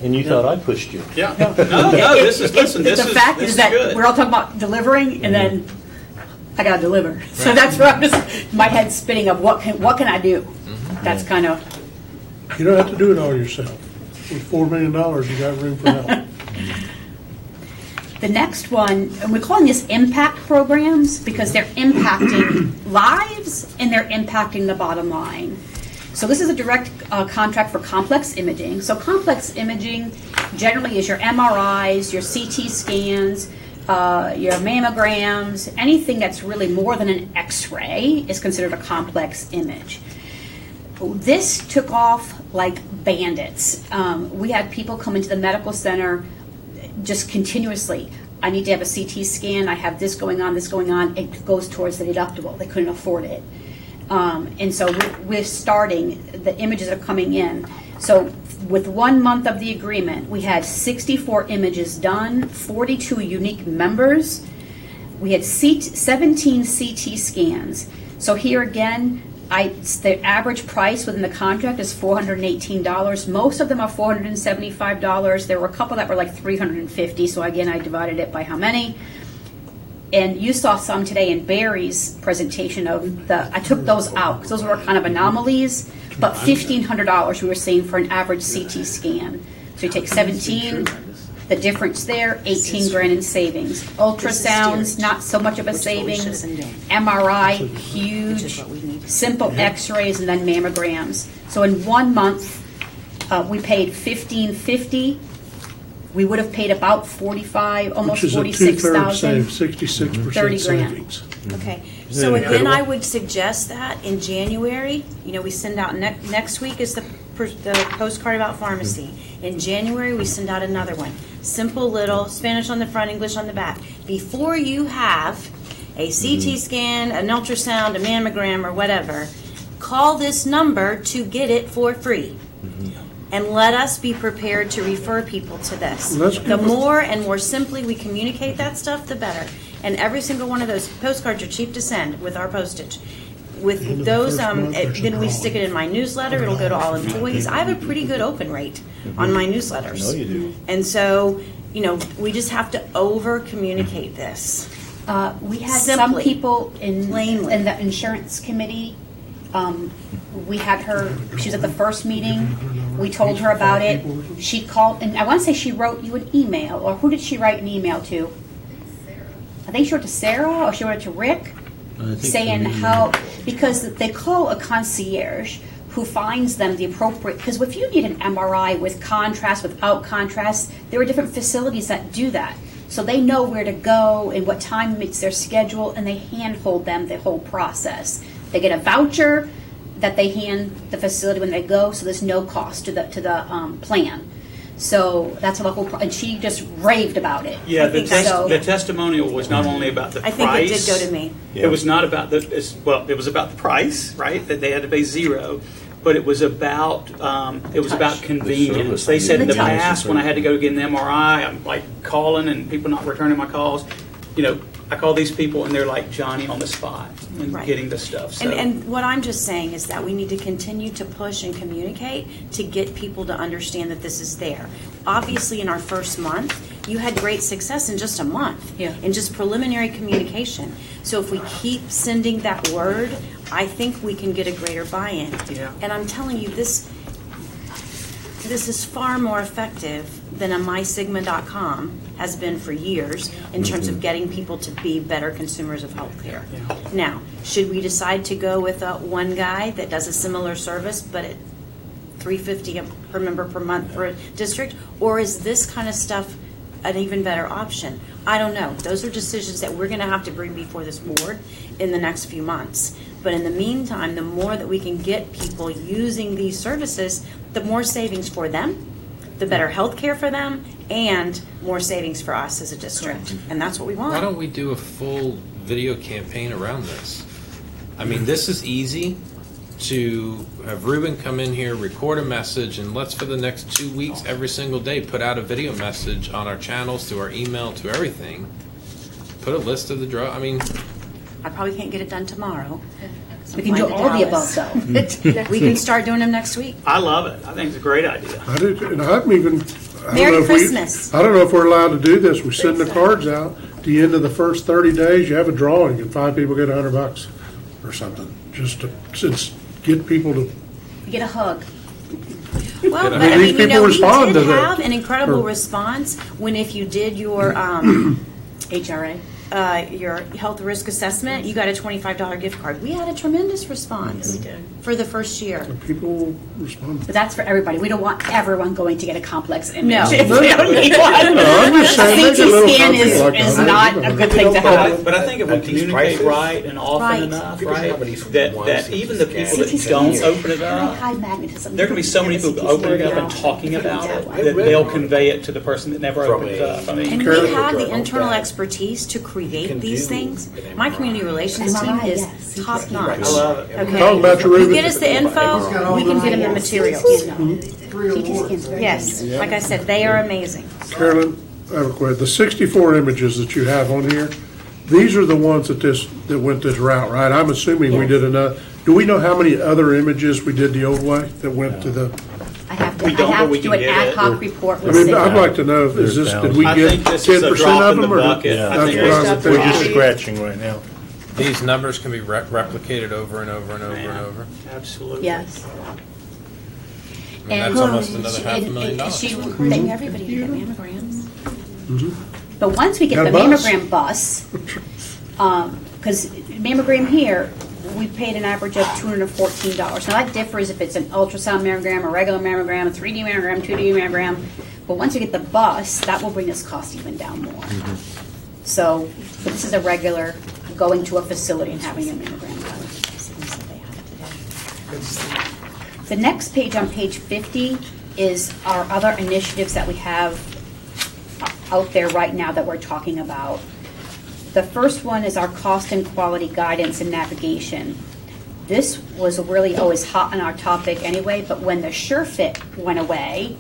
And you thought I pushed you. Yeah. No, this is, listen, this The is, fact this is is that good. we're all talking about delivering, and then I gotta deliver. So that's where I'm just, my head's spinning of what can I do? That's kind of, You don't have to do it all yourself. With $4 million, you got room for help. The next one, and we're calling this impact programs because they're impacting lives and they're impacting the bottom line. So this is a direct contract for complex imaging. So complex imaging generally is your MRIs, your CT scans, your mammograms, anything that's really more than an X-ray is considered a complex image. This took off like bandits. We had people come into the medical center just continuously. I need to have a CT scan. I have this going on, this going on. It goes towards the deductible. They couldn't afford it. And so we're starting, the images are coming in. So with 1 month of the agreement, we had 64 images done, 42 unique members. We had 17 CT scans. So here again, the average price within the contract is $418. Most of them are $475. There were a couple that were like $350. So again, I divided it by how many. And you saw some today in Barry's presentation of I took those out because those were kind of anomalies. But $1,500 we were seeing for an average CT scan. So you take 17. The difference there, 18 grand in savings. Ultrasounds, not so much of a savings. MRI, huge. Simple X-rays and then mammograms. So in 1 month, we paid $1,550. We would have paid about 45, almost 46,000. 66% 30 grand. savings. Okay, so again, I would suggest that in January, we send out, next week is the postcard about pharmacy. In January, we send out another one. Simple little, Spanish on the front, English on the back. Before you have a CT scan, an ultrasound, a mammogram, or whatever, call this number to get it for free. And let us be prepared to refer people to this. The more and more simply we communicate that stuff, the better. And every single one of those postcards are cheap to send with our postage. With those, then we stick it in my newsletter. It'll go to all employees. I have a pretty good open rate on my newsletters. I know you do. And so, we just have to over-communicate this. We had Simply, some people in plainly. the insurance committee. We had her, she was at the first meeting. We told her about it. She called, and I want to say she wrote you an email, or who did she write an email to? I think she wrote to Sarah, or she wrote it to Rick, saying how, because they call a concierge who finds them the appropriate, because if you need an MRI with contrast, without contrast, there are different facilities that do that. So they know where to go and what time meets their schedule, and they handhold them the whole process. They get a voucher that they hand the facility when they go, so there's no cost to the plan. So that's the whole, and she just raved about it. Yeah, the so. testimonial was not only about the I price. think it did go to me. It was not about it was about the price, right? That they had to pay zero. But it was about convenience. They said in the past when I had to go get an MRI, I'm like calling and people not returning my calls. I call these people and they're like Johnny on the spot and getting the stuff. So. And what I'm just saying is that we need to continue to push and communicate to get people to understand that this is there. Obviously, in our first month, you had great success in just a month, in just preliminary communication. So if we keep sending that word, I think we can get a greater buy-in. Yeah. And I'm telling you, this is far more effective than a mysigma.com has been for years in terms of getting people to be better consumers of healthcare. Yeah. Now, should we decide to go with one guy that does a similar service but at $350 per member per month for a district, or is this kind of stuff an even better option? I don't know. Those are decisions that we're going to have to bring before this board in the next few months. But in the meantime, the more that we can get people using these services, the more savings for them, the better health care for them, and more savings for us as a district. And that's what we want. Why don't we do a full video campaign around this? I mean, this is easy to have Ruben come in here, record a message, and let's for the next 2 weeks, every single day, put out a video message on our channels, to our email, to everything. Put a list of the drug. I mean, I probably can't get it done tomorrow. We can do all the above, though. We can start doing them next week. I love it. I think it's a great idea. I do, and I haven't even. Merry Christmas. I don't know if we're allowed to do this. We send the cards out. At the end of the first 30 days, you have a drawing, and 5 people get $100 or something. Just to get people to Get a hug. Well, but And I these mean, you people know, we respond did to that. have an incredible Or- response when if you did your HRA, your health risk assessment, you got a $25 gift card. We had a tremendous response for the first year. People respond. But that's for everybody. We don't want everyone going to get a complex image. No. We don't need one. No, I'm just saying, make it a CT little scan is, something like is that. not a good thing to have. But I think if we At these communicate prices? right and often Right. enough, People right, have at least that, one that CT even the scan. people that CT don't scan. open it up, High magnetism. there can be so many people that open it up and talking about it that they'll convey it to the person that never From opened it a- up. I mean, And we Carol- have the Carol- internal Okay. expertise to create can these do things. an My MRI. community relations team MRI, is yes. top notch. I love it. Okay. Talking about your You Rubens. get us the info, we can get them the materials. Three CT awards. scans very Yes, good. like I said, they are amazing. Carolyn, I have a question. The 64 images that you have on here, these are the ones that went this route, right? I'm assuming we did enough. Do we know how many other images we did the old way that went to the? I have to, We don't, I have but we to do can an get ad it. hoc report I with mean, Cindy. I'd like to know, is this, did we I get think this is a 10% drop of in them? the Or bucket. Yeah. I that's think what I it's- was We're thinking. just scratching right now. These numbers can be replicated over and over and over and over. Absolutely. Yes. I mean, that's almost another $500,000. She's encouraging everybody to get mammograms. But once we get Got the a bus. mammogram bus, because mammogram here, we paid an average of $214. Now that differs if it's an ultrasound mammogram, a regular mammogram, a 3D mammogram, 2D mammogram. But once we get the bus, that will bring this cost even down more. So, but this is a regular going to a facility and having a mammogram done. The next page on page 50 is our other initiatives that we have out there right now that we're talking about. The first one is our cost and quality guidance and navigation. This was really always hot on our topic anyway, but when the SureFit went away,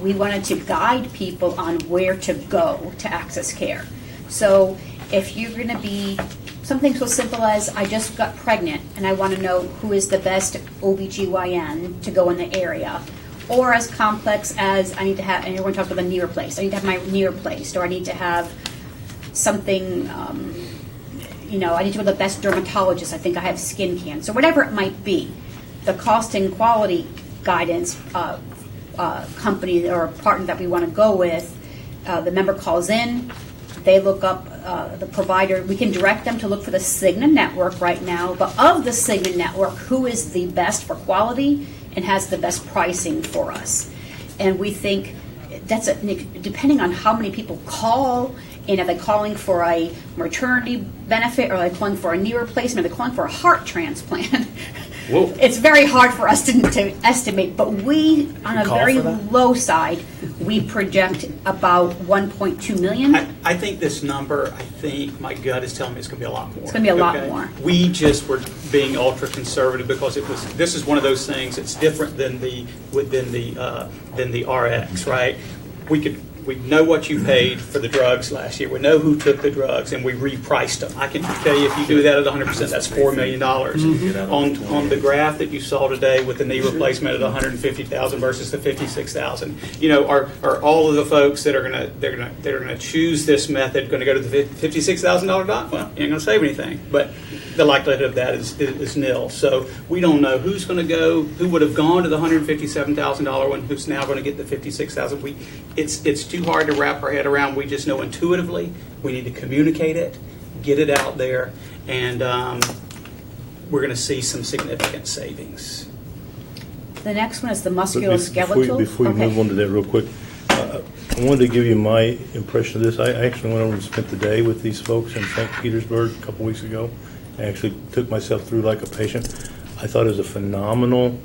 we wanted to guide people on where to go to access care. So if you're going to be something so simple as I just got pregnant and I want to know who is the best OBGYN to go in the area, or as complex as I need to have, and everyone talks about the knee replaced, I need to have my knee replaced, or I need to have something, I need to go to the best dermatologist, I think I have skin cancer, whatever it might be. The cost and quality guidance company or partner that we want to go with, the member calls in, they look up the provider. We can direct them to look for the Cigna network right now, but of the Cigna network, who is the best for quality and has the best pricing for us? And we think that's depending on how many people call, and are they calling for a maternity benefit, or are they calling for a knee replacement, or are they calling for a heart transplant? Whoa. It's very hard for us to estimate, but we, on a call very for that? low side, we project about 1.2 million. I think this number, my gut is telling me it's going to be a lot more. It's gonna be a lot more. We just were being ultra conservative because this is one of those things that's different than the RX, right? We know what you paid for the drugs last year. We know who took the drugs, and we repriced them. I can tell you, if you do that at 100%, that's $4 million. On the graph that you saw today with the knee replacement at 150,000 versus the 56,000, are all of the folks that are gonna choose this method going to go to the $56,000 doc? Well, you ain't going to save anything, but the likelihood of that is nil. So we don't know who's going to go, who would have gone to the $157,000 one, who's now going to get the $56,000. It's too hard to wrap our head around. We just know intuitively we need to communicate it, get it out there, and we're going to see some significant savings. The next one is the But musculoskeletal. Before you move on to that real quick, I wanted to give you my impression of this. I actually went over and spent the day with these folks in St. Petersburg a couple weeks ago. I actually took myself through like a patient. I thought it was a phenomenal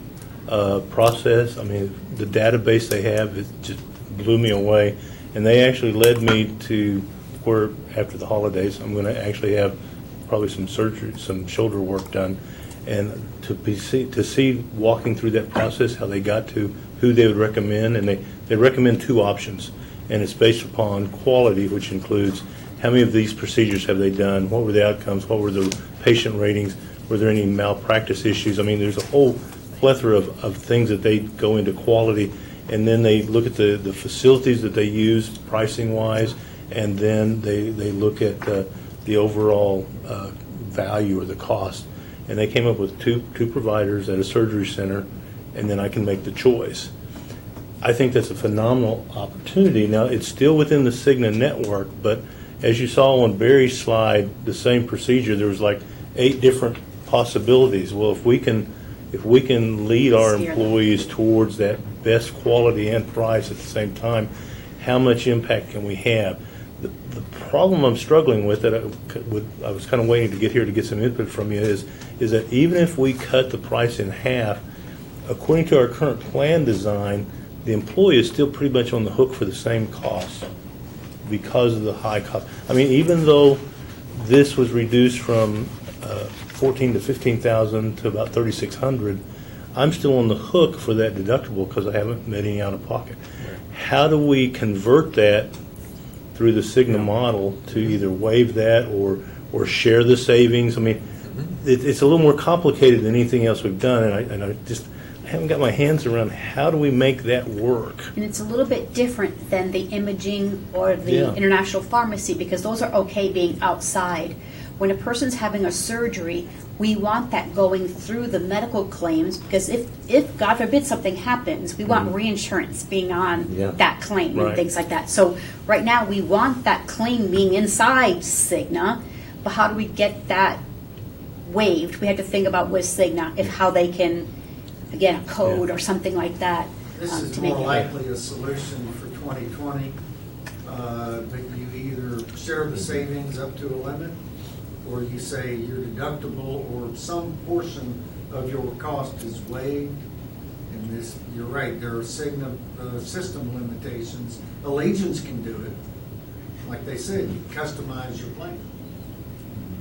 process. I mean, the database they have, it just blew me away. And they actually led me to where, after the holidays, I'm going to actually have probably some surgery, some shoulder work done. And to see walking through that process, how they got to who they would recommend, and they recommend two options, and it's based upon quality, which includes how many of these procedures have they done, what were the outcomes, what were the patient ratings, were there any malpractice issues. I mean, there's a whole plethora of things that they go into quality, and then they look at the facilities that they use pricing-wise, and then they look at the overall value or the cost. And they came up with two providers at a surgery center, and then I can make the choice. I think that's a phenomenal opportunity. Now, it's still within the Cigna network, but as you saw on Barry's slide, the same procedure, there was like 8 different possibilities. Well, if we can lead our Steer them. employees towards that best quality and price at the same time, how much impact can we have? The problem I'm struggling with, that I was kind of waiting to get here to get some input from you, is that even if we cut the price in half, according to our current plan design, the employee is still pretty much on the hook for the same cost because of the high cost. I mean, even though this was reduced from 14 to 15,000 to about 3,600, I'm still on the hook for that deductible because I haven't made any out of pocket. How do we convert that through the Cigna model to either waive that or share the savings? I mean, it's a little more complicated than anything else we've done, and I haven't got my hands around how do we make that work. And it's a little bit different than the imaging or the Yeah. international pharmacy, because those are okay being outside. When a person's having a surgery, we want that going through the medical claims, because if God forbid something happens, we want reinsurance being on that claim Right. and things like that. So right now, we want that claim being inside Cigna, but how do we get that waived? We have to think about with Cigna if how they can, again, a code or something like that. This is to make more it likely a solution for 2020, that you either share the savings up to a limit, or you say your deductible or some portion of your cost is waived. And this, you're right, there are Cigna system limitations. Allegiance can do it. Like they said, you customize your plan.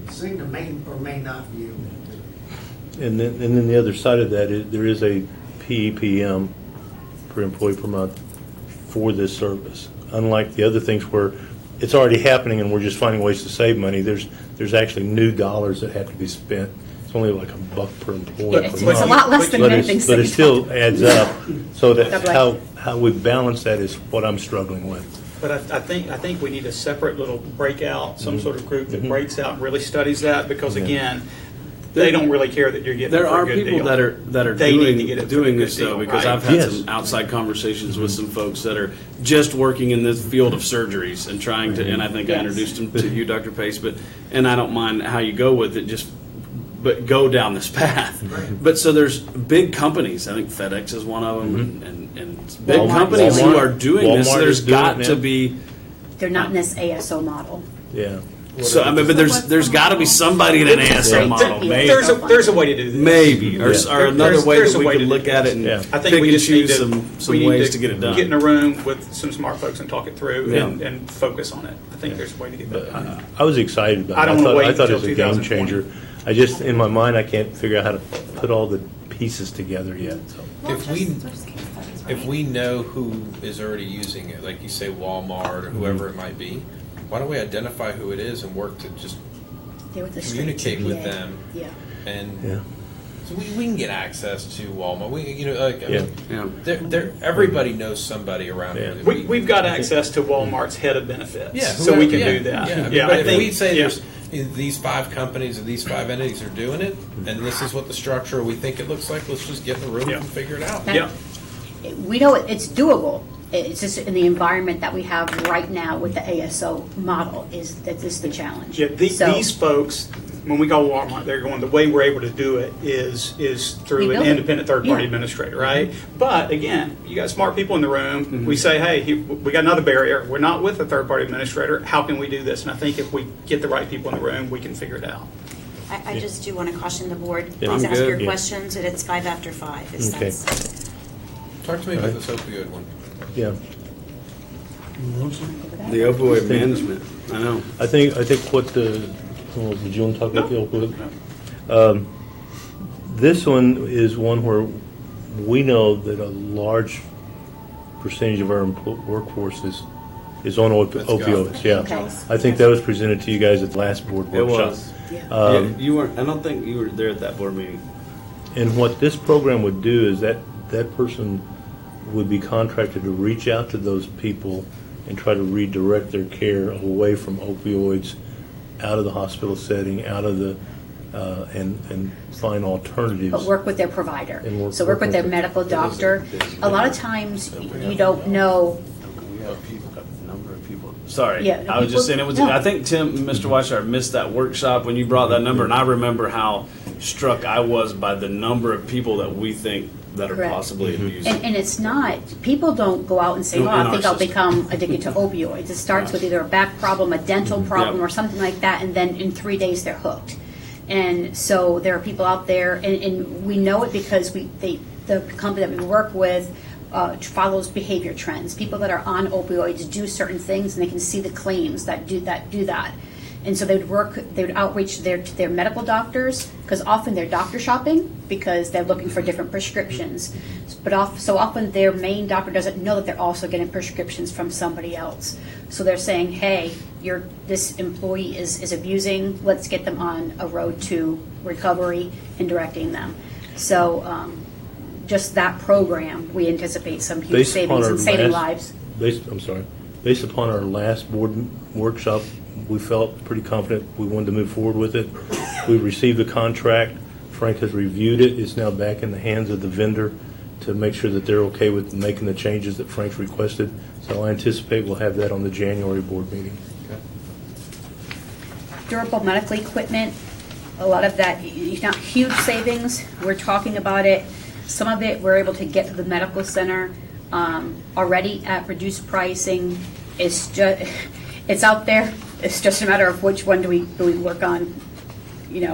Cigna may or may not be able to do it. And then the other side of that is there is a PEPM per employee per month for this service. Unlike the other things where it's already happening and we're just finding ways to save money, there's actually new dollars that have to be spent. It's only like $1 per employee. Yeah, it's a lot less than anything. But it still adds up. So that Double. how we balance that is what I'm struggling with. But I think we need a separate little breakout, some sort of group that breaks out and really studies that, because again, they don't really care that you're getting There it for are a good people deal. that are They need to get it for a doing good this though, deal, because right? I've had Yes. some outside conversations with some folks that are just working in this field of surgeries and trying to. And I think I introduced them to you, Dr. Pace, and I don't mind how you go with it. But go down this path. But so there's big companies. I think FedEx is one of them, and big Walmart. companies who are doing this. Walmart There's is doing got it to now. be. They're not in this ASO model. Yeah. So I mean, but there's got to be somebody in an ASO model, maybe, There's a way to do this. maybe, or another way There's that a we way could to look do at this. it and Yeah. I think pick we and just need choose to some ways to get it done. Get in a room with some smart folks and talk it through Yeah. and focus on it. I think there's a way to get that done. I was excited about it. I don't wanna wait I thought it until was a game 2020. changer. I just, in my mind, I can't figure out how to put all the pieces together yet. So. If we know who is already using it, like you say Walmart or whoever it might be, why don't we identify who it is and work to just They're with the state communicate with TPA. them, Yeah. and Yeah. so we can get access to Walmart. I Yeah. mean, Yeah. everybody knows somebody around Yeah. here. that We've got access to Walmart's head of benefits, Yeah, so we can whoever- do that. Yeah, but I if think we say yeah. there's these 5 companies or these 5 entities are doing it, and this is what the structure we think it looks like, let's just get in the room Yeah. and figure it out. Yeah. We know it's doable. It's just in the environment that we have right now with the ASO model is the challenge. Yeah, So- these folks, when we call Walmart, they're going, the way we're able to do it is through We an build it. independent third-party Yeah. administrator, right? But again, you got smart people in the room. Mm-hmm. We say, hey, we got another barrier. We're not with a third-party administrator. How can we do this? And I think if we get the right people in the room, we can figure it out. I just do want to caution the board, Yeah. please I'm ask good. your Yeah. questions, and it's 5 after 5. Okay. Talk to me about this opioid one. Yeah. The opioid management. I know. I think what did you want to talk about the opioid? This one is one where we know that a large percentage of our workforce is on opioids. Yeah, Okay. I think that was presented to you guys at the last board It workshop. was. Um, Yeah, you weren't. I don't think you were there at that board meeting. And what this program would do is that person would be contracted to reach out to those people and try to redirect their care away from opioids, out of the hospital setting, out of the and find alternatives. But work with their provider. And work So work with their with medical doctor. A lot of times, you don't know. We have a number of people. Sorry, Yeah, I was just saying people- it was. no. I think Tim, Mr. Weishart missed that workshop when you brought that number, and I remember how struck I was by the number of people that we think that are Correct. possibly abusing. And it's not, people don't go out and say, In well, I our think I'll system. become addicted to opioids. It starts with either a back problem, a dental problem, Yep. or something like that, and then in 3 days they're hooked. And so there are people out there, and we know it because the company that we work with follows behavior trends. People that are on opioids do certain things, and they can see the claims that do that. And so they would outreach to their medical doctors, because often they're doctor shopping because they're looking for different prescriptions. But so often their main doctor doesn't know that they're also getting prescriptions from somebody else. So they're saying, hey, this employee is abusing, let's get them on a road to recovery and directing them. So just that program, we anticipate some huge savings and saving lives. Based upon our last board workshop, we felt pretty confident we wanted to move forward with it. We received the contract. Frank has reviewed it. It's now back in the hands of the vendor to make sure that they're okay with making the changes that Frank's requested. So I anticipate we'll have that on the January board meeting. Durable medical equipment, a lot of that, not huge savings. We're talking about it. Some of it we're able to get to the medical center already at reduced pricing. It's out there. It's just a matter of which one do we work on,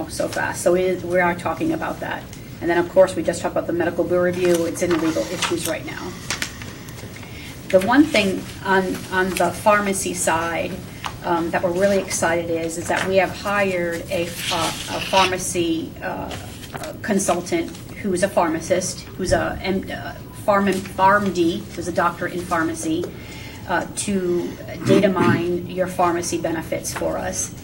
so fast. So we are talking about that. And then, of course, we just talked about the medical bill review. It's in legal issues right now. The one thing on the pharmacy side that we're really excited is that we have hired a pharmacy consultant who's a pharmacist, who's a PharmD, who's a doctor in pharmacy, to data mine your pharmacy benefits for us.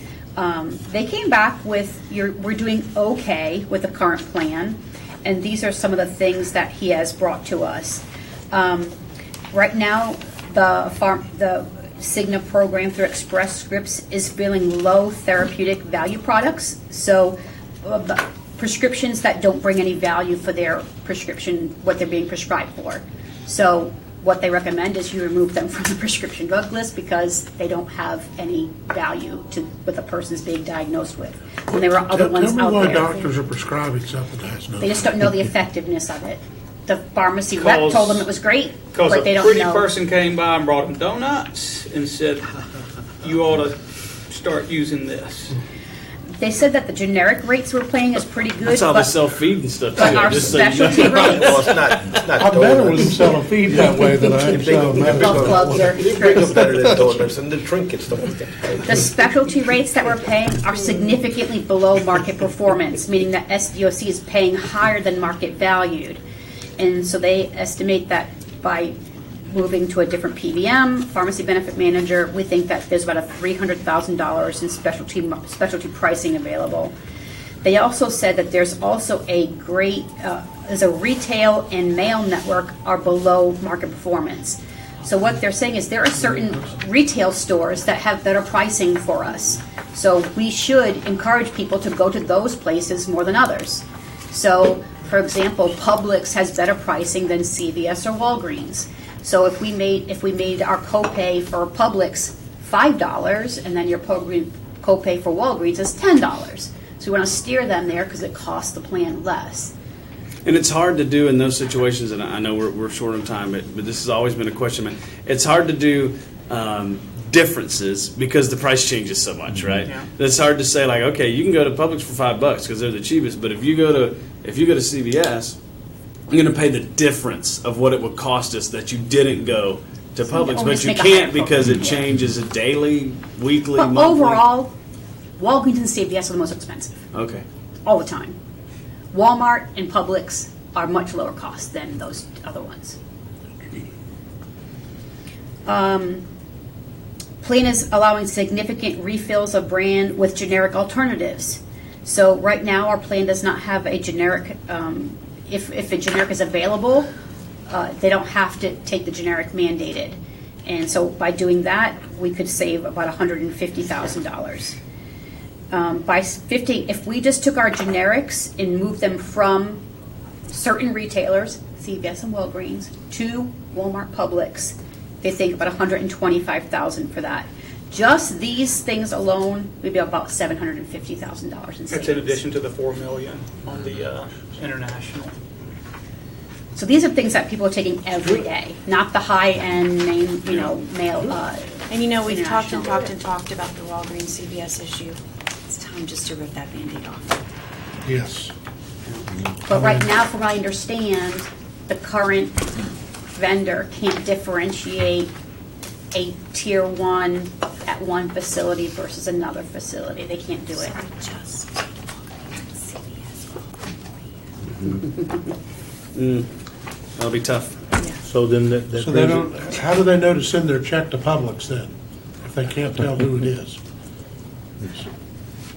They came back with, we're doing okay with the current plan, and these are some of the things that he has brought to us. Right now, the Cigna program through Express Scripts is filling low therapeutic value products, so prescriptions that don't bring any value for their prescription, what they're being prescribed for. So what they recommend is you remove them from the prescription drug list because they don't have any value to what the person's being diagnosed with. And there are other ones Tell out me why there. doctors are prescribing something that has no. They just don't know the effectiveness of it. The pharmacy rep Because- told them it was great, Because but they a don't pretty know. person came by and brought them donuts and said, you ought to start using this. They said that the generic rates we're paying is pretty good, That's how they but, sell feed and stuff but too. our just so you know. specialty rates. Well, it's not I'm better with them donuts. selling feed that way than I am selling Big medical. Clubs are Big are better than donuts and the trinkets. Stuff like that. The specialty rates that we're paying are significantly below market performance, meaning that SDOC is paying higher than market valued. And so they estimate that by moving to a different PBM, pharmacy benefit manager, we think that there's about a $300,000 in specialty pricing available. They also said that there's also a great, there's a retail and mail network are below market performance. So what they're saying is there are certain retail stores that have better pricing for us. So we should encourage people to go to those places more than others. So, for example, Publix has better pricing than CVS or Walgreens. So if we made our copay for Publix $5 and then your copay for Walgreens is $10. So we want to steer them there because it costs the plan less. And it's hard to do in those situations, and I know we're short on time, but this has always been a question, man. It's hard to do differences because the price changes so much, right? Yeah. It's hard to say, like, okay, you can go to Publix for $5 because they're the cheapest, but if you go to CVS, you're going to pay the difference of what it would cost us that you didn't go to Publix, but you can't because it changes daily, weekly, But monthly. overall, Walgreens and CVS are the most expensive Okay. all the time. Walmart and Publix are much lower cost than those other ones. Plan is allowing significant refills of brand with generic alternatives. So right now, our plan does not have a generic. If a generic is available, they don't have to take the generic mandated. And so by doing that, we could save about $150,000. by 50, if we just took our generics and moved them from certain retailers, CVS and Walgreens, to Walmart Publix, they think about $125,000 for that. Just these things alone would be about $750,000 in savings. That's in addition to the $4 million on the international. So these are things that people are taking every day, not the high-end name, mail. And we've talked and international. talked and talked about the Walgreens CVS issue. It's time just to rip that Band-Aid off. Yes. But right now, from what I understand, the current vendor can't differentiate a tier 1 at one facility versus another facility. They can't do it. Just That'll be tough. So then that So they brings don't, it- how do they know to send their check to Publix then, if they can't tell who it is?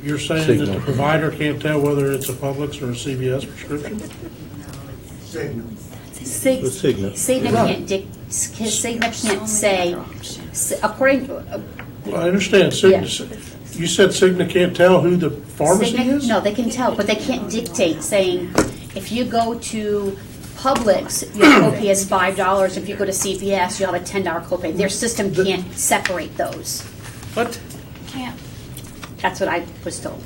You're saying that the Signal. provider can't tell whether it's a Publix or a CVS prescription? Signal. The Cigna. Cigna can't say, according, Well, I understand. You said Cigna can't tell who the pharmacy Cigna- is? No, they can tell, but they can't dictate saying, if you go to Publix, your copay is $5. If you go to CVS, you'll have a $10 copay. Their system can't separate those. What? can't. That's what I was told.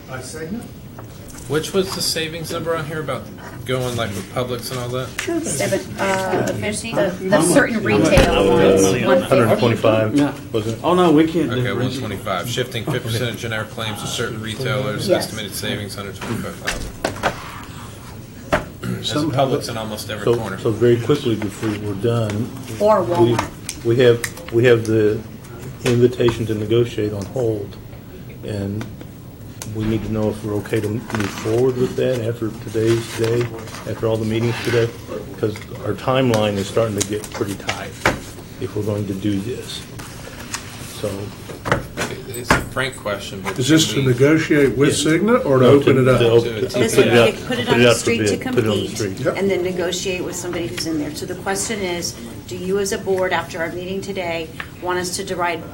By Signal? Which was the savings number on here about going like with Publix and all that? The certain retail ones, 125, wasn't it? Oh, no, we can't. Okay, 125. Shifting 50% of generic claims to certain retailers. Yes. Estimated savings 125,000. There's Some Publix in almost every So, corner. so very quickly before we're done, or we, Walmart. we have the invitation to negotiate on hold, and we need to know if we're okay to move forward with that after today's day, after all the meetings today, because our timeline is starting to get pretty tight if we're going to do this. So. It's a frank question, but Is this to should we- negotiate with Yes. Cigna or to No, open it up? to This put would it be out- to put it put on the out for street to bid, put it on the compete, street. Yep. and then negotiate with somebody who's in there. So the question is, do you as a board, after our meeting today, want us to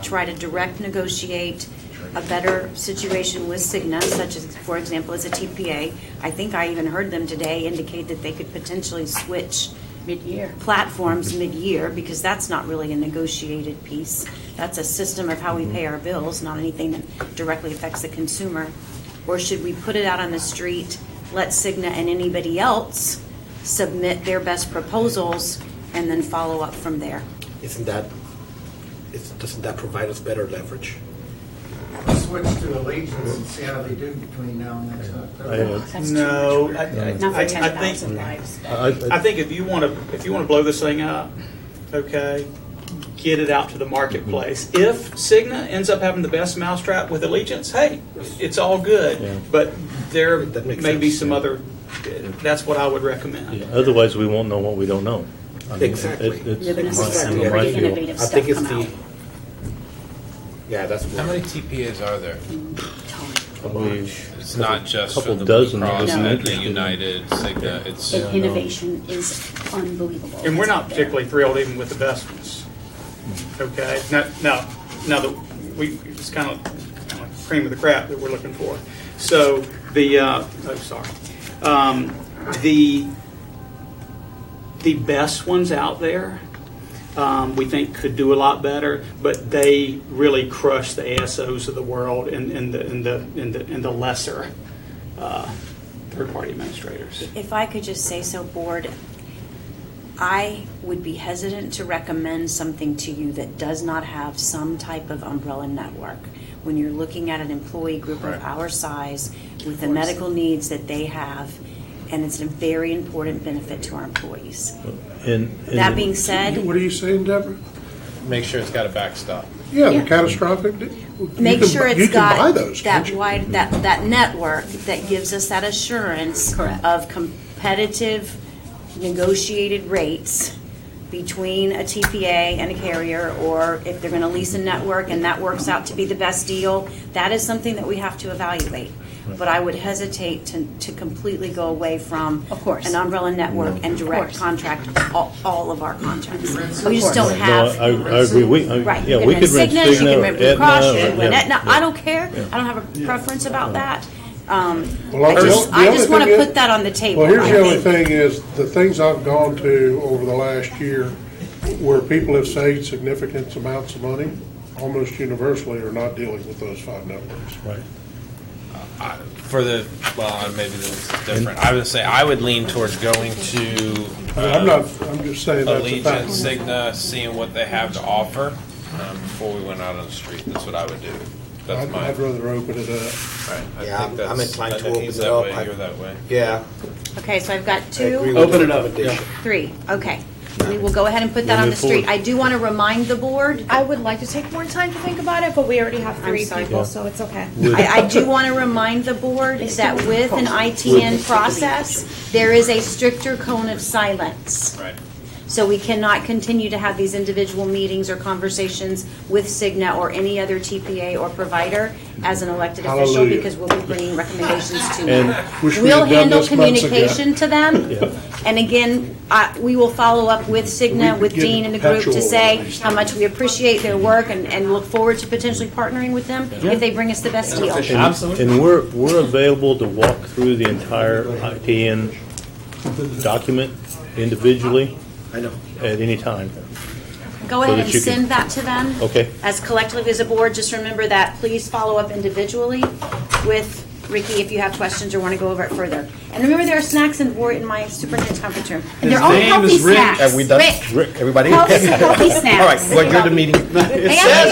try to direct negotiate a better situation with Cigna, such as, for example, as a TPA? I think I even heard them today indicate that they could potentially switch Mid-year. platforms mid-year, because that's not really a negotiated piece. That's a system of how we pay our bills, not anything that directly affects the consumer. Or should we put it out on the street, let Cigna and anybody else submit their best proposals, and then follow up from there? Doesn't that provide us better leverage? Switch to Allegiance and see how they do between now and next October. That's No, too much. I Not for think 10,000 lives. I think if you want to blow this thing up, okay, get it out to the marketplace. If Cigna ends up having the best mousetrap with Allegiance, hey, it's all good. Yeah. But there That makes may be sense. some other. That's what I would recommend. Yeah, otherwise, we won't know what we don't know. I mean, Exactly. it's You're gonna see my- some my pretty feel. innovative I stuff think it's come out. Yeah, that's How many TPAs are there? Probably It's not just for couple the Blue dozen Cross, that are the interested in- United, Cigna. It's And innovation is unbelievable. And we're It's not out there. particularly thrilled even with the best ones. Okay, now that it's kind of cream of the crap that we're looking for. So the the best ones out there, we think could do a lot better, but they really crush the ASOs of the world and the lesser third-party administrators. If I could just say so, board, I would be hesitant to recommend something to you that does not have some type of umbrella network. When you're looking at an employee group of our size with the medical needs that they have, and it's a very important benefit to our employees. And That being said, What are you saying, Deborah? make sure it's got a backstop. Yeah, Yeah. the catastrophic. make sure You it's can buy got those, that can't you? wide, that network that gives us that assurance Correct. of competitive negotiated rates between a TPA and a carrier, or if they're going to lease a network and that works out to be the best deal, that is something that we have to evaluate. but I would hesitate to completely go away from Of course. an umbrella network and direct course. contract all of our contracts. Of We just don't No, have. I agree. Right. Yeah, you we can could rent rent Cigna, you Cigna can or rent Blue Aetna. Cross, you or- can rent yeah, Aetna. yeah. I don't care. I don't have a preference about that. Well, I just the only want to thing put is- that on the table. Well, here's I the only think. thing is, the things I've gone to over the last year where people have saved significant amounts of money, almost universally are not dealing with those 5 networks. Right. Maybe this is different. I would say I would lean towards going to I'm just saying that's a Allegiant, fact. Cigna, seeing what they have to offer before we went out on the street. That's what I would do. That's my. I'd rather open it up. Right. I Yeah, think I'm that's- inclined I to think open he's it that up. way, you're that way. Yeah. Okay, so I've got I agree 2, with Open the it up, recommendation. 3. Okay. We will go ahead and put that We'll on the move forward. street. I do want to remind the board. I would like to take more time to think about it, but we already have 3 sorry. people, Yeah. so it's okay. I do want to remind the board that with an ITN process, there is a stricter cone of silence. Right. So we cannot continue to have these individual meetings or conversations with Cigna or any other TPA or provider as an elected official, Hallelujah. because we'll be bringing recommendations to And them. wish we We'll had done handle this months ago. communication to them. Yeah. And again, we will follow up with Cigna, We with get Dean and the group to perpetual say ones. how much we appreciate their work and look forward to potentially partnering with them if they bring us the best deal. And we're available to walk through the entire ITN document individually I know. at any time. Go So ahead that and you can- send that to them. Okay. As collectively as a board, just remember that, please follow up individually with Ricky if you have questions or want to go over it further. And remember, there are snacks in my superintendent's conference room. And they're all name healthy is Rick. snacks. Have we done? Rick. Rick, everybody? Healthy snacks. All right, well, adjourn the meeting. They have